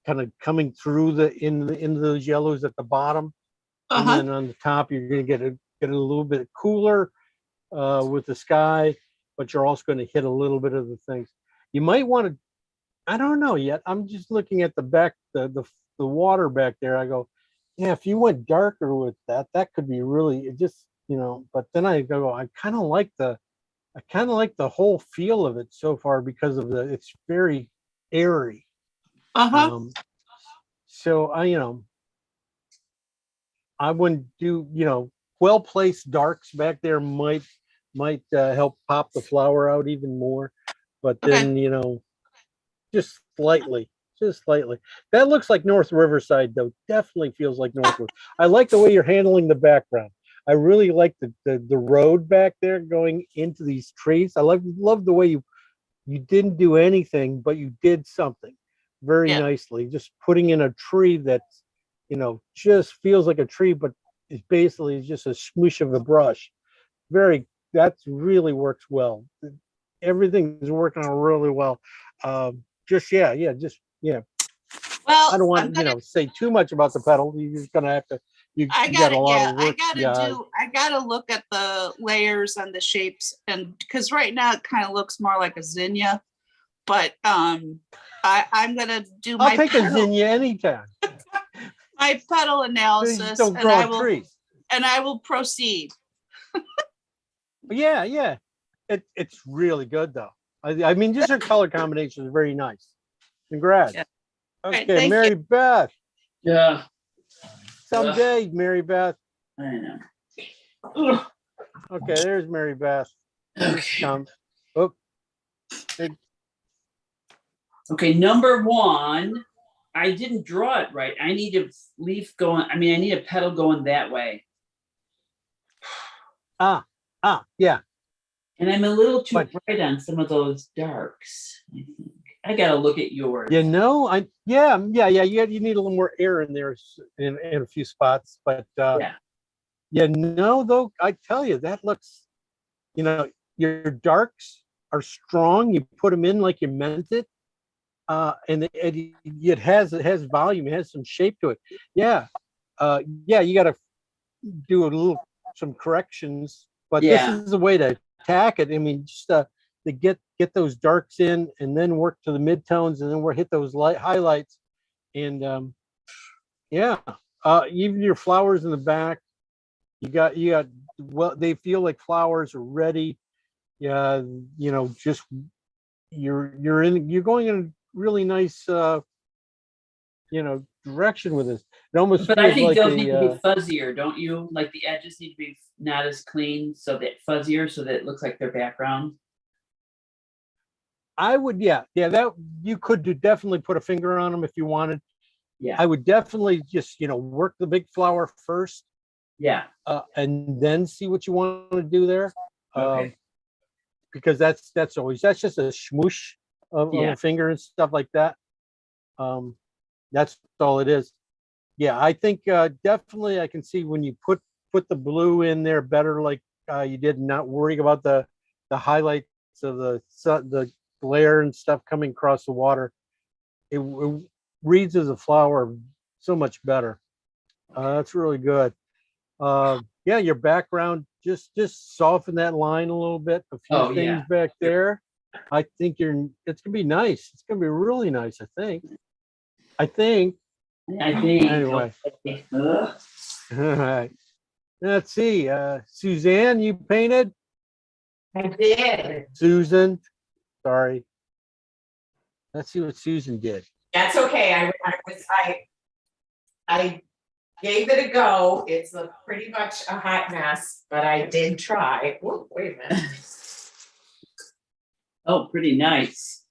kind of coming through into those yellows at the bottom, and Uh-huh. then on the top you're gonna get a little bit cooler with the sky, but you're also going to hit a little bit of the things. You might want to. I don't know yet. I'm just looking at the back, the water back there. I go, yeah, if you went darker with that could be really, it just, but then I go, I kind of like the whole feel of it so far because of it's very airy. Uh-huh. So I wouldn't do, well-placed darks back there might help pop the flower out even more, but then, just slightly. That looks like North Riverside, though. Definitely feels like North Riverside. I like the way you're handling the background. I really like the road back there going into these trees. I love the way you didn't do anything, but you did something very Yeah. nicely. Just putting in a tree that's, just feels like a tree, but it's basically just a smoosh of a brush. That really works well. Everything is working out really well. Yeah. Well, I don't I'm want gonna, say too much about the pedal. You're just gonna have to. You got gotta, a lot yeah, of work. I gotta look at the layers and the shapes, and because right now it kind of looks more like a zinnia, but I'm gonna do I'll take a zinnia anytime. my pedal They just analysis, don't and grow I on will trees. proceed. Yeah. It's really good though. I mean, just your color combination is very nice. Congrats. Yeah. Okay, Right, thank Mary you. Beth. Yeah, Someday, Mary Beth. I know. Ugh. Okay, there's Mary Beth. Okay. Oh, Okay, number one, I didn't draw it right. I need a leaf going, I need a petal going that way. yeah. And I'm a little too But- bright on some of those darks, I think. I gotta look at yours. Yeah, you need a little more air in there in a few spots, but though I tell you that looks, your darks are strong. You put them in like you meant it, and it has volume. It has some shape to it. Yeah, you got to do some corrections, but Yeah. this is a way to attack it. I mean, just to get those darks in, and then work to the midtones, and then we'll hit those light highlights, and even your flowers in the back, you got well, they feel like flowers are ready. Yeah, just you're going in a really nice direction with this. It almost But feels I think like those need to be fuzzier, don't you? Like the edges need to be not as clean, so that fuzzier, so that it looks like their background. I would, that you could definitely put a finger on them if you wanted. Yeah. I would definitely just, work the big flower first, Yeah. and then see what you want to do there. Okay. Because that's just a smoosh of a finger and stuff like that. That's all it is. Yeah, I think definitely I can see when you put the blue in there better, like you did, not worrying about the highlights of the glare and stuff coming across the water. reads as a flower so much better. That's really good. Yeah, your background, just soften that line a little bit. A few Oh, things yeah. back there. I think it's gonna be nice. It's gonna be really nice. I think. I think. Anyway. Ugh. All right. Let's see. Suzanne, you painted. I did. Susan, sorry. Let's see what Susan did. That's okay. I gave it a go. It's pretty much a hot mess, but I did try. Whoa, wait a minute. Oh, pretty nice.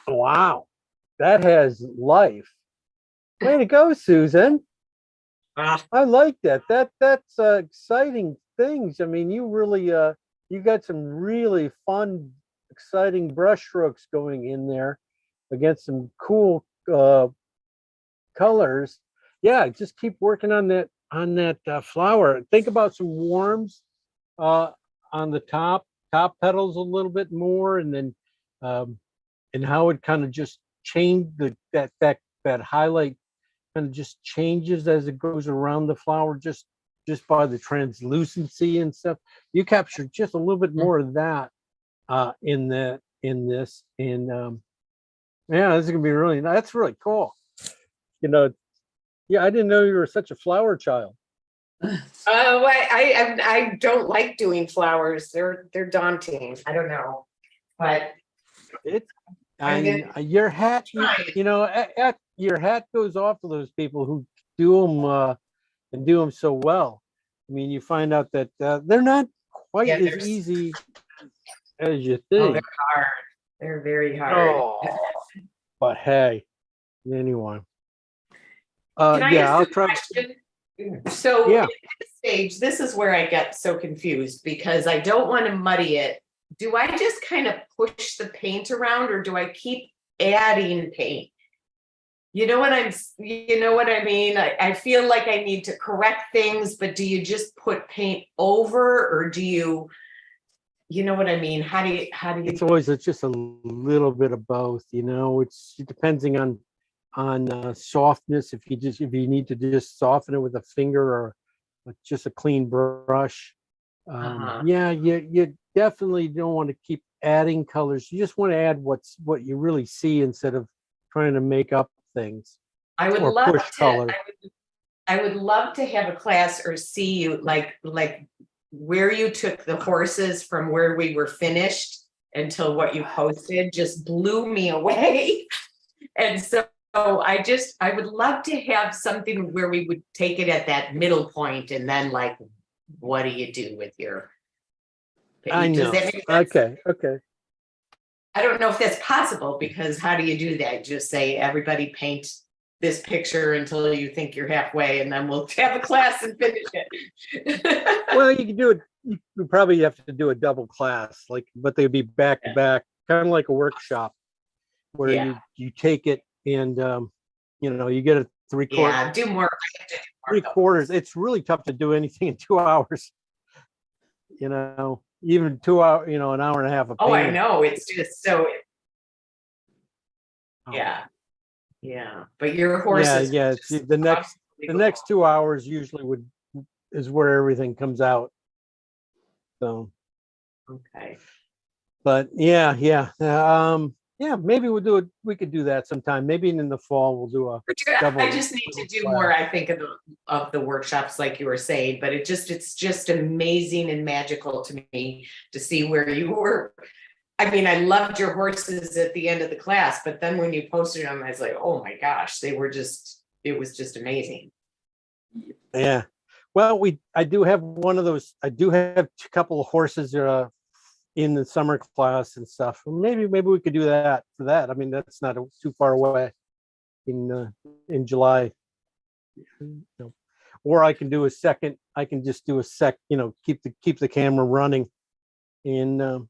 Wow, that has life. Way to go, Susan. Ah, I like that. That's exciting things. I mean, you really you got some really fun, exciting brush strokes going in there against some cool colors. Yeah, just keep working on that flower. Think about some warms on the top petals a little bit more, and then and how it kind of just changed that highlight kind of just changes as it goes around the flower, just by the translucency and stuff. You capture just a little bit more of that in this, and yeah, this is gonna be really nice. That's really cool. You know, yeah, I didn't know you were such a flower child. I don't like doing flowers. They're daunting. I don't know, but It's I'm I gonna your hat, try. your hat goes off to those people who do them and do them so well. I mean, you find out that they're not quite Yeah, as easy as you Oh, think. they're hard. They're very hard. Oh, but hey, anyway. Can I Yeah, I'll ask a try. question? So Yeah. at this stage, this is where I get so confused because I don't want to muddy it. Do I just kind of push the paint around or do I keep adding paint? You know what I mean? I feel like I need to correct things, but do you just put paint over or do you know what I mean? How do you It's just a little bit of both, it's depending on softness. If you need to just soften it with a finger or just a clean brush. Yeah, you definitely don't want to keep adding colors. You just want to add what you really see instead of trying to make up things I would or love push to color. I would love to have a class or see you like where you took the horses from where we were finished until what you posted just blew me away. And so I would love to have something where we would take it at that middle point and then like, what do you do with your? I Does know. that make sense? Okay. I don't know if that's possible because how do you do that? Just say everybody paint this picture until you think you're halfway and then we'll have a class and finish it. Well, you can do it. You probably have to do a double class, but they'd be back to back, kind of like a workshop where Yeah. you take it and you get a three-quarter. Yeah, do more. Three quarters. It's really tough to do anything in 2 hours. Even 2 hour, an hour and a half of Oh, I painting. know. It's just so. Oh. Yeah. But your horses. Yeah. The next 2 hours usually is where everything comes out. So, Okay. but yeah. Maybe we could do that sometime. Maybe in the fall we'll do a double. I just need to do more, I think, of the workshops, like you were saying, but it's just amazing and magical to me to see where you were. I mean, I loved your horses at the end of the class, but then when you posted them, I was like, oh my gosh, it was just amazing. Yeah. Well, I do have one of those. I do have a couple of horses in the summer class and stuff. Maybe we could do that for that. I mean, that's not too far away in July. Or I can do a second. I can just do a keep the camera running and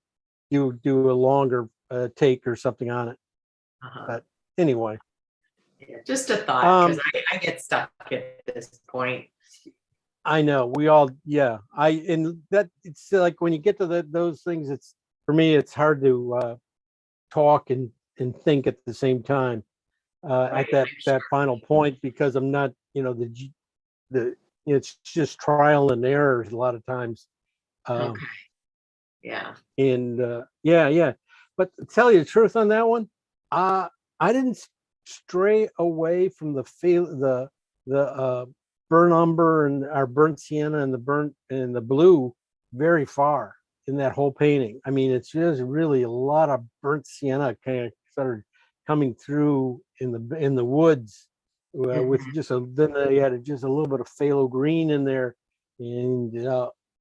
do a longer take or something on it. But anyway. Yeah, just a thought, because I get stuck at this point. I know we all, yeah. It's like when you get to those things, for me, it's hard to talk and think at the same time. at that final point, because I'm not, it's just trial and error a lot of times. Okay. Yeah. And yeah. But to tell you the truth on that one, I didn't stray away from the burnt umber and our burnt sienna and the blue very far in that whole painting. I mean, it's just really a lot of burnt sienna kind of started coming through in the woods with then they added just a little bit of phthalo green in there, and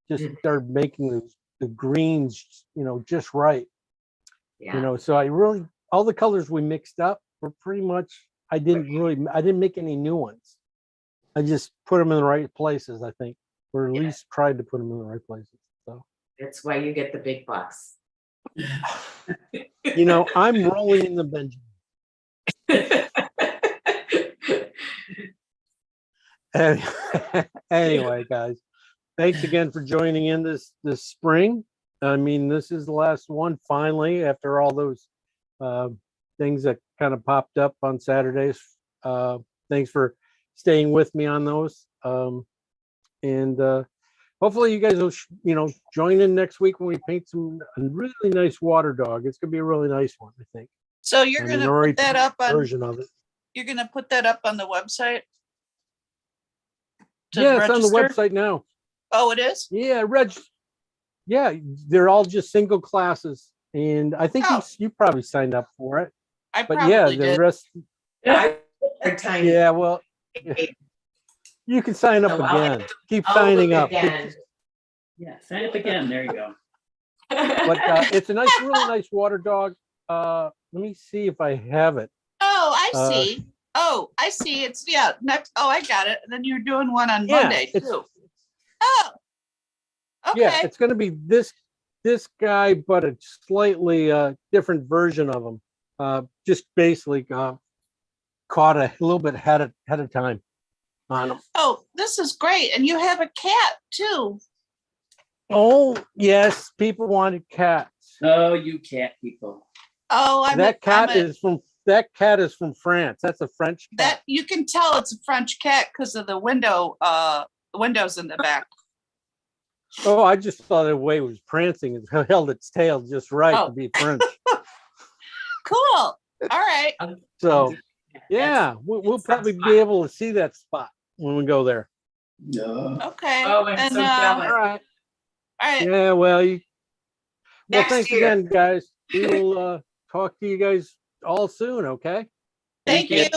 just started making the greens, just right. Yeah. So all the colors we mixed up were pretty much, I didn't make any new ones. I just put them in the right places, I think, or at least tried to put them in the right places. So That's why you get the big bucks. I'm rolling in the Benjamin. Anyway, guys, thanks again for joining in this spring. I mean, this is the last one finally after all those things that kind of popped up on Saturdays. Thanks for staying with me on those. And hopefully you guys will, join in next week when we paint a really nice water dog. It's gonna be a really nice one, I think. So you're I mean, gonna already put that up on, version of it. you're gonna put that up on the website? to Yeah, it's on the register? website now. Oh, it is? Yeah, Yeah, they're all just single classes, and I think Oh. you probably signed up for it. I But yeah, probably the did. rest. Hard time. Yeah, well, you can sign up So I'll- again. Keep I'll signing look up. again. Yeah, sign up again. There you go. But it's a really nice water dog. Let me see if I have it. Oh, I Uh, see. Oh, I see. It's, next. Oh, I got it. And then you're doing one on Yeah, Monday it's- too. Oh. Yeah, Okay. it's going to be this guy, but a slightly different version of him. Just basically caught a little bit ahead of time on him. Oh, this is great. And you have a cat too. Oh yes, people wanted cats. Oh, you cat people. Oh, That cat is from France. That's a French cat. that you can tell it's a French cat because of the windows in the back. Oh, I just thought the way it was prancing, it held its tail just right Oh. to be French. Cool. All right. So yeah, we'll probably be able to see that spot when we go there. No. Okay. Oh, I'm and so jealous. All right. all right. Yeah. Well, Next thanks year. again, guys. We will talk to you guys all soon. Okay. Thank you.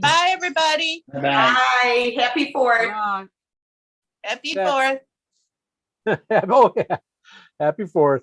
Bye, everybody. Bye. Bye. Happy 4th. Bye. Happy Yeah. 4th. Oh yeah. Happy 4th.